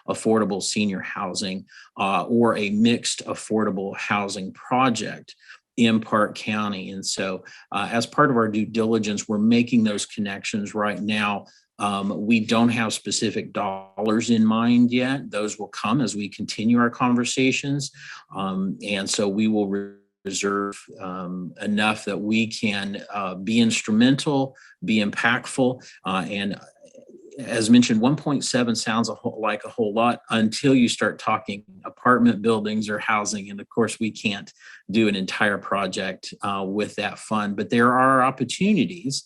affordable senior housing or a mixed affordable housing project in Park County. And so as part of our due diligence, we're making those connections right now. We don't have specific dollars in mind yet. Those will come as we continue our conversations. And so we will reserve enough that we can be instrumental, be impactful, and as mentioned, 1.7 sounds like a whole lot until you start talking apartment buildings or housing. And of course, we can't do an entire project with that fund, but there are opportunities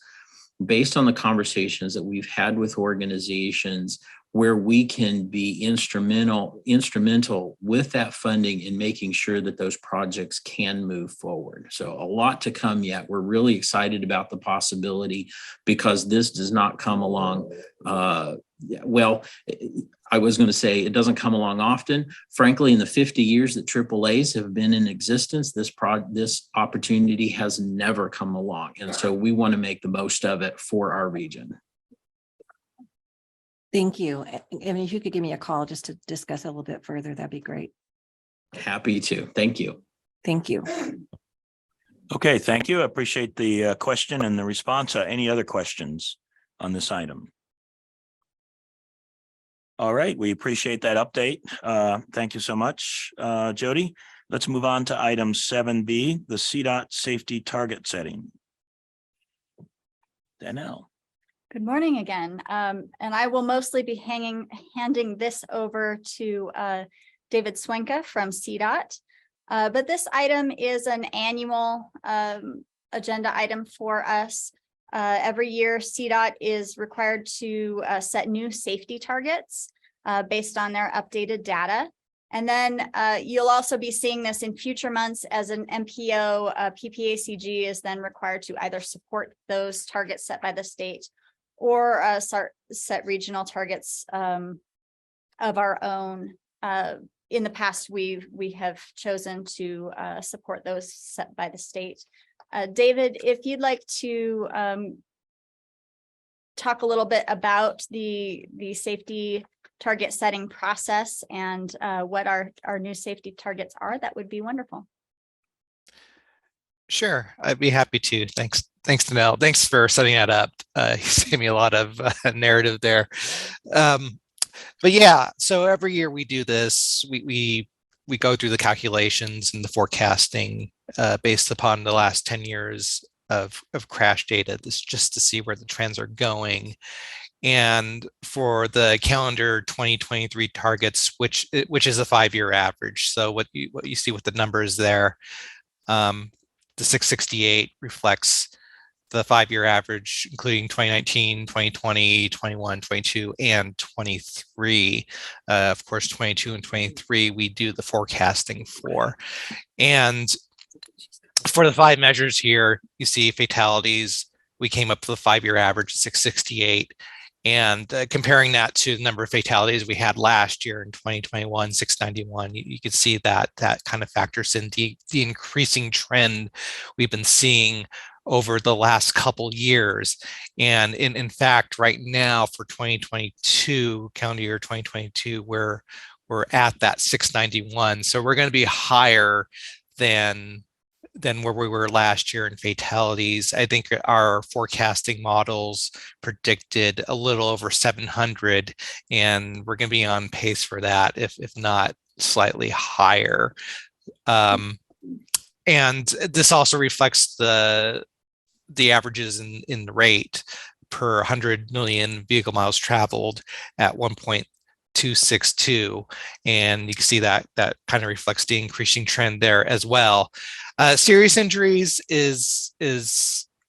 based on the conversations that we've had with organizations where we can be instrumental with that funding in making sure that those projects can move forward. So a lot to come yet. We're really excited about the possibility because this does not come along. Well, I was going to say it doesn't come along often. Frankly, in the 50 years that AAAs have been in existence, this opportunity has never come along. And so we want to make the most of it for our region. Thank you. I mean, if you could give me a call just to discuss a little bit further, that'd be great. Happy to. Thank you. Thank you. Okay, thank you. I appreciate the question and the response. Any other questions on this item? All right, we appreciate that update. Thank you so much, Jody. Let's move on to item 7B, the CDOT safety target setting. Danielle. Good morning again. And I will mostly be handing this over to David Swenka from CDOT. But this item is an annual agenda item for us. Every year, CDOT is required to set new safety targets based on their updated data. And then you'll also be seeing this in future months as an MPO. PPACG is then required to either support those targets set by the state or set regional targets of our own. In the past, we have chosen to support those set by the state. David, if you'd like to talk a little bit about the safety target setting process and what our new safety targets are, that would be wonderful. Sure, I'd be happy to. Thanks, Danelle. Thanks for setting that up. You gave me a lot of narrative there. But yeah, so every year we do this. We go through the calculations and the forecasting based upon the last 10 years of crash data. This just to see where the trends are going. And for the calendar 2023 targets, which is a 5-year average. So what you see with the numbers there, the 668 reflects the 5-year average, including 2019, 2020, 21, 22, and 23. Of course, 22 and 23, we do the forecasting for. And for the 5 measures here, you see fatalities. We came up with a 5-year average of 668. And comparing that to the number of fatalities we had last year in 2021, 691, you can see that kind of factors in the increasing trend we've been seeing over the last couple years. And in fact, right now for 2022, calendar year 2022, we're at that 691. So we're going to be higher than where we were last year in fatalities. I think our forecasting models predicted a little over 700, and we're going to be on pace for that, if not slightly higher. And this also reflects the averages in the rate per 100 million vehicle miles traveled at 1.262, and you can see that kind of reflects the increasing trend there as well. Serious injuries is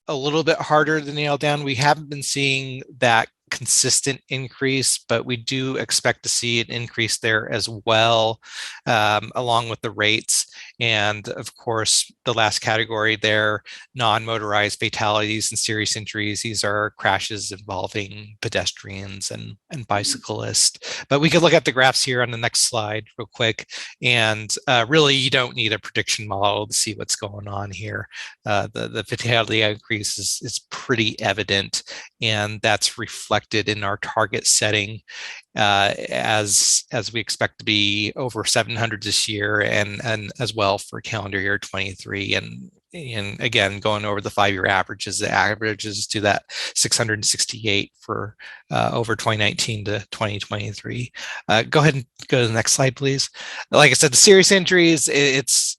a little bit harder to nail down. We haven't been seeing that consistent increase, but we do expect to see an increase there as well, along with the rates. And of course, the last category there, non-motorized fatalities and serious injuries. These are crashes involving pedestrians and bicyclists. But we could look at the graphs here on the next slide real quick. And really, you don't need a prediction model to see what's going on here. The fatality increase is pretty evident, and that's reflected in our target setting as we expect to be over 700 this year, and as well for calendar year 23. And again, going over the 5-year averages, the averages to that 668 for over 2019 to 2023. Go ahead and go to the next slide, please. Like I said, the serious injuries, it's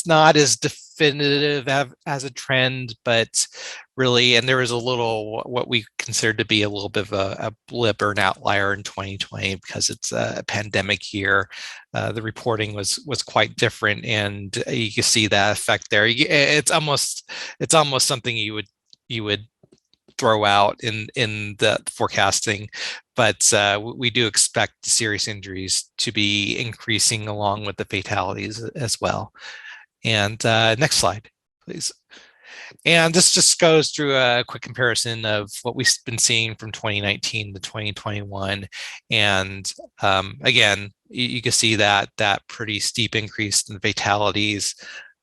not as definitive as a trend, but really, and there was a little, what we consider to be a little bit of a blip or an outlier in 2020 because it's a pandemic year. The reporting was quite different, and you can see that effect there. It's almost something you would throw out in the forecasting, but we do expect serious injuries to be increasing along with the fatalities as well. And next slide, please. And this just goes through a quick comparison of what we've been seeing from 2019 to 2021. And again, you can see that pretty steep increase in fatalities.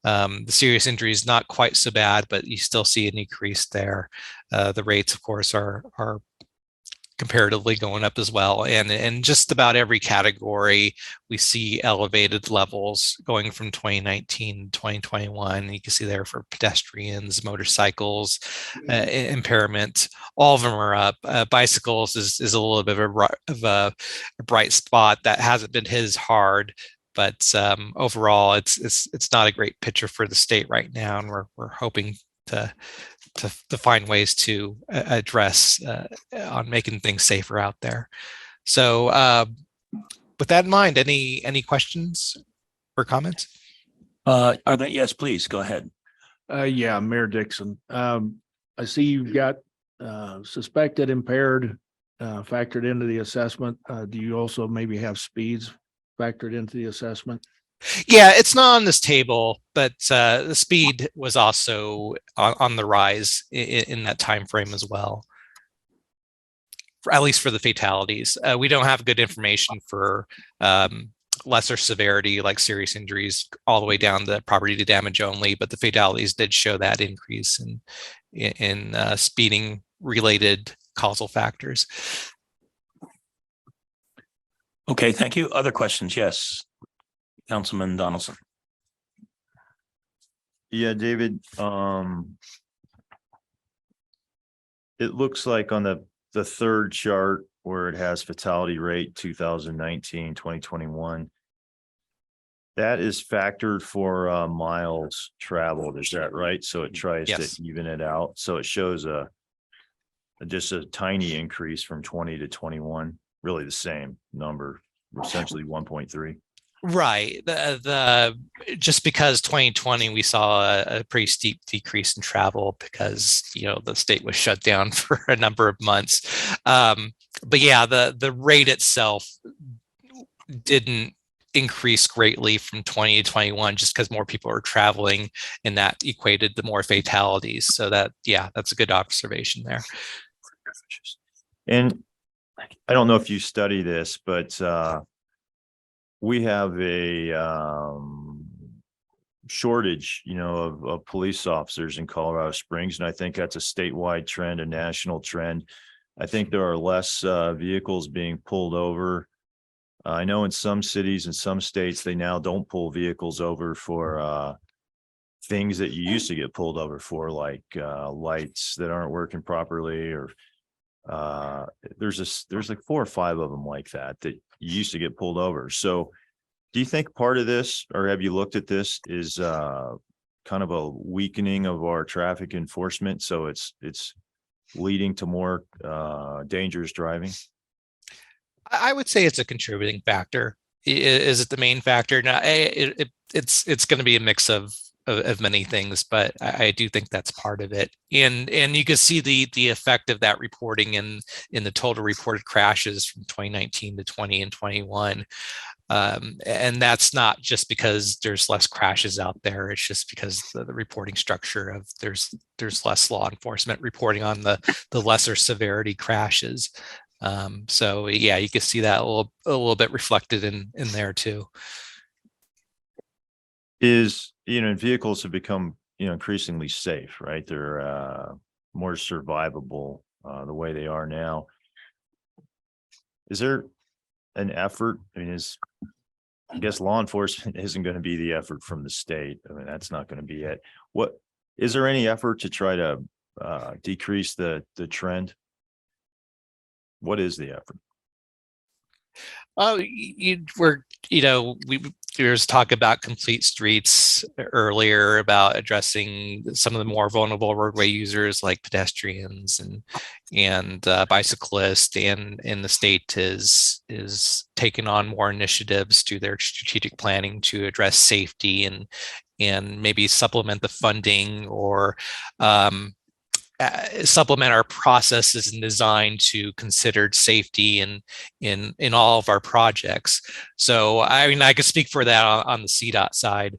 The serious injuries, not quite so bad, but you still see an increase there. The rates, of course, are comparatively going up as well. And in just about every category, we see elevated levels going from 2019 to 2021. You can see there for pedestrians, motorcycles, impairment, all of them are up. Bicycles is a little bit of a bright spot that hasn't been hit as hard. But overall, it's not a great picture for the state right now, and we're hoping to find ways to address on making things safer out there. So with that in mind, any questions or comments? Are there? Yes, please go ahead. Yeah, Mayor Dixon. I see you've got suspected impaired factored into the assessment. Do you also maybe have speeds factored into the assessment? Yeah, it's not on this table, but the speed was also on the rise in that time frame as well. at least for the fatalities. We don't have good information for lesser severity, like serious injuries, all the way down to property to damage only. But the fatalities did show that increase in speeding related causal factors. Okay, thank you. Other questions? Yes. Councilman Donaldson. Yeah, David, it looks like on the third chart where it has fatality rate 2019, 2021. That is factored for miles traveled, is that right? So it tries Yes. to even it out. So it shows just a tiny increase from 20 to 21, really the same number, essentially 1.3. Right. The just because 2020 we saw a pretty steep decrease in travel because the state was shut down for a number of months. But yeah, the rate itself didn't increase greatly from 20 to 21 just because more people are traveling, and that equated to more fatalities. So that's a good observation there. And I don't know if you study this, but we have a shortage, of police officers in Colorado Springs. And I think that's a statewide trend, a national trend. I think there are less vehicles being pulled over. I know in some cities and some states, they now don't pull vehicles over for things that you used to get pulled over for, like lights that aren't working properly, or there's like 4 or 5 of them like that you used to get pulled over. So do you think part of this, or have you looked at this, is kind of a weakening of our traffic enforcement? So it's leading to more dangerous driving? I would say it's a contributing factor. Is it the main factor? No, it's going to be a mix of many things, but I do think that's part of it. And you can see the effect of that reporting in the total reported crashes from 2019 to 20 and 21. And that's not just because there's less crashes out there. It's just because the reporting structure of there's less law enforcement reporting on the lesser severity crashes. So yeah, you can see that a little bit reflected in there too. Vehicles have become, increasingly safe, right? They're more survivable the way they are now. Is there an effort? I guess law enforcement isn't going to be the effort from the state. That's not going to be it. Is there any effort to try to decrease the trend? What is the effort? Oh, there was talk about complete streets earlier, about addressing some of the more vulnerable roadway users like pedestrians and bicyclists, and the state is taking on more initiatives through their strategic planning to address safety and maybe supplement the funding or supplement our processes and design to considered safety in all of our projects. So I could speak for that on the CDOT side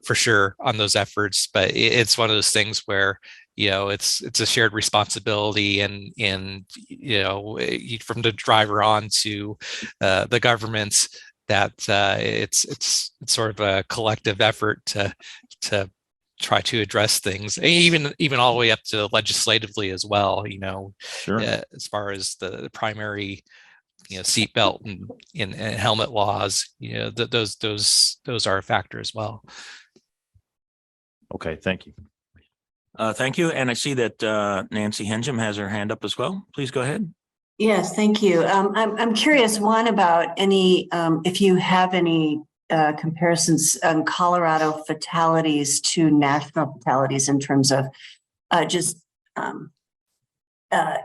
for sure on those efforts, but it's one of those things where it's a shared responsibility, and from the driver on to the governments, that it's sort of a collective effort to try to address things, even all the way up to legislatively as well, Sure. As far as the primary seatbelt and helmet laws, those are a factor as well. Okay, thank you. Thank you. And I see that Nancy Henjum has her hand up as well. Please go ahead. Yes, thank you. I'm curious, one, about if you have any comparisons on Colorado fatalities to national fatalities in terms of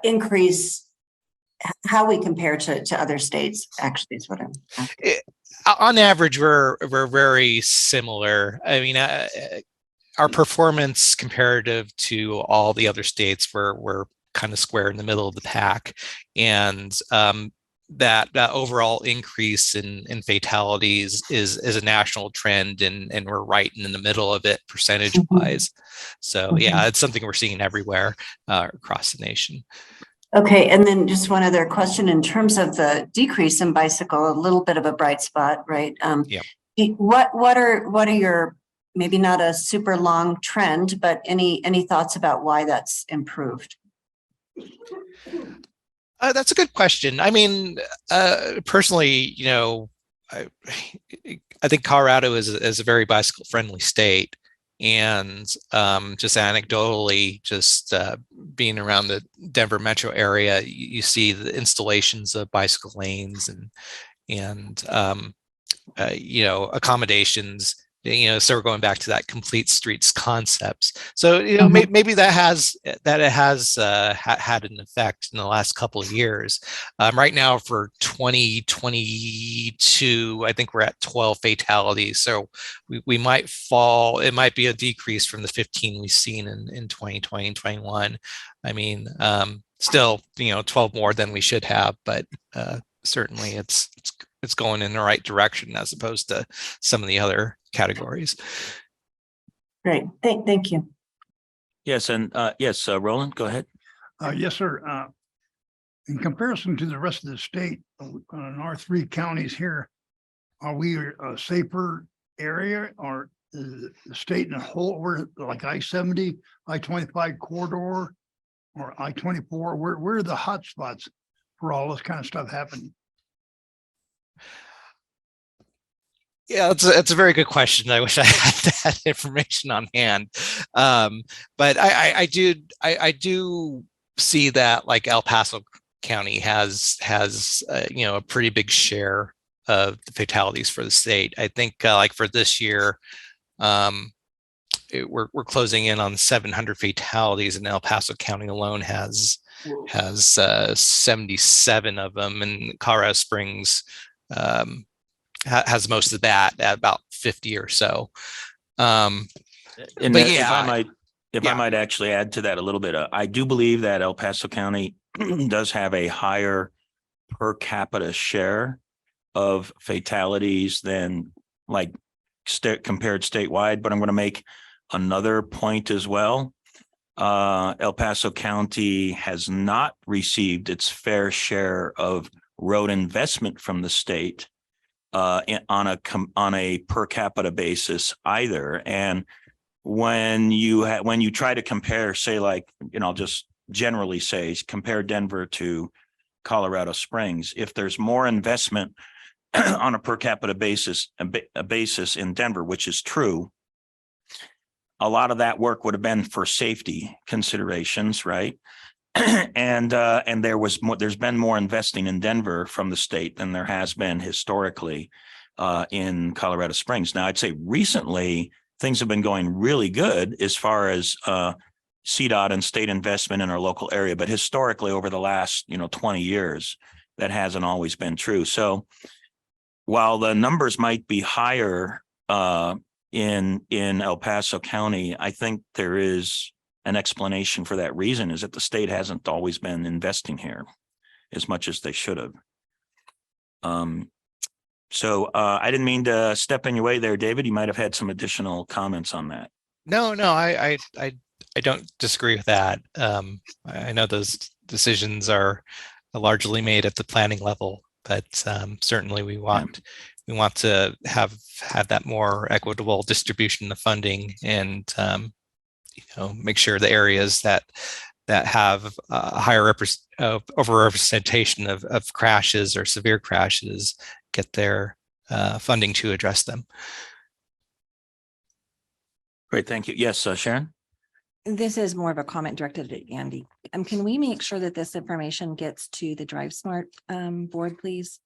increase, how we compare to other states, actually, is what I'm asking. On average, we're very similar. Our performance comparative to all the other states, we're kind of square in the middle of the pack, and that overall increase in fatalities is a national trend, and we're right in the middle of it percentage wise. So yeah, it's something we're seeing everywhere across the nation. Okay, and then just one other question in terms of the decrease in bicycle, a little bit of a bright spot, right? Yeah. What are your, maybe not a super long trend, but any thoughts about why that's improved? That's a good question. I mean, personally, I think Colorado is a very bicycle friendly state. And just anecdotally, just being around the Denver metro area, you see the installations of bicycle lanes and accommodations. So we're going back to that complete streets concepts. So maybe that it has had an effect in the last couple of years. Right now for 2022, I think we're at 12 fatalities. So we might fall. It might be a decrease from the 15 we've seen in 2020 and 21. I mean, still 12 more than we should have, but certainly it's going in the right direction as opposed to some of the other categories. Great, thank you. Yes, and yes, Roland, go ahead. Yes, sir. In comparison to the rest of the state, in our 3 counties here, are we a safer area, or is the state in a whole, we're like I-70, I-25 corridor, or I-24? Where are the hot spots for all this kind of stuff happening? Yeah, it's a very good question. I wish I had that information on hand. But I do see that like El Paso County has a pretty big share of the fatalities for the state. I think like for this year, we're closing in on 700 fatalities, and El Paso County alone has 77 of them, and Colorado Springs has most of that at about 50 or so. And but if I might actually add to that a little bit, I do believe that El Paso County does have a higher per capita share of fatalities than like compared statewide. But I'm going to make another point as well. El Paso County has not received its fair share of road investment from the state on a per capita basis either. And when you try to compare, say, like, I'll just generally say, compare Denver to Colorado Springs, if there's more investment on a per capita basis, a basis in Denver, which is true, a lot of that work would have been for safety considerations, right? And there's been more investing in Denver from the state than there has been historically in Colorado Springs. Now, I'd say recently things have been going really good as far as CDOT and state investment in our local area, but historically over the last 20 years, that hasn't always been true. So while the numbers might be higher in El Paso County, I think there is an explanation for that reason, is that the state hasn't always been investing here as much as they should have. So I didn't mean to step in your way there, David. You might have had some additional comments on that. No, I don't disagree with that. I know those decisions are largely made at the planning level, but certainly we want to have that more equitable distribution of funding, and make sure the areas that have higher overrepresentation of crashes or severe crashes get their funding to address them. Great, thank you. Yes, Sharon? This is more of a comment directed at Andy. Can we make sure that this information gets to the Drive Smart board, please?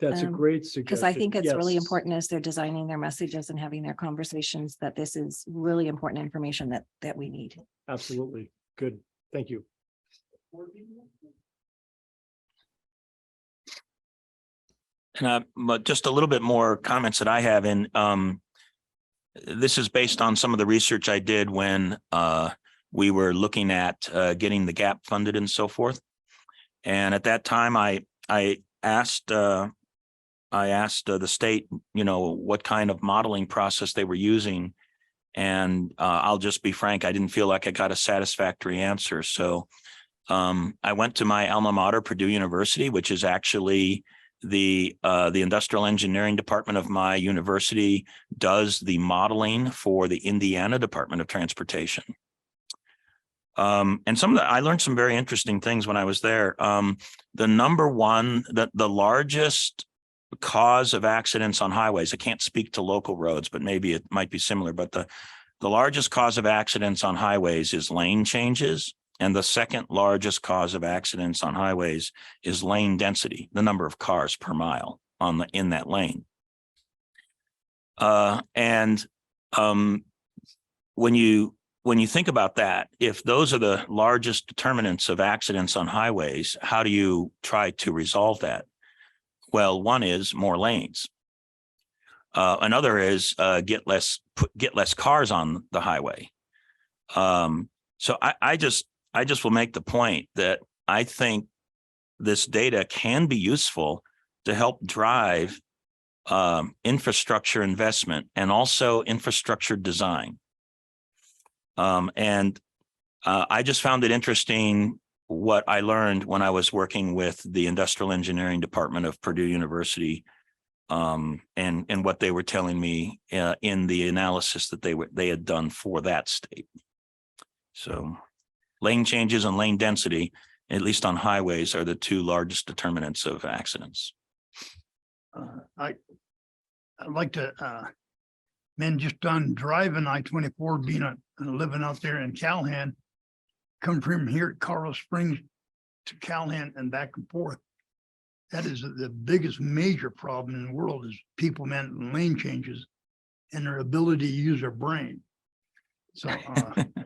That's a great suggestion. Because I think it's really Yes. important as they're designing their messages and having their conversations, that this is really important information that we need. Absolutely. Good. Thank you. And but just a little bit more comments that I have, and this is based on some of the research I did when we were looking at getting the gap funded and so forth. And at that time, I asked the state, what kind of modeling process they were using. And I'll just be frank, I didn't feel like I got a satisfactory answer. So I went to my alma mater, Purdue University, which is actually the industrial engineering department of my university does the modeling for the Indiana Department of Transportation. And I learned some very interesting things when I was there. The number one, the largest cause of accidents on highways, I can't speak to local roads, but maybe it might be similar, but the largest cause of accidents on highways is lane changes. And the second largest cause of accidents on highways is lane density, the number of cars per mile in that lane. When you think about that, if those are the largest determinants of accidents on highways, how do you try to resolve that? Well, one is more lanes. Another is get less cars on the highway. So I just will make the point that I think this data can be useful to help drive infrastructure investment and also infrastructure design. I just found it interesting what I learned when I was working with the industrial engineering department of Purdue University, and what they were telling me in the analysis that they had done for that state. So lane changes and lane density, at least on highways, are the two largest determinants of accidents. I'd like to, man, just on driving I-24, being living out there in Calhoun, come from here at Colorado Springs to Calhoun and back and forth. That is the biggest major problem in the world is people, man, lane changes and their ability to use their brain. So,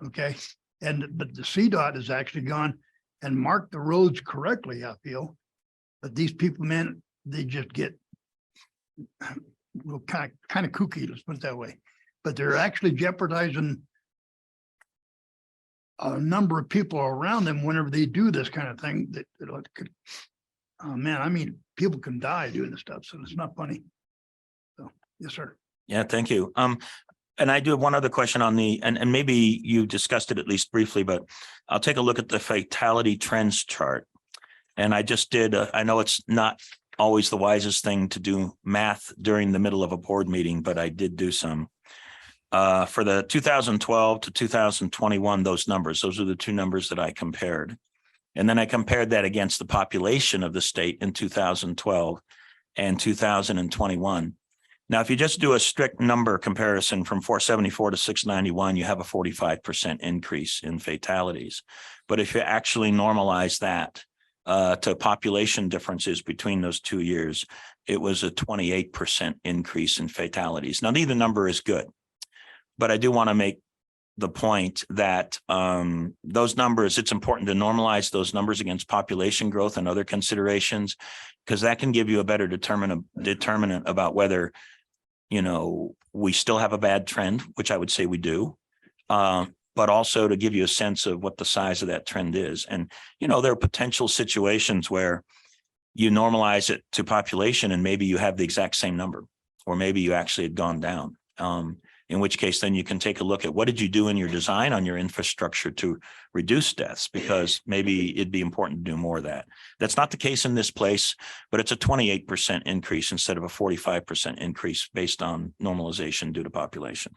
okay. But the CDOT has actually gone and marked the roads correctly, I feel. But these people, man, they just get well, kind of kooky, let's put it that way. But they're actually jeopardizing a number of people around them whenever they do this kind of thing. That could, oh man, I mean, people can die doing this stuff, so it's not funny. So, yes, sir. Yeah, thank you. And I do have one other question on and maybe you discussed it at least briefly, but I'll take a look at the fatality trends chart. And I just did, I know it's not always the wisest thing to do math during the middle of a board meeting, but I did do some. For the 2012 to 2021, those are the two numbers that I compared. And then I compared that against the population of the state in 2012 and 2021. Now, if you just do a strict number comparison from 474 to 691, you have a 45% increase in fatalities. But if you actually normalize that to population differences between those 2 years, it was a 28% increase in fatalities. Now, neither number is good, but I do want to make the point that those numbers, it's important to normalize those numbers against population growth and other considerations, because that can give you a better determinant about whether, you know, we still have a bad trend, which I would say we do, but also to give you a sense of what the size of that trend is. And, you know, there are potential situations where you normalize it to population and maybe you have the exact same number, or maybe you actually had gone down. In which case, then you can take a look at what did you do in your design on your infrastructure to reduce deaths, because maybe it'd be important to do more of that. That's not the case in this place, but it's a 28% increase instead of a 45% increase based on normalization due to population.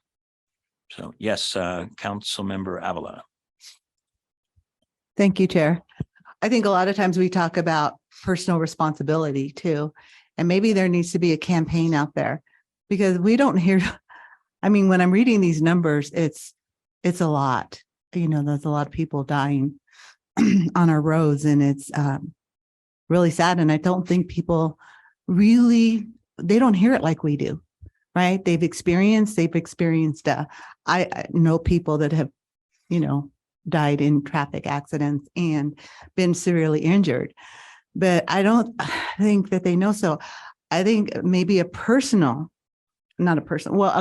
So yes, Council Member Avila. Thank you, Chair. I think a lot of times we talk about personal responsibility too, and maybe there needs to be a campaign out there, because we don't hear. I mean, when I'm reading these numbers, it's a lot. You know, there's a lot of people dying on our roads, and it's really sad. And I don't think people really, they don't hear it like we do, right? They've experienced. I know people that have, you know, died in traffic accidents and been severely injured, but I don't think that they know. So I think maybe a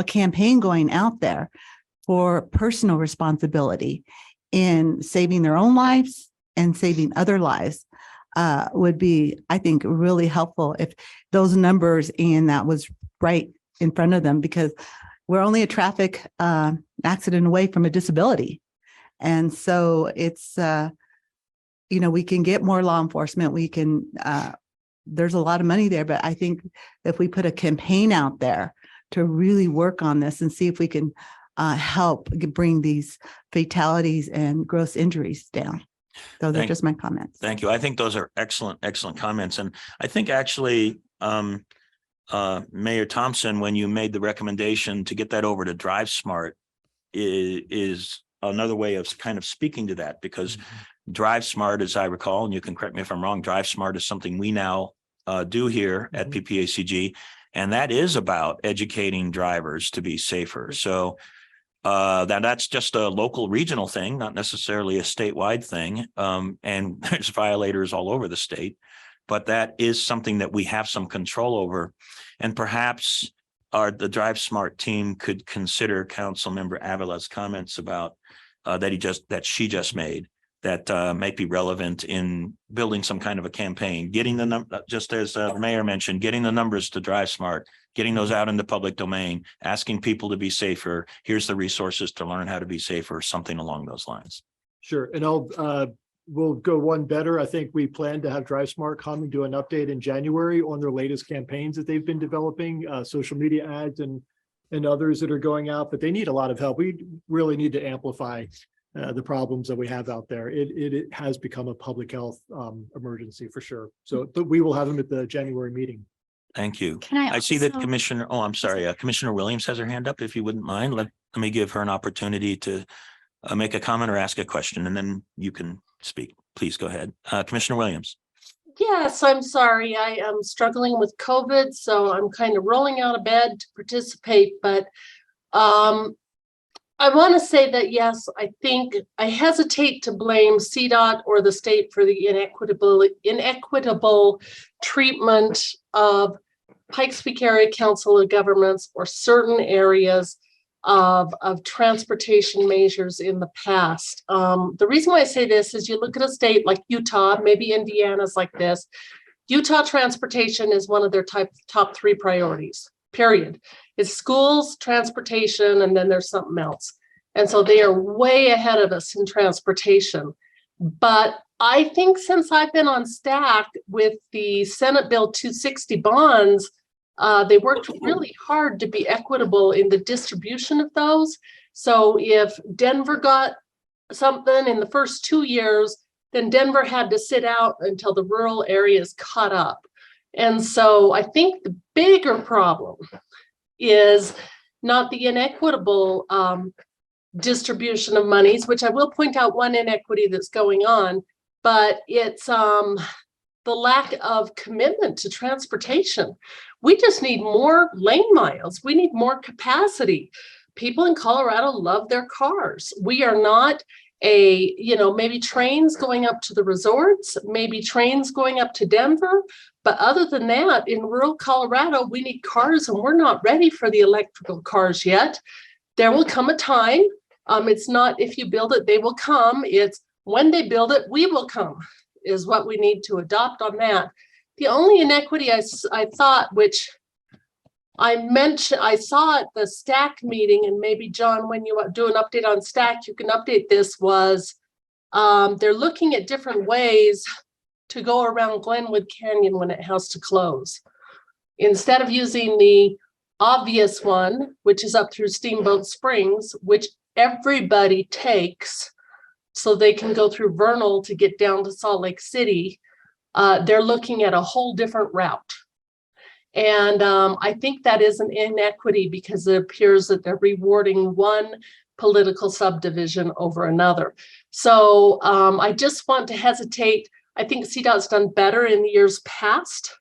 campaign going out there for personal responsibility in saving their own lives and saving other lives would be, I think, really helpful if those numbers and that was right in front of them, because we're only a traffic accident away from a disability. And so it's we can get more law enforcement. We can, there's a lot of money there, but I think if we put a campaign out there to really work on this and see if we can help bring these fatalities and gross injuries down. Those are just my comments. Thank you. I think those are excellent, excellent comments. And I think actually, Mayor Thompson, when you made the recommendation to get that over to Drive Smart is another way of kind of speaking to that, because Drive Smart, as I recall, and you can correct me if I'm wrong, Drive Smart is something we now do here at PPACG, and that is about educating drivers to be safer. So that's just a local regional thing, not necessarily a statewide thing. And there's violators all over the state, but that is something that we have some control over. And perhaps the Drive Smart team could consider Councilmember Avila's comments about that she just made, that might be relevant in building some kind of a campaign, getting the number, just as the mayor mentioned, getting the numbers to Drive Smart, getting those out in the public domain, asking people to be safer. Here's the resources to learn how to be safer, something along those lines. Sure. And we'll go one better. I think we plan to have Drive Smart come and do an update in January on their latest campaigns that they've been developing, social media ads and others that are going out, but they need a lot of help. We really need to amplify the problems that we have out there. It has become a public health emergency for sure. So we will have them at the January meeting. Thank you. Can I see that also- Commissioner, I'm sorry, Commissioner Williams has her hand up. If you wouldn't mind, let me give her an opportunity to make a comment or ask a question, and then you can speak. Please go ahead. Commissioner Williams. Yes, I'm sorry. I am struggling with COVID, so I'm kind of rolling out of bed to participate, but I want to say that, yes, I think I hesitate to blame CDOT or the state for the inequitable treatment of Pikes Peak Area Council of Governments or certain areas of transportation measures in the past. The reason why I say this is you look at a state like Utah, maybe Indiana's like this. Utah transportation is one of their top 3 priorities, period. It's schools, transportation, and then there's something else. And so they are way ahead of us in transportation. But I think since I've been on staff with the Senate Bill 260 bonds, they worked really hard to be equitable in the distribution of those. So if Denver got something in the first 2 years, then Denver had to sit out until the rural areas caught up. And so I think the bigger problem is not the inequitable distribution of monies, which I will point out one inequity that's going on, but it's the lack of commitment to transportation. We just need more lane miles. We need more capacity. People in Colorado love their cars. We are not maybe trains going up to the resorts, maybe trains going up to Denver. But other than that, in rural Colorado, we need cars, and we're not ready for the electrical cars yet. There will come a time. It's not if you build it, they will come. It's when they build it, we will come, is what we need to adopt on that. The only inequity I thought, which I mentioned, I saw at the STAC meeting, and maybe John, when you do an update on STAC, you can update this, was they're looking at different ways to go around Glenwood Canyon when it has to close. Instead of using the obvious one, which is up through Steamboat Springs, which everybody takes so they can go through Vernal to get down to Salt Lake City, they're looking at a whole different route. And I think that is an inequity because it appears that they're rewarding one political subdivision over another. So I just want to hesitate. I think CDOT's done better in the years past,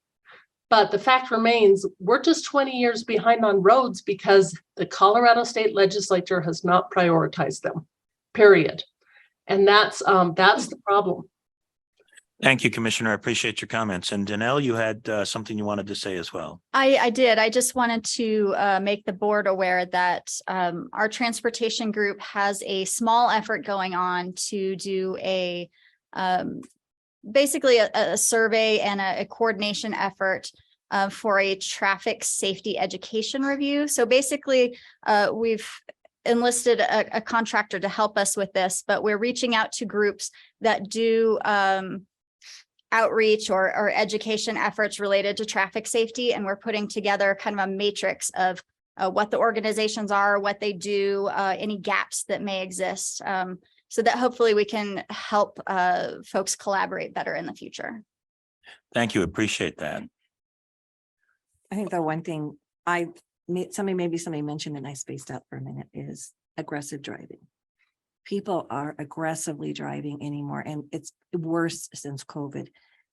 but the fact remains we're just 20 years behind on roads because the Colorado State Legislature has not prioritized them, period. And that's the problem. Thank you, Commissioner. I appreciate your comments. And Danelle, you had something you wanted to say as well. I did. I just wanted to make the board aware that our transportation group has a small effort going on to do a basically a survey and a coordination effort for a traffic safety education review. So basically, enlisted a contractor to help us with this, but we're reaching out to groups that do outreach or education efforts related to traffic safety. And we're putting together kind of a matrix of what the organizations are, what they do, any gaps that may exist, so that hopefully we can help folks collaborate better in the future. Thank you. Appreciate that. I think the one thing somebody mentioned, and I spaced out for a minute, is aggressive driving. People are aggressively driving anymore, and it's worse since COVID.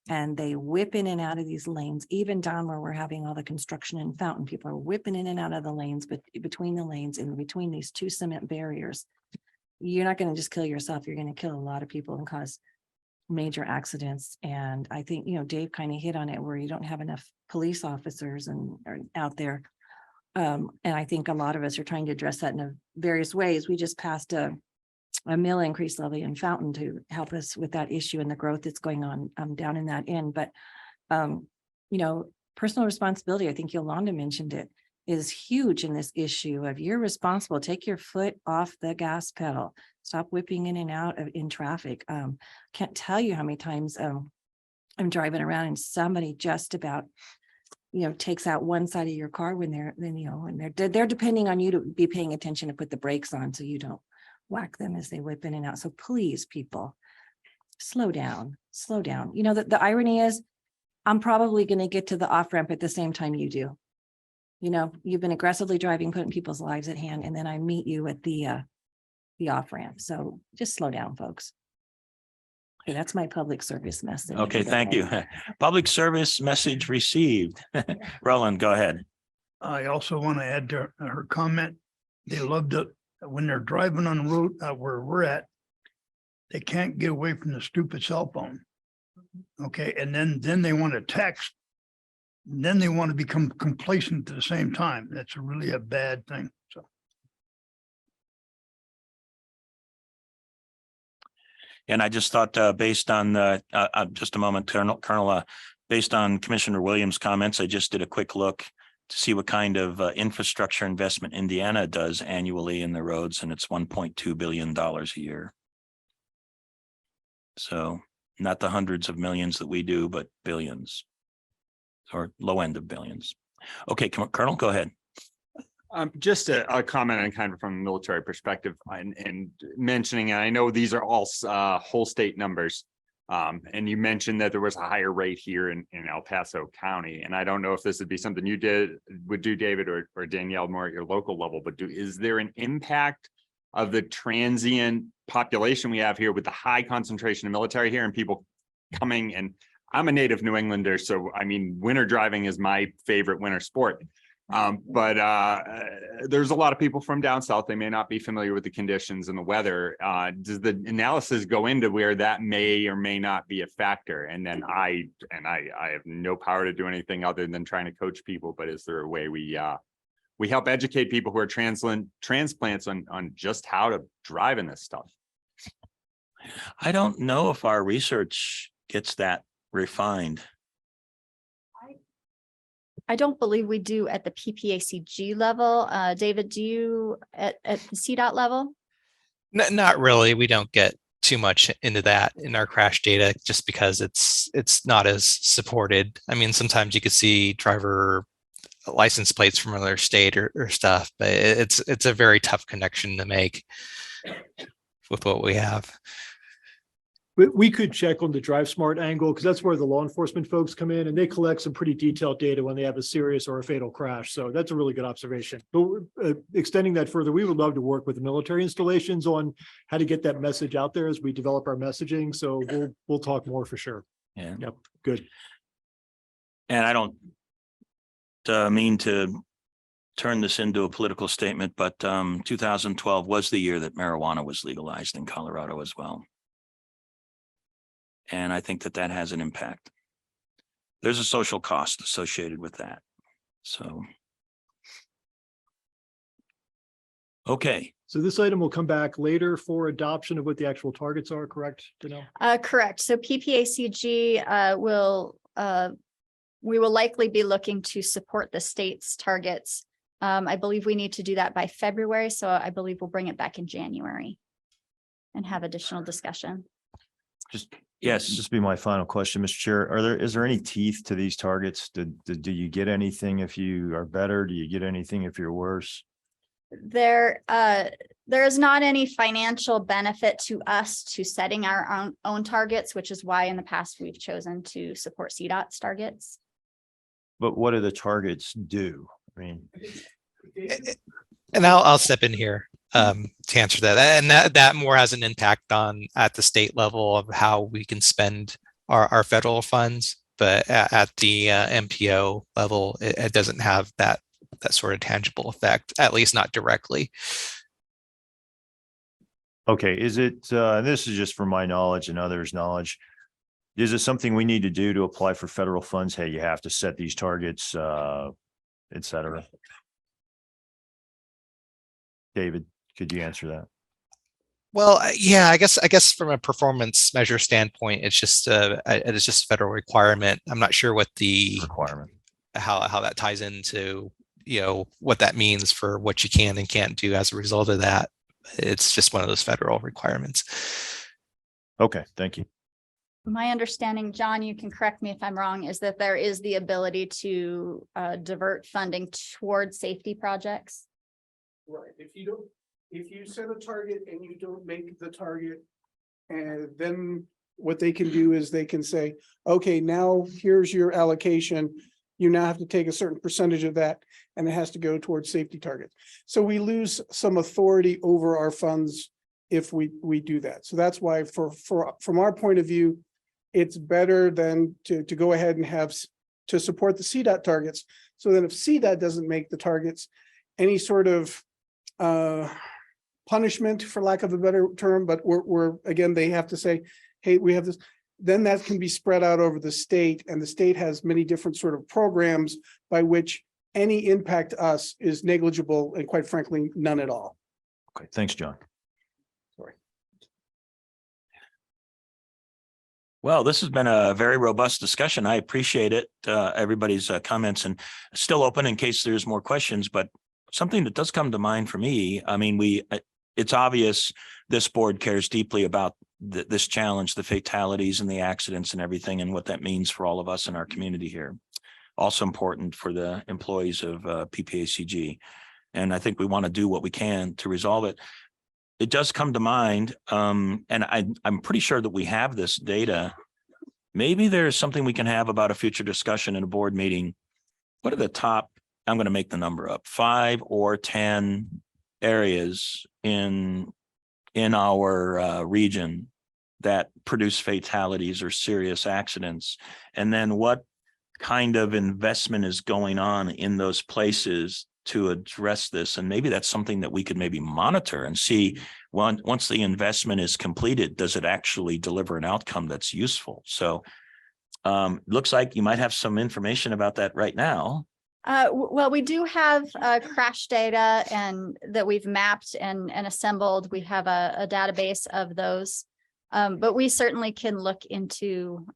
And they whip in and out of these lanes, even down where we're having all the construction in Fountain. People are whipping in and out of the lanes, but between the lanes and between these two cement barriers, you're not going to just kill yourself. You're going to kill a lot of people and cause major accidents. And I think, Dave kind of hit on it, where you don't have enough police officers and are out there. And I think a lot of us are trying to address that in various ways. We just passed a mill increase levy in Fountain to help us with that issue and the growth that's going on down in that end. But, personal responsibility, I think Yolanda mentioned it, is huge in this issue of you're responsible. Take your foot off the gas pedal. Stop whipping in and out in traffic. Can't tell you how many times I'm driving around and somebody just about takes out one side of your car when they're depending on you to be paying attention to put the brakes on so you don't whack them as they whip in and out. So please, people, slow down. The irony is I'm probably going to get to the off ramp at the same time you do. You've been aggressively driving, putting people's lives at hand, and then I meet you at the off ramp. So just slow down, folks. Okay, that's my public service message. Okay, thank you. Public service message received. Roland, go ahead. I also want to add to her comment. They loved it when they're driving on the road where we're at. They can't get away from the stupid cell phone. Okay, and then they want to text. Then they want to become complacent at the same time. That's really a bad thing. So. And I just thought, based on just a moment, Colonel, based on Commissioner Williams' comments, I just did a quick look to see what kind of infrastructure investment Indiana does annually in the roads, and it's $1.2 billion a year. So not the hundreds of millions that we do, but billions, or low end of billions. Okay, Colonel, go ahead. Just a comment on kind of from a military perspective and mentioning, and I know these are all whole state numbers. And you mentioned that there was a higher rate here in El Paso County. And I don't know if this would be something you would do, David, or Danielle, more at your local level, but is there an impact of the transient population we have here with the high concentration of military here and people coming? And I'm a native New Englander, so I mean, winter driving is my favorite winter sport. But there's a lot of people from down south. They may not be familiar with the conditions and the weather. Does the analysis go into where that may or may not be a factor? And then I have no power to do anything other than trying to coach people. But is there a way we help educate people who are transplants on just how to drive in this stuff? I don't know if our research gets that refined. I don't believe we do at the PPACG level. David, do you at the CDOT level? Not really. We don't get too much into that in our crash data just because it's not as supported. I mean, sometimes you could see driver license plates from another state or stuff, but it's a very tough connection to make with what we have. We could check on the Drive Smart angle because that's where the law enforcement folks come in and they collect some pretty detailed data when they have a serious or a fatal crash. So that's a really good observation. But extending that further, we would love to work with the military installations on how to get that message out there as we develop our messaging. So we'll talk more for sure. Yeah. Yep. Good. And I don't mean to turn this into a political statement, but 2012 was the year that marijuana was legalized in Colorado as well. And I think that has an impact. There's a social cost associated with that. So. Okay. So this item will come back later for adoption of what the actual targets are, correct, Danelle? Correct. So PPACG we will likely be looking to support the state's targets I believe we need to do that by February, so I believe we'll bring it back in January and have additional discussion. Yes. Just be my final question, Mr. Chair. Is there any teeth to these targets? Do you get anything if you are better? Do you get anything if you're worse? There is not any financial benefit to us to setting our own targets, which is why in the past we've chosen to support CDOT's targets. But what do the targets do? I mean, And I'll step in here to answer that. And that more has an impact on at the state level of how we can spend our federal funds. But at the MPO level, it doesn't have that sort of tangible effect, at least not directly. okay, is it, this is just for my knowledge and others' knowledge. Is it something we need to do to apply for federal funds? Hey, you have to set these targets, et cetera. David, could you answer that? Well, yeah, I guess from a performance measure standpoint, it's just a federal requirement. I'm not sure what the requirement, how that ties into, what that means for what you can and can't do as a result of that. It's just one of those federal requirements. Okay, thank you. My understanding, John, you can correct me if I'm wrong, is that there is the ability to divert funding towards safety projects. Right. If you set a target and you don't make the target, and then what they can do is they can say, okay, now here's your allocation. You now have to take a certain percentage of that, and it has to go towards safety targets. So we lose some authority over our funds if we do that. So that's why from our point of view, it's better than to go ahead and have to support the CDOT targets. So then if CDOT doesn't make the targets, any sort of punishment, for lack of a better term, but we're again, they have to say, hey, we have this, then that can be spread out over the state, and the state has many different sort of programs by which any impact to us is negligible and quite frankly, none at all. Okay, thanks, John. Well, this has been a very robust discussion. I appreciate it, everybody's comments, and still open in case there's more questions, but something that does come to mind for me, I mean, it's obvious this board cares deeply about this challenge, the fatalities and the accidents and everything, and what that means for all of us in our community here. Also important for the employees of PPACG. And I think we want to do what we can to resolve it. It does come to mind, and I'm pretty sure that we have this data. Maybe there's something we can have about a future discussion in a board meeting. What are the top, I'm going to make the number up, 5 or 10 areas in our region that produce fatalities or serious accidents? And then what kind of investment is going on in those places to address this? And maybe that's something that we could maybe monitor and see once the investment is completed, does it actually deliver an outcome that's useful? So looks like you might have some information about that right now. Well, we do have crash data and that we've mapped and assembled. We have a database of those, but we certainly can look into,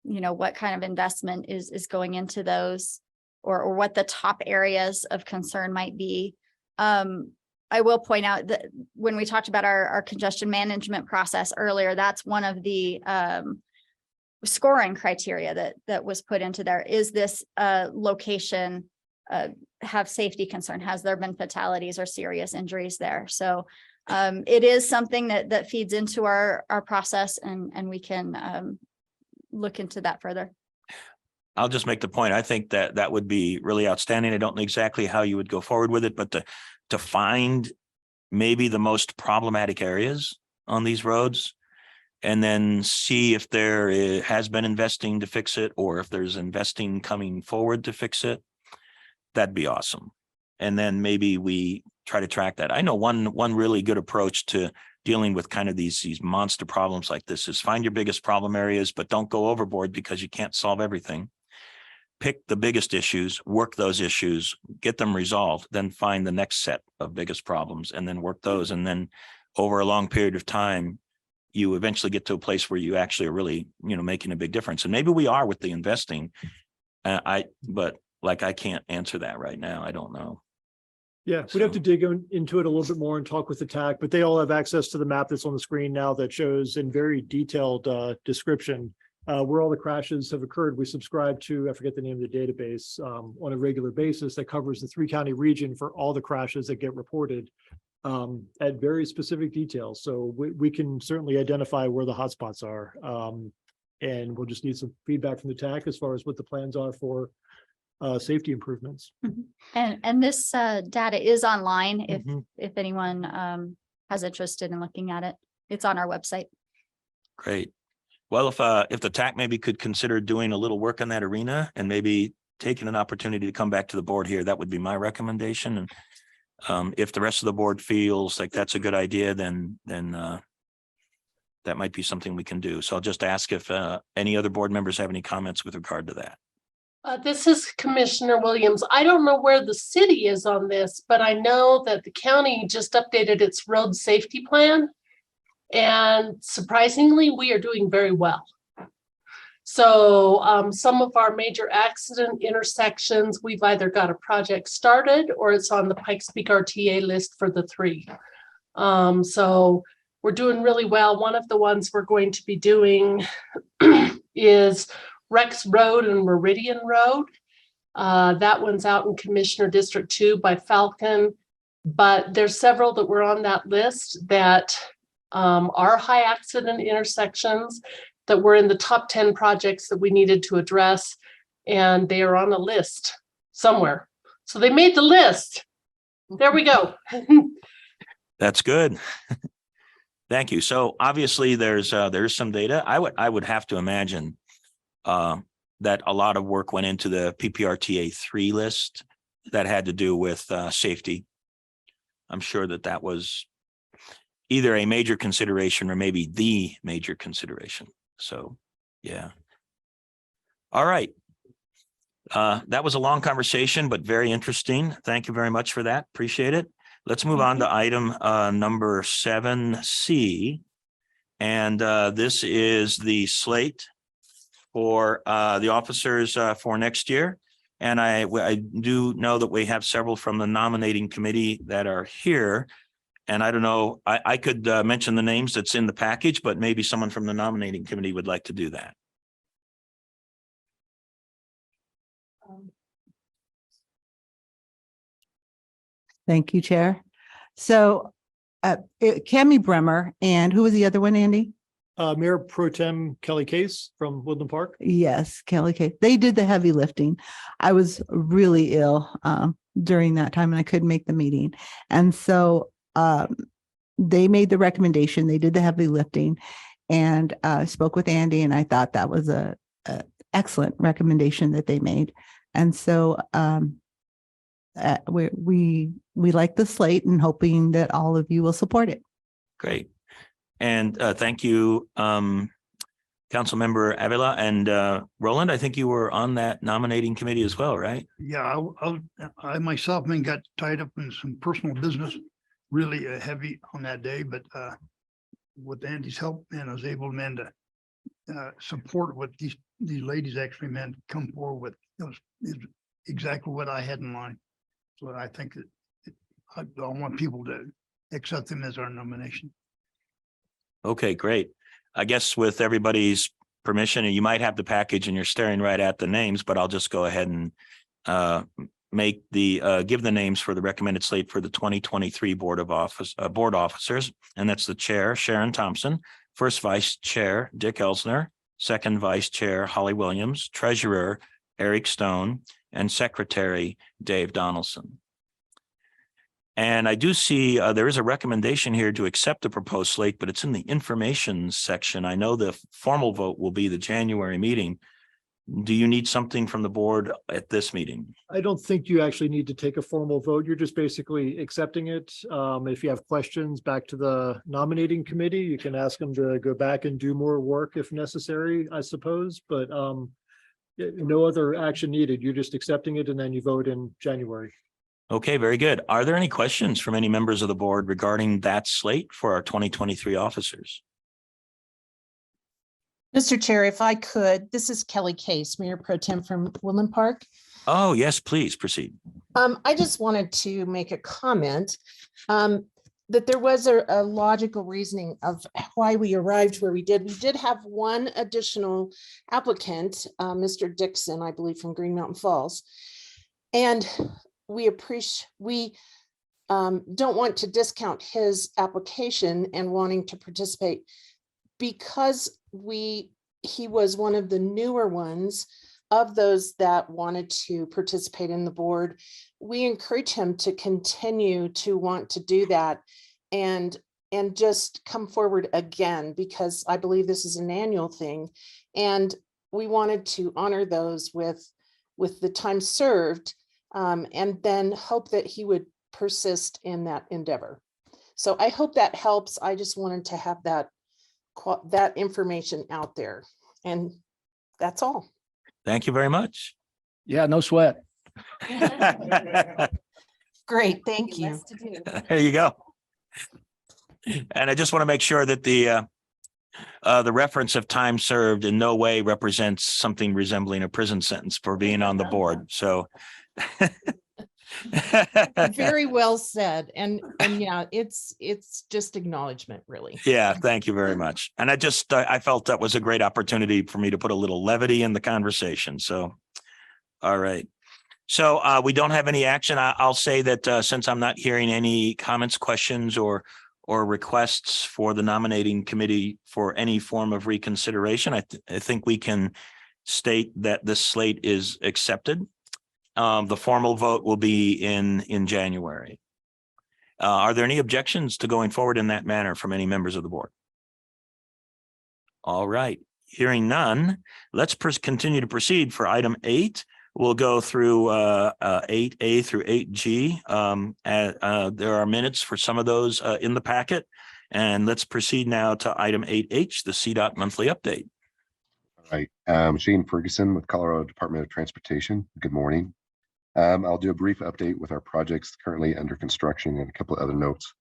what kind of investment is going into those, or what the top areas of concern might be. I will point out that when we talked about our congestion management process earlier, that's one of the scoring criteria that was put into there. Is this location have safety concern? Has there been fatalities or serious injuries there? So it is something that feeds into our process, and we can look into that further. I'll just make the point. I think that would be really outstanding. I don't know exactly how you would go forward with it, but to find maybe the most problematic areas on these roads, and then see if there has been investing to fix it, or if there's investing coming forward to fix it, that'd be awesome. And then maybe we try to track that. I know one really good approach to dealing with kind of these monster problems like this is find your biggest problem areas, but don't go overboard because you can't solve everything. Pick the biggest issues, work those issues, get them resolved, then find the next set of biggest problems and then work those. And then over a long period of time, you eventually get to a place where you actually are really, making a big difference. And maybe we are with the investing. But like I can't answer that right now. I don't know. Yeah, we'd have to dig into it a little bit more and talk with the TAC, but they all have access to the map that's on the screen now that shows in very detailed description where all the crashes have occurred. We subscribe to, I forget the name of the database, on a regular basis that covers the 3-county region for all the crashes that get reported at very specific details. So we can certainly identify where the hotspots are. And we'll just need some feedback from the TAC as far as what the plans are for safety improvements. And this data is online if Mhm. if anyone has interested in looking at it. It's on our website. Great. Well, if the TAC maybe could consider doing a little work on that arena and maybe taking an opportunity to come back to the board here, that would be my recommendation. And if the rest of the board feels like that's a good idea, then that might be something we can do. So I'll just ask if any other board members have any comments with regard to that. This is Commissioner Williams. I don't know where the city is on this, but I know that the county just updated its road safety plan. And surprisingly, we are doing very well. So some of our major accident intersections, we've either got a project started or it's on the Pikes Peak RTA list for the 3. So we're doing really well. One of the ones we're going to be doing is Rex Road and Meridian Road. That one's out in Commissioner District 2 by Falcon, but there's several that were on that list that are high accident intersections that were in the top 10 projects that we needed to address, and they are on a list somewhere. So they made the list. There we go. That's good. Thank you. So obviously there's some data. I would have to imagine that a lot of work went into the PPRTA 3 list that had to do with safety. I'm sure that was either a major consideration or maybe the major consideration. So, yeah. All right. That was a long conversation, but very interesting. Thank you very much for that. Appreciate it. Let's move on to item number 7C. And this is the slate for the officers for next year. And I do know that we have several from the nominating committee that are here. And I don't know, I could mention the names that's in the package, but maybe someone from the nominating committee would like to do that. Thank you, Chair. So Cammie Bremer, and who was the other one, Andy? Mayor Pro Tem Kelly Case from Woodland Park. Yes, Kelly Case. They did the heavy lifting. I was really ill during that time and I couldn't make the meeting. And so they made the recommendation. They did the heavy lifting, and spoke with Andy, and I thought that was a excellent recommendation that they made. And so we like the slate and hoping that all of you will support it. Great. And thank you, Councilmember Avila, and Roland. I think you were on that nominating committee as well, right? Yeah, I myself got tied up in some personal business, really heavy on that day, but with Andy's help, and I was able to support what these ladies actually meant, come forward with. It was exactly what I had in mind. So I think that I want people to accept them as our nomination. Okay, great. I guess with everybody's permission, and you might have the package and you're staring right at the names, but I'll just go ahead and give the names for the recommended slate for the 2023 board officers. And that's the chair, Sharon Thompson, first vice chair, Dick Elsner, second vice chair, Holly Williams, treasurer, Eric Stone, and secretary, Dave Donaldson. And I do see there is a recommendation here to accept the proposed slate, but it's in the information section. I know the formal vote will be the January meeting. Do you need something from the board at this meeting? I don't think you actually need to take a formal vote. You're just basically accepting it. If you have questions back to the nominating committee, you can ask them to go back and do more work if necessary, I suppose, but no other action needed. You're just accepting it and then you vote in January. Okay, very good. Are there any questions from any members of the board regarding that slate for our 2023 officers? Mr. Chair, if I could, this is Kelly Case, Mayor Pro Tem from Woodland Park. Oh, yes, please proceed. I just wanted to make a comment that there was a logical reasoning of why we arrived where we did. We did have one additional applicant, Mr. Dixon, I believe, from Green Mountain Falls. And we don't want to discount his application and wanting to participate because he was one of the newer ones of those that wanted to participate in the board. We encourage him to continue to want to do that and just come forward again, because I believe this is an annual thing. And we wanted to honor those with the time served, and then hope that he would persist in that endeavor. So I hope that helps. I just wanted to have that information out there, and that's all. Thank you very much. Yeah, no sweat. Great, thank you. There you go. And I just want to make sure that the reference of time served in no way represents something resembling a prison sentence for being on the board. So Very well said. And yeah, it's just acknowledgement, really. yeah, thank you very much. And I felt that was a great opportunity for me to put a little levity in the conversation. So, all right. So we don't have any action. I'll say that since I'm not hearing any comments, questions, or requests for the nominating committee for any form of reconsideration, I think we can state that this slate is accepted. The formal vote will be in January. Are there any objections to going forward in that manner from any members of the board? All right, hearing none, let's continue to proceed for item 8. We'll go through 8A through 8G. There are minutes for some of those in the packet. And let's proceed now to item 8H, the CDOT monthly update. All right, Shane Ferguson with Colorado Department of Transportation. Good morning. I'll do a brief update with our projects currently under construction and a couple of other notes.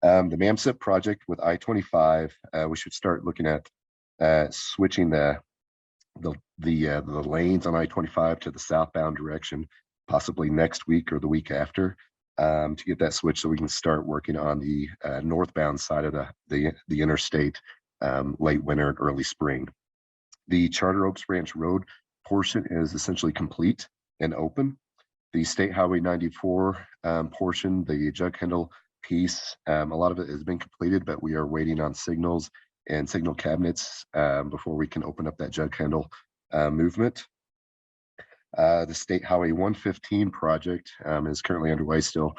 The MAMSIP project with I-25, we should start looking at switching the lanes on I-25 to the southbound direction, possibly next week or the week after, to get that switch so we can start working on the northbound side of the interstate late winter and early spring. The Charter Oaks Ranch Road portion is essentially complete and open. The State Highway 94 portion, the jug handle piece, a lot of it has been completed, but we are waiting on signals and signal cabinets before we can open up that jug handle movement. The State Highway 115 project is currently underway still.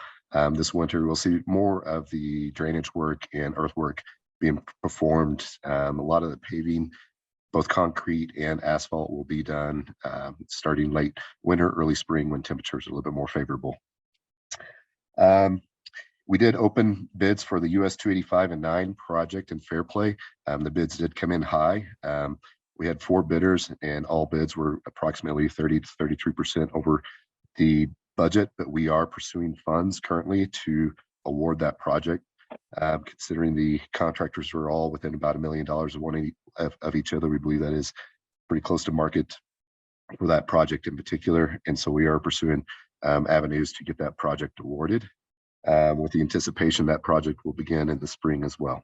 This winter, we'll see more of the drainage work and earthwork being performed. A lot of the paving, both concrete and asphalt, will be done starting late winter, early spring when temperatures are a little bit more favorable. We did open bids for the US 285 and 9 project in Fairplay. The bids did come in high. We had 4 bidders and all bids were approximately 30 to 33% over the budget, but we are pursuing funds currently to award that project. Considering the contractors are all within about $1 million of each other, we believe that is pretty close to market for that project in particular. And so we are pursuing avenues to get that project awarded with the anticipation that project will begin in the spring as well.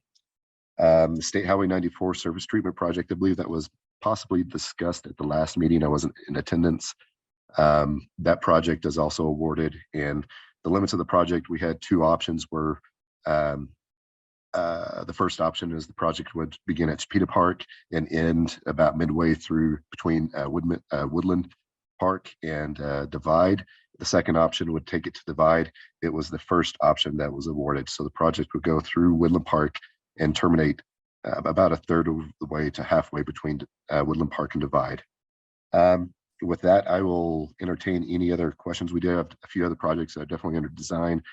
The State Highway 94 service treatment project, I believe that was possibly discussed at the last meeting. I wasn't in attendance. That project is also awarded, and the limits of the project, we had 2 options were the first option is the project would begin at Chipeta Park and end about midway through between Woodland Park and Divide. The second option would take it to Divide. It was the first option that was awarded. So the project would go through Woodland Park and terminate about a third of the way to halfway between Woodland Park and Divide. With that, I will entertain any other questions. We do have a few other projects that are definitely under design.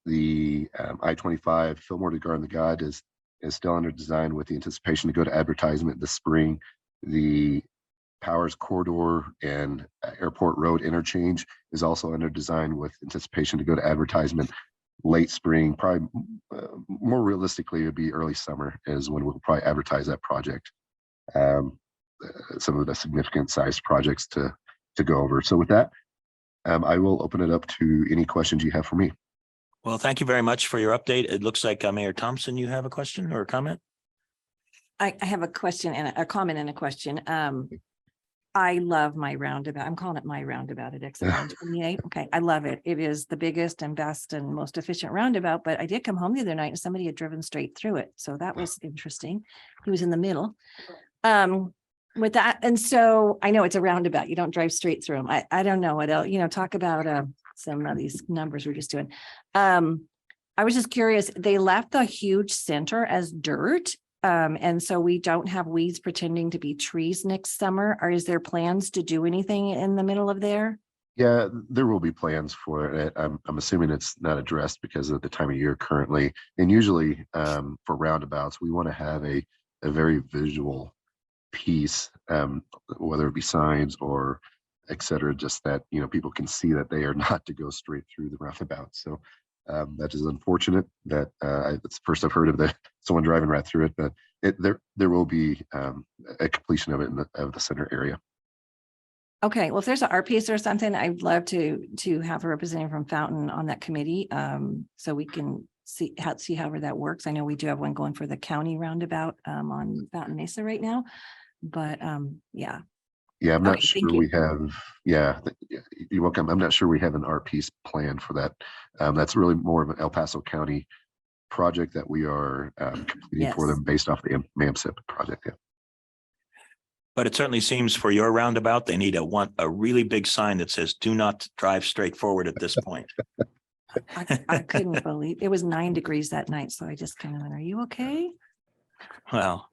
The I-25 Fillmore to Garden the God is still under design with the anticipation to go to advertisement this spring. The Powers Corridor and Airport Road interchange is also under design with anticipation to go to advertisement late spring. Probably more realistically, it would be early summer is when we'll probably advertise that project. some of the significant sized projects to go over. So with that, I will open it up to any questions you have for me. Well, thank you very much for your update. It looks like Mayor Thompson, you have a question or a comment? I have a question and a comment and a question. I love my roundabout. I'm calling it my roundabout at exit 128. Okay, I love it. It is the biggest and best and most efficient roundabout, but I did come home the other night and somebody had driven straight through it. So that was interesting. He was in the middle. With that, and so I know it's a roundabout. You don't drive straight through them. I don't know what else, talk about some of these numbers we're just doing. I was just curious, they left the huge center as dirt. And so we don't have weeds pretending to be trees next summer, or is there plans to do anything in the middle of there? Yeah, there will be plans for it. I'm assuming it's not addressed because of the time of year currently. And usually for roundabouts, we want to have a very visual piece, whether it be signs or et cetera, just that, people can see that they are not to go straight through the roundabout. So that is unfortunate that it's the first I've heard of someone driving right through it, but there will be a completion of it of the center area. Okay, well, if there's an art piece or something, I'd love to have a representative from Fountain on that committee, so we can see however that works. I know we do have one going for the county roundabout on Fountain Mesa right now, but yeah. Yeah, I'm not Okay, sure thank you. we have. Yeah, you're welcome. I'm not sure we have an art piece planned for that. That's really more of an El Paso County project that we are completing for Yes. them based off the MAMSIP project. Yeah. But it certainly seems for your roundabout, they need a really big sign that says, "Do not drive straight forward at this point." I couldn't believe it was 9 degrees that night. So I just kind of went, are you okay? Well,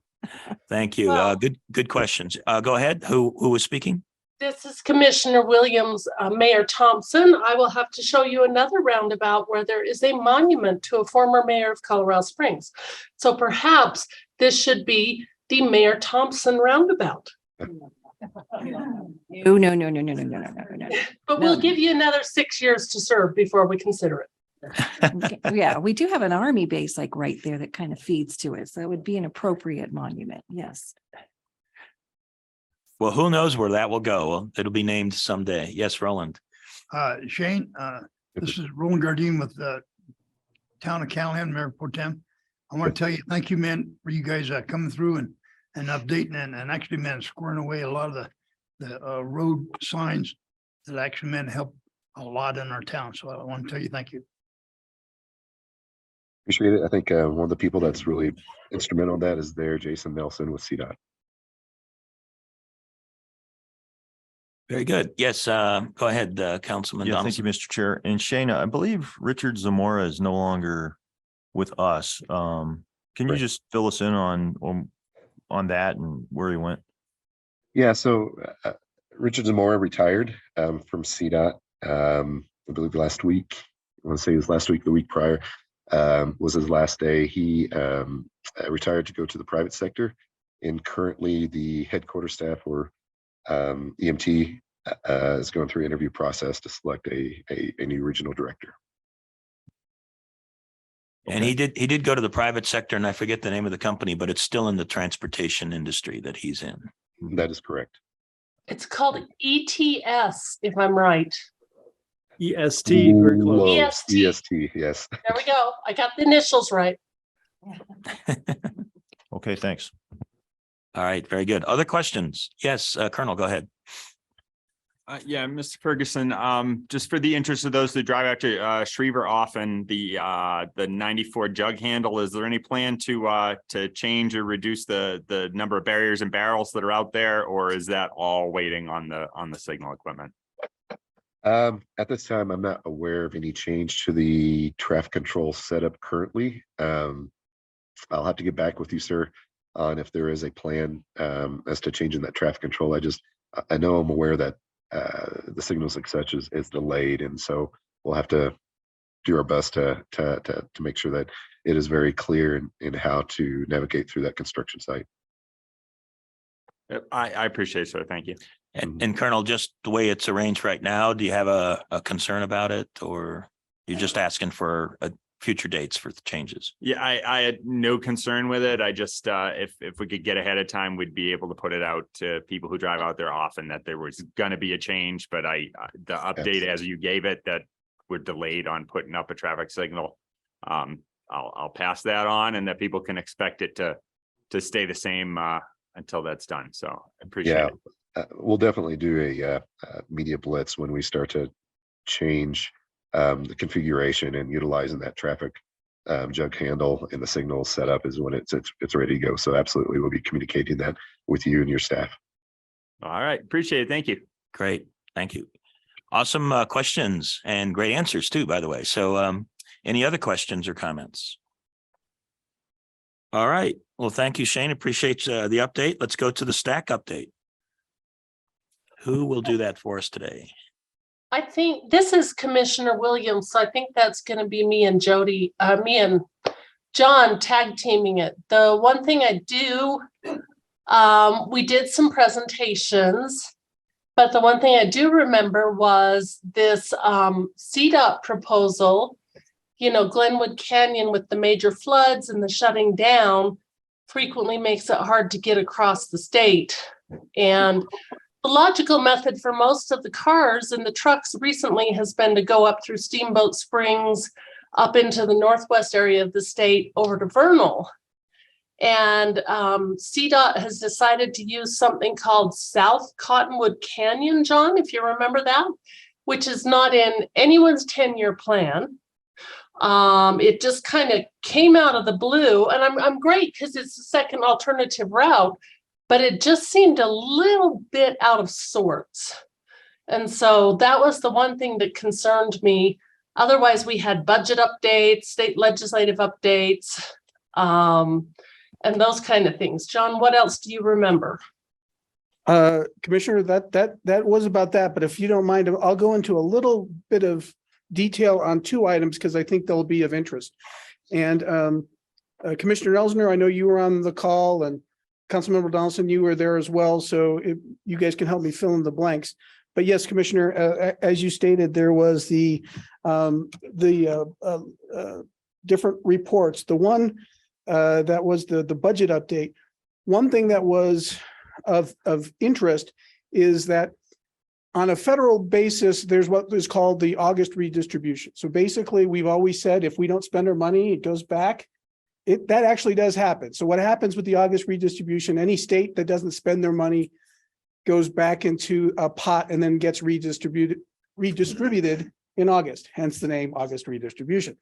thank you. Well- Good questions. Go ahead. Who was speaking? This is Commissioner Williams, Mayor Thompson. I will have to show you another roundabout where there is a monument to a former mayor of Colorado Springs. So perhaps this should be the Mayor Thompson roundabout. No. But we'll give you another 6 years to serve before we consider it. Okay, yeah, we do have an army base like right there that kind of feeds to it. So it would be an appropriate monument. Yes. Well, who knows where that will go? Well, it'll be named someday. Yes, Roland. Shane, this is Roland Gardine with the Town of Callahan, Mayor Pro Tem. I want to tell you, thank you, man, for you guys coming through and updating and actually, man, squaring away a lot of the road signs that actually, man, help a lot in our town. So I want to tell you, thank you. Appreciate it. I think one of the people that's really instrumental in that is Jason Nelson with CDOT. Very good. Yes, go ahead, Councilman Yeah, thank you, Donaldson. Mr. Chair. And Shane, I believe Richard Zamora is no longer with us. Can you Right. just fill us in on that and where he went? Yeah, so Richard Zamora retired from CDOT, I believe last week. I want to say it was last week, the week prior was his last day. He retired to go to the private sector, and currently the headquarters staff or EMT is going through an interview process to select a new regional director. And he did go to the private sector, and I forget the name of the company, but it's still in the transportation industry that he's in. That is correct. It's called ETS, if I'm right. EST, very close. EST. EST, yes. There we go. I got the initials right. Okay, thanks. All right, very good. Other questions? Yes, Colonel, go ahead. Yeah, Mr. Ferguson, just for the interest of those that drive out to Schriever often, the 94 jug handle, is there any plan to change or reduce the number of barriers and barrels that are out there, or is that all waiting on the signal equipment? At this time, I'm not aware of any change to the traffic control setup currently. I'll have to get back with you, sir, on if there is a plan as to changing that traffic control. I know I'm aware that the signals and such is delayed, and so we'll have to do our best to make sure that it is very clear in how to navigate through that construction site. I appreciate it, sir. Thank you. And Colonel, just the way it's arranged right now, do you have a concern about it, or you're just asking for a future dates for the changes. Yeah, I had no concern with it. I just, if we could get ahead of time, we'd be able to put it out to people who drive out there often that there was gonna be a change, but the update as you gave it that we're delayed on putting up a traffic signal. I'll pass that on and that people can expect it to stay the same, until that's done. So I appreciate Yeah, it. we'll definitely do a media blitz when we start to change the configuration and utilizing that traffic jug handle and the signal setup is when it's ready to go. So absolutely, we'll be communicating that with you and your staff. All right, appreciate it. Thank you. Great. Thank you. Awesome questions and great answers too, by the way. So any other questions or comments? All right. Well, thank you, Shane. Appreciate the update. Let's go to the stack update. Who will do that for us today? I think this is Commissioner Williams, so I think that's going to be me and Jody, me and John tag teaming it. The one thing I do, we did some presentations, but the one thing I do remember was this CDOT proposal. You know, Glenwood Canyon with the major floods and the shutting down frequently makes it hard to get across the state. And the logical method for most of the cars and the trucks recently has been to go up through Steamboat Springs, up into the northwest area of the state over to Vernal. And CDOT has decided to use something called South Cottonwood Canyon, John, if you remember that, which is not in anyone's 10-year plan. It just kind of came out of the blue, and I'm great because it's the second alternative route, but it just seemed a little bit out of sorts. And so that was the one thing that concerned me. Otherwise, we had budget updates, state legislative updates, and those kind of things. John, what else do you remember? Commissioner, that was about that, but if you don't mind, I'll go into a little bit of detail on two items because I think they'll be of interest. And Commissioner Elsner, I know you were on the call, and Councilmember Donaldson, you were there as well. So if you guys can help me fill in the blanks. But yes, Commissioner, as you stated, there was the different reports. The one that was the budget update. One thing that was of interest is that on a federal basis, there's what is called the August redistribution. So basically, we've always said if we don't spend our money, it goes back. That actually does happen. So what happens with the August redistribution, any state that doesn't spend their money goes back into a pot and then gets redistributed in August, hence the name August redistribution.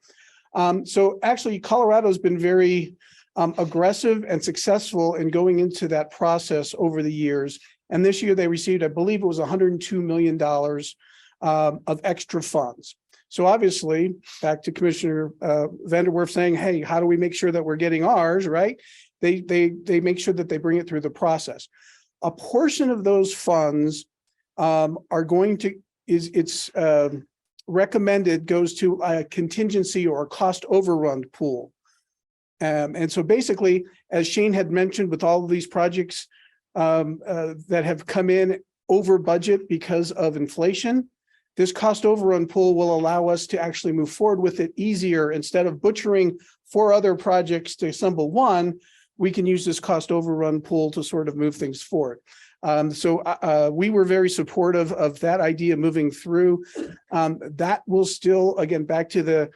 So actually, Colorado's been very aggressive and successful in going into that process over the years. And this year they received, I believe it was $102 million of extra funds. So obviously, back to Commissioner Vanderwerf saying, hey, how do we make sure that we're getting ours, right? They make sure that they bring it through the process. A portion of those funds are going to, it's recommended goes to a contingency or a cost overrun pool. And so basically, as Shane had mentioned, with all of these projects that have come in over budget because of inflation, this cost overrun pool will allow us to actually move forward with it easier. Instead of butchering 4 other projects to assemble one, we can use this cost overrun pool to sort of move things forward. So we were very supportive of that idea moving through. That will still, again, back to the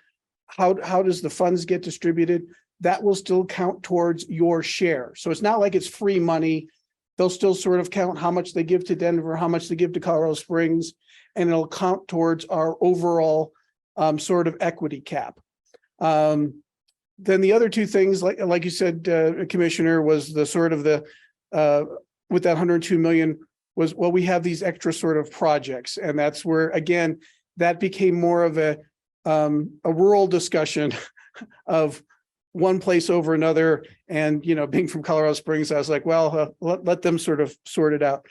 how does the funds get distributed? That will still count towards your share. So it's not like it's free money. They'll still sort of count how much they give to Denver, how much they give to Colorado Springs, and it'll count towards our overall sort of equity cap. Then the other two things, like you said, Commissioner, was the sort of the with that 102 million was, well, we have these extra sort of projects, and that's where, again, that became more of a rural discussion of one place over another. And, you know, being from Colorado Springs, I was like, well, let them sort of sort it out.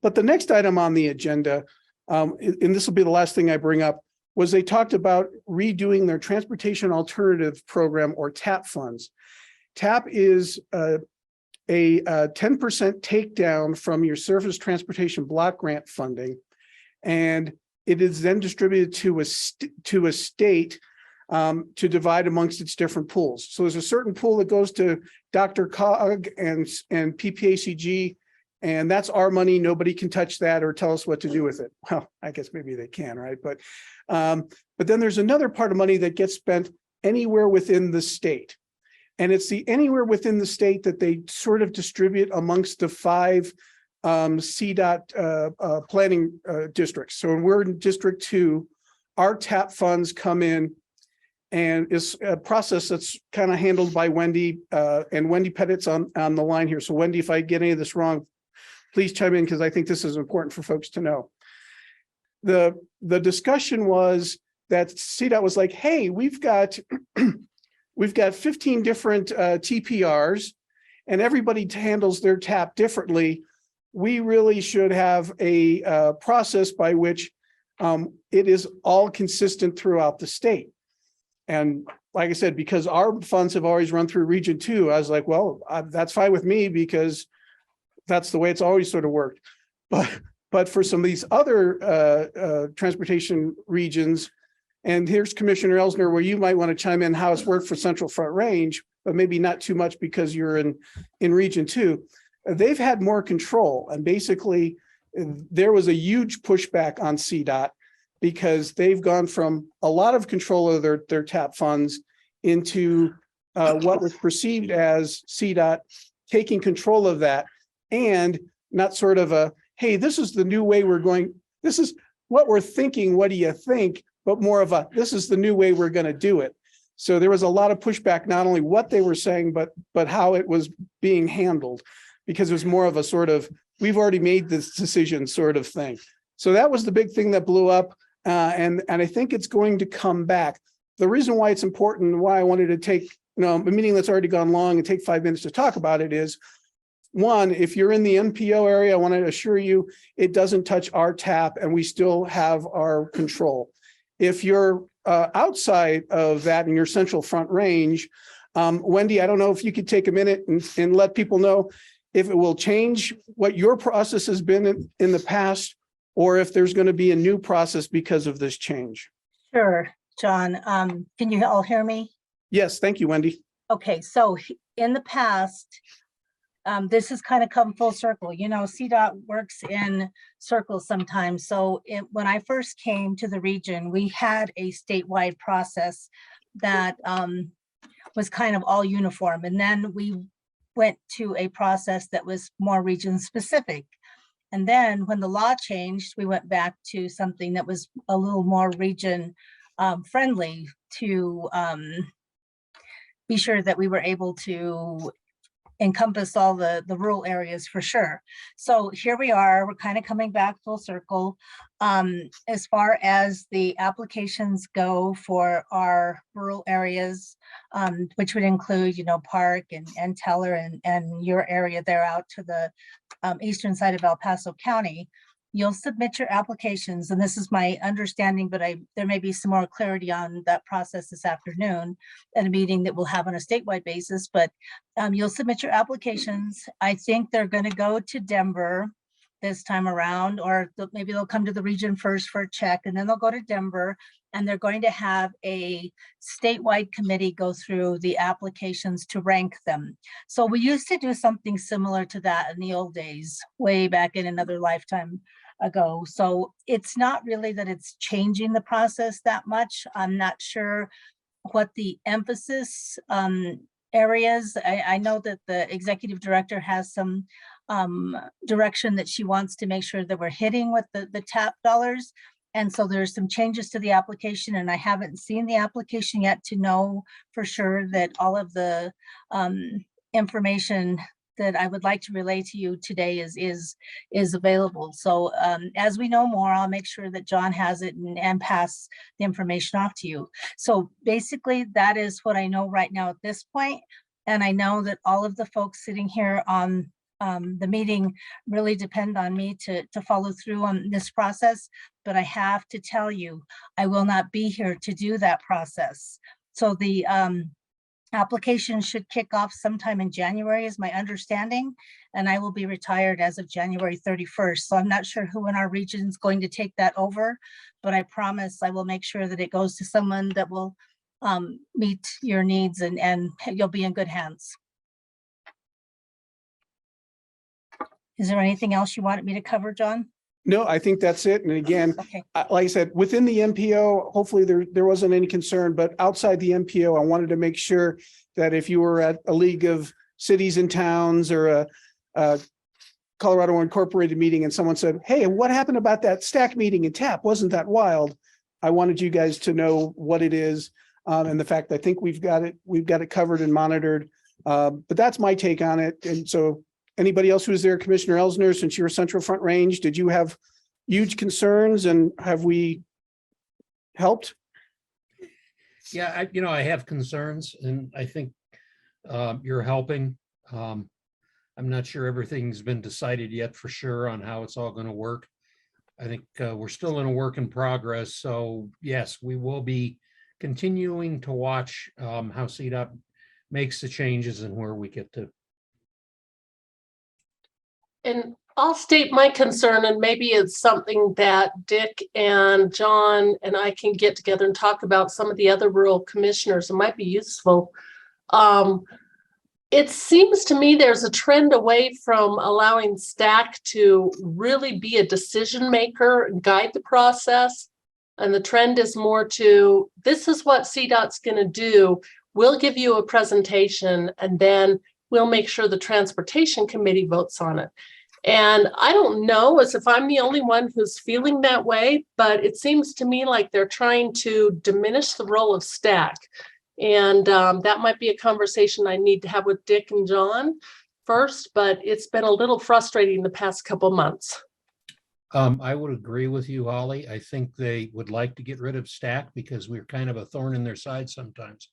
But the next item on the agenda, and this will be the last thing I bring up, was they talked about redoing their Transportation Alternative Program, or TAP funds. TAP is a 10% takedown from your Surface Transportation Block Grant funding, and it is then distributed to a state to divide amongst its different pools. So there's a certain pool that goes to Dr. Cog and PPACG, and that's our money. Nobody can touch that or tell us what to do with it. Well, I guess maybe they can, right? But then there's another part of money that gets spent anywhere within the state. And it's the anywhere within the state that they sort of distribute amongst the 5 CDOT planning districts. So when we're in District 2, our TAP funds come in, and is a process that's kind of handled by Wendy, and Wendy Pettit's on the line here. So Wendy, if I get any of this wrong, please chime in, because I think this is important for folks to know. The discussion was that CDOT was like, hey, we've got 15 different TPRs, and everybody handles their TAP differently. We really should have a process by which it is all consistent throughout the state. And like I said, because our funds have always run through Region 2, I was like, well, that's fine with me, because that's the way it's always sort of worked. But for some of these other transportation regions, and here's Commissioner Elsner, where you might want to chime in how it's worked for Central Front Range, but maybe not too much because you're in Region 2. They've had more control, and basically there was a huge pushback on CDOT, because they've gone from a lot of control of their TAP funds into what was perceived as CDOT taking control of that, and not sort of a, hey, this is the new way we're going, this is what we're thinking, what do you think? But more of a, this is the new way we're going to do it. So there was a lot of pushback, not only what they were saying, but how it was being handled, because it was more of a sort of, we've already made this decision sort of thing. So that was the big thing that blew up. And I think it's going to come back. The reason why it's important, and why I wanted to take a meeting that's already gone long and take 5 minutes to talk about it, is one, if you're in the NPO area, I want to assure you it doesn't touch our TAP, and we still have our control. If you're outside of that in your Central Front Range, Wendy, I don't know if you could take a minute and let people know if it will change what your process has been in the past, or if there's going to be a new process because of this change. Sure, John. Can you all hear me? Yes, thank you, Wendy. Okay, so in the past, this has kind of come full circle. You know, CDOT works in circles sometimes. So when I first came to the region, we had a statewide process that was kind of all uniform. And then we went to a process that was more region specific. And then when the law changed, we went back to something that was a little more region friendly, to be sure that we were able to encompass all the rural areas for sure. So here we are, we're kind of coming back full circle. As far as the applications go for our rural areas, which would include, you know, Park and Teller and your area there out to the eastern side of El Paso County, you'll submit your applications. And this is my understanding, but there may be some more clarity on that process this afternoon at a meeting that we'll have on a statewide basis, but you'll submit your applications. I think they're going to go to Denver this time around, or maybe they'll come to the region first for a check, and then they'll go to Denver, and they're going to have a statewide committee go through the applications to rank them. So we used to do something similar to that in the old days, way back in another lifetime ago. So it's not really that it's changing the process that much. I'm not sure what the emphasis areas. I know that the executive director has some direction that she wants to make sure that we're hitting with the TAP dollars. And so there's some changes to the application, and I haven't seen the application yet to know for sure that all of the information that I would like to relay to you today is available. So as we know more, I'll make sure that John has it and pass the information off to you. So basically that is what I know right now at this point. And I know that all of the folks sitting here on the meeting really depend on me to follow through on this process, but I have to tell you, I will not be here to do that process. So the application should kick off sometime in January is my understanding, and I will be retired as of January 31st. So I'm not sure who in our region is going to take that over, but I promise I will make sure that it goes to someone that will meet your needs, and you'll be in good hands. Is there anything else you wanted me to cover, John? No, I think that's it. And again, Okay. like I said, within the MPO, hopefully there wasn't any concern, but outside the MPO, I wanted to make sure that if you were at a league of cities and towns or a Colorado Incorporated meeting and someone said, hey, what happened about that stack meeting in TAP? Wasn't that wild? I wanted you guys to know what it is, and the fact I think we've got it covered and monitored. But that's my take on it. And so anybody else who was there, Commissioner Elsner, since you're Central Front Range, did you have huge concerns, and have we helped? Yeah, I have concerns, and I think you're helping. I'm not sure everything's been decided yet for sure on how it's all going to work. I think we're still in a work in progress. So yes, we will be continuing to watch how CDOT makes the changes and where we get to. And I'll state my concern, and maybe it's something that Dick and John and I can get together and talk about some of the other rural commissioners. It might be useful. It seems to me there's a trend away from allowing STAC to really be a decision maker and guide the process. And the trend is more to, this is what CDOT's going to do. We'll give you a presentation, and then we'll make sure the transportation committee votes on it. And I don't know as if I'm the only one who's feeling that way, but it seems to me like they're trying to diminish the role of STAC. And that might be a conversation I need to have with Dick and John first, but it's been a little frustrating the past couple months. I would agree with you, Holly. I think they would like to get rid of STAC because we're kind of a thorn in their side sometimes.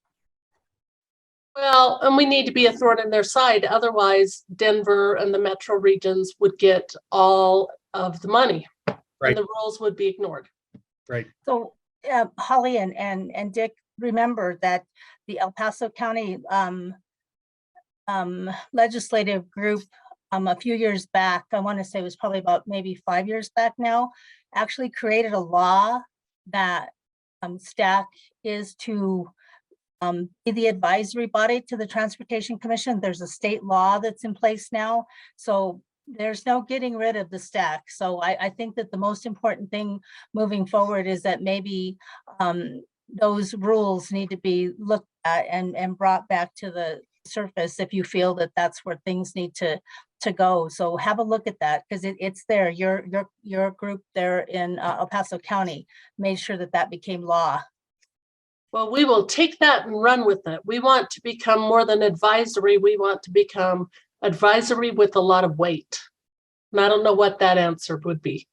Well, and we need to be a thorn in their side. Otherwise, Denver and the metro regions would get all of the money. Right. And the rules would be ignored. Right. So Holly and Dick, remember that the El Paso County legislative group a few years back, I want to say it was probably about maybe 5 years back now, actually created a law that STAC is to be the advisory body to the Transportation Commission. There's a state law that's in place now. So there's no getting rid of the STAC. So I think that the most important thing moving forward is that maybe those rules need to be looked at and brought back to the surface if you feel that that's where things need to go. So have a look at that, because it's there. Your group there in El Paso County made sure that became law. Well, we will take that and run with it. We want to become more than advisory. We want to become advisory with a lot of weight. And I don't know what that answer would be.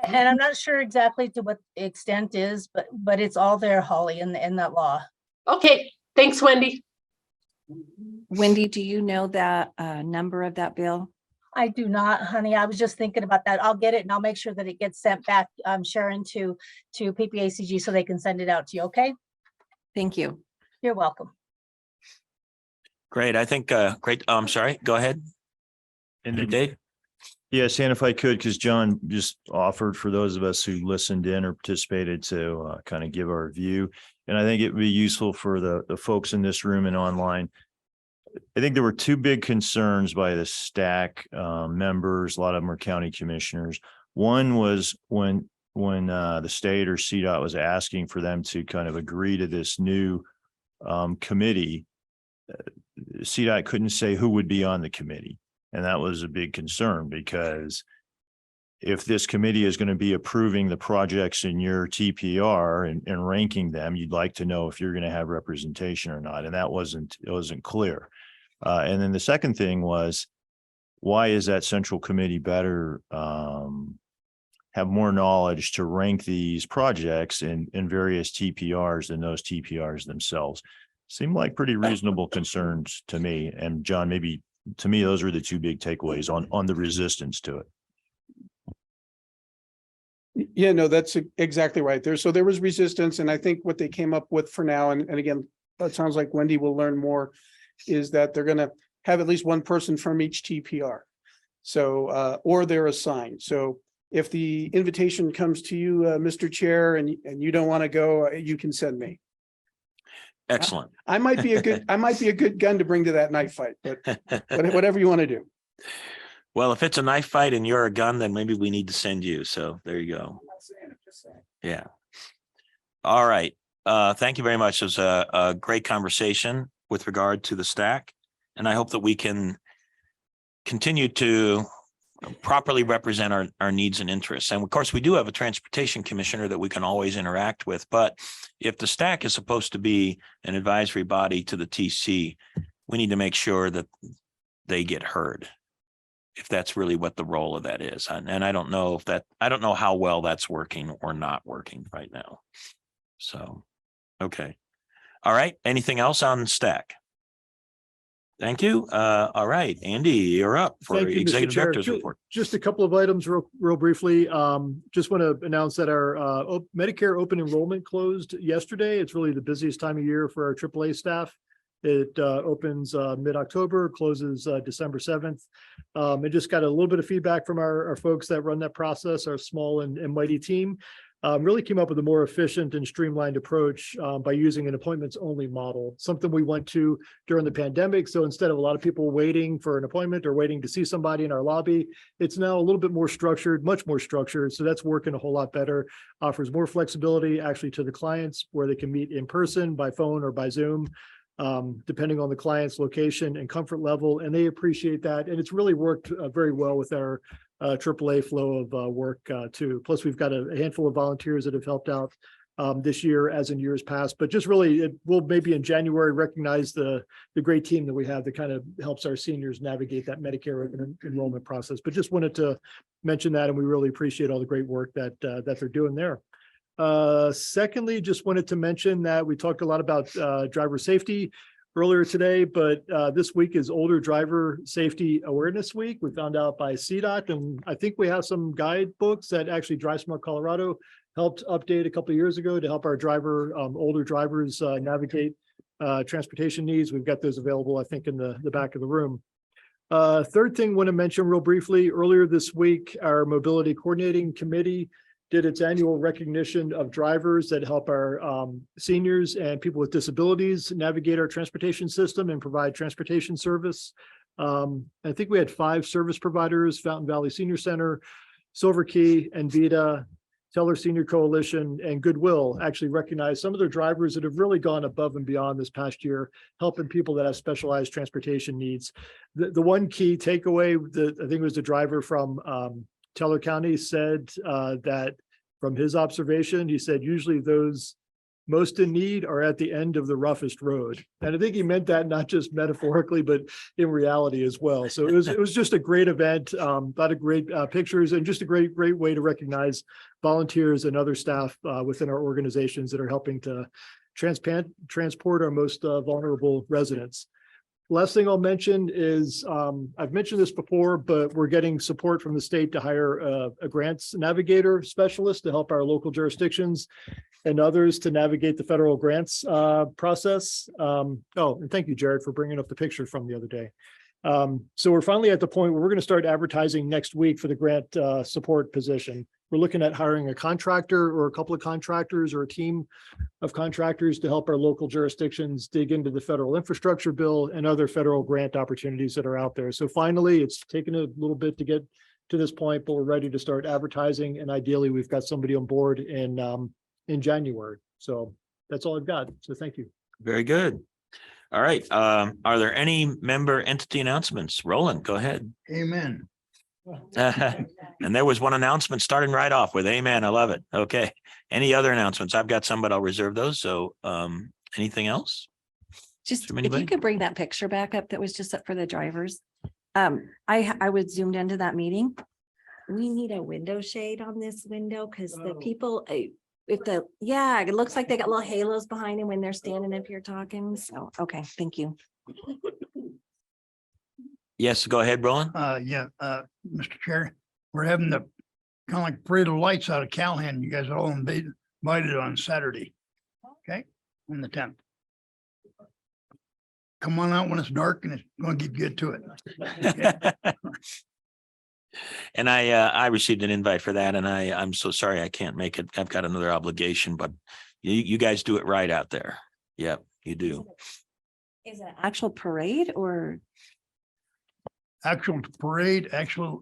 And I'm not sure exactly to what extent is, but it's all there, Holly, in that law. Okay, thanks, Wendy. Wendy, do you know that number of that bill? I do not, honey. I was just thinking about that. I'll get it and I'll make sure that it gets sent back, Sharon, to PPACG so they can send it out to you. Okay. Thank you. You're welcome. Great. I think, great. I'm sorry. Go ahead. And Dave. Yes, and if I could, because John just offered for those of us who listened in or participated to kind of give our view. And I think it would be useful for the folks in this room and online. I think there were two big concerns by the STAC members. A lot of them are county commissioners. One was when the state or CDOT was asking for them to kind of agree to this new committee, CDOT couldn't say who would be on the committee. And that was a big concern, because if this committee is going to be approving the projects in your TPR and ranking them, you'd like to know if you're going to have representation or not. And that wasn't clear. And then the second thing was, why is that central committee better, have more knowledge to rank these projects in various TPRs than those TPRs themselves? Seemed like pretty reasonable concerns to me. And John, maybe to me, those are the two big takeaways on the resistance to it. Yeah, no, that's exactly right there. So there was resistance, and I think what they came up with for now, and again, it sounds like Wendy will learn more, is that they're going to have at least one person from each TPR. So, or they're assigned. So if the invitation comes to you, Mr. Chair, and you don't want to go, you can send me. Excellent. I might be a good gun to bring to that knife fight, but whatever you want to do. Well, if it's a knife fight and you're a gun, then maybe we need to send you. So there you go. Yeah. All right. Thank you very much. It was a great conversation with regard to the stack. And I hope that we can continue to properly represent our needs and interests. And of course, we do have a transportation commissioner that we can always interact with. But if the stack is supposed to be an advisory body to the TC, we need to make sure that they get heard, if that's really what the role of that is. And I don't know how well that's working or not working right now. So, okay. All right. Anything else on stack? Thank you. All right, Andy, you're up for Thank you, Mr. Executive Chair. Director's report. Just a couple of items real briefly. Just want to announce that our Medicare open enrollment closed yesterday. It's really the busiest time of year for our AAA staff. It opens mid-October, closes December 7th. I just got a little bit of feedback from our folks that run that process, our small and mighty team. Really came up with a more efficient and streamlined approach by using an appointments only model, something we went to during the pandemic. So instead of a lot of people waiting for an appointment or waiting to see somebody in our lobby, it's now a little bit more structured, much more structured. So that's working a whole lot better, offers more flexibility actually to the clients where they can meet in person, by phone, or by Zoom, depending on the client's location and comfort level. And they appreciate that. And it's really worked very well with our AAA flow of work too. Plus, we've got a handful of volunteers that have helped out this year as in years past. But just really, we'll maybe in January recognize the great team that we have that kind of helps our seniors navigate that Medicare enrollment process. But just wanted to mention that, and we really appreciate all the great work that they're doing there. Secondly, just wanted to mention that we talked a lot about driver safety earlier today, but this week is Older Driver Safety Awareness Week. We found out by CDOT, and I think we have some guidebooks that actually Drive Smart Colorado helped update a couple of years ago to help our older drivers navigate transportation needs. We've got those available, I think, in the back of the room. Third thing I want to mention real briefly, earlier this week, our Mobility Coordinating Committee did its annual recognition of drivers that help our seniors and people with disabilities navigate our transportation system and provide transportation service. I think we had 5 service providers: Fountain Valley Senior Center, Silver Key, Envita, Teller Senior Coalition, and Goodwill actually recognize some of their drivers that have really gone above and beyond this past year, helping people that have specialized transportation needs. The one key takeaway, I think it was the driver from Teller County said that from his observation, he said usually those most in need are at the end of the roughest road. And I think he meant that not just metaphorically, but in reality as well. So it was just a great event, a lot of great pictures, and just a great way to recognize volunteers and other staff within our organizations that are helping to transport our most vulnerable residents. Last thing I'll mention is, I've mentioned this before, but we're getting support from the state to hire a grants navigator specialist to help our local jurisdictions and others to navigate the federal grants process. And thank you, Jared, for bringing up the picture from the other day. So we're finally at the point where we're going to start advertising next week for the grant support position. We're looking at hiring a contractor or a couple of contractors or a team of contractors to help our local jurisdictions dig into the federal infrastructure bill and other federal grant opportunities that are out there. So finally, it's taken a little bit to get to this point, but we're ready to start advertising. And ideally, we've got somebody on board in January. So that's all I've got. So thank you. Very good. All right. Are there any member entity announcements? Roland, go ahead. Amen. And there was one announcement starting right off with amen. I love it. Okay. Any other announcements? I've got some, but I'll reserve those. So anything else? Just From if anybody? you could bring that picture back up that was just up for the drivers. I was zoomed into that meeting. We need a window shade on this window because the people, it looks like they got little halos behind them when they're standing up here talking. So, okay, thank you. Yes, go ahead, Roland. Mr. Chair, we're having the kind of like parade of lights out of Callahan. You guys are all invited on Saturday. Okay, on the 10th. Come on out when it's dark and it's going to get to it. Okay? And I received an invite for that, and I'm so sorry I can't make it. I've got another obligation, but you guys do it right out there. Yep. You do. Is it an actual parade or? Actual parade, actual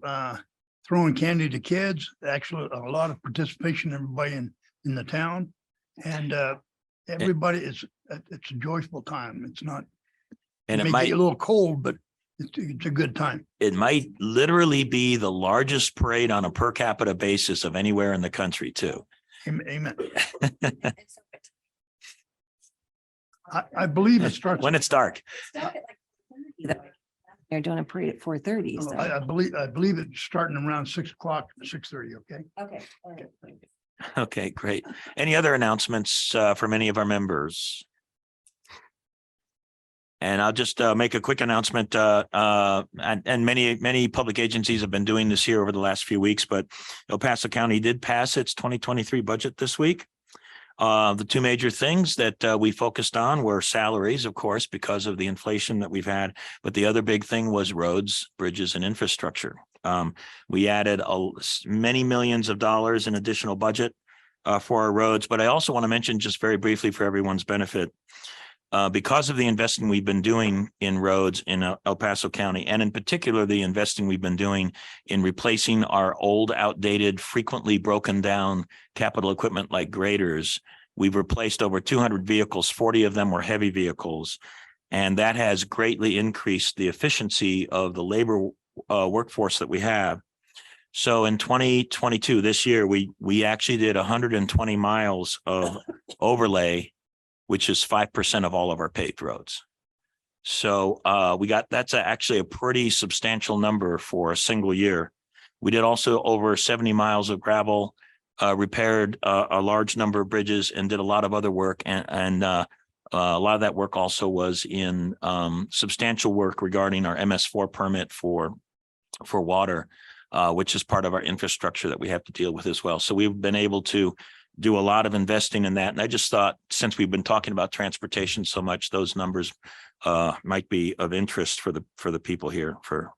throwing candy to kids, actually a lot of participation, everybody in the town. And everybody is, it's a joyful time. It's not, And it may get a little cold, but it's a good time. it might literally be the largest parade on a per capita basis of anywhere in the country too. Amen. I believe it starts. When it's dark. They're doing a parade at 4:30. So. I believe it's starting around 6:00, 6:30. Okay. Okay. All right. Okay, great. Any other announcements from any of our members? And I'll just make a quick announcement. And many public agencies have been doing this here over the last few weeks, but El Paso County did pass its 2023 budget this week. The two major things that we focused on were salaries, of course, because of the inflation that we've had. But the other big thing was roads, bridges, and infrastructure. We added many millions of dollars in additional budget for our roads. But I also want to mention just very briefly for everyone's benefit, because of the investing we've been doing in roads in El Paso County, and in particular, the investing we've been doing in replacing our old, outdated, frequently broken down capital equipment like graders, we've replaced over 200 vehicles, 40 of them were heavy vehicles. And that has greatly increased the efficiency of the labor workforce that we have. So in 2022, this year, we actually did 120 miles of overlay, which is 5% of all of our paved roads. So that's actually a pretty substantial number for a single year. We did also over 70 miles of gravel, repaired a large number of bridges, and did a lot of other work. And a lot of that work also was in substantial work regarding our MS4 permit for water, which is part of our infrastructure that we have to deal with as well. So we've been able to do a lot of investing in that. And I just thought, since we've been talking about transportation so much, those numbers might be of interest for the people here for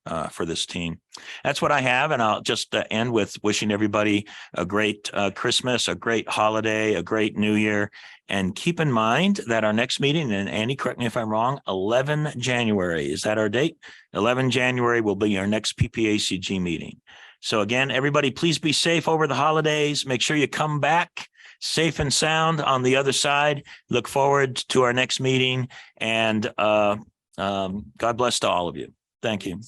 this team. That's what I have. And I'll just end with wishing everybody a great Christmas, a great holiday, a great New Year. And keep in mind that our next meeting, and Andy, correct me if I'm wrong, 11 January, is that our date? 11 January will be our next PPACG meeting. So again, everybody, please be safe over the holidays. Make sure you come back safe and sound on the other side. Look forward to our next meeting, and God bless to all of you. Thank you.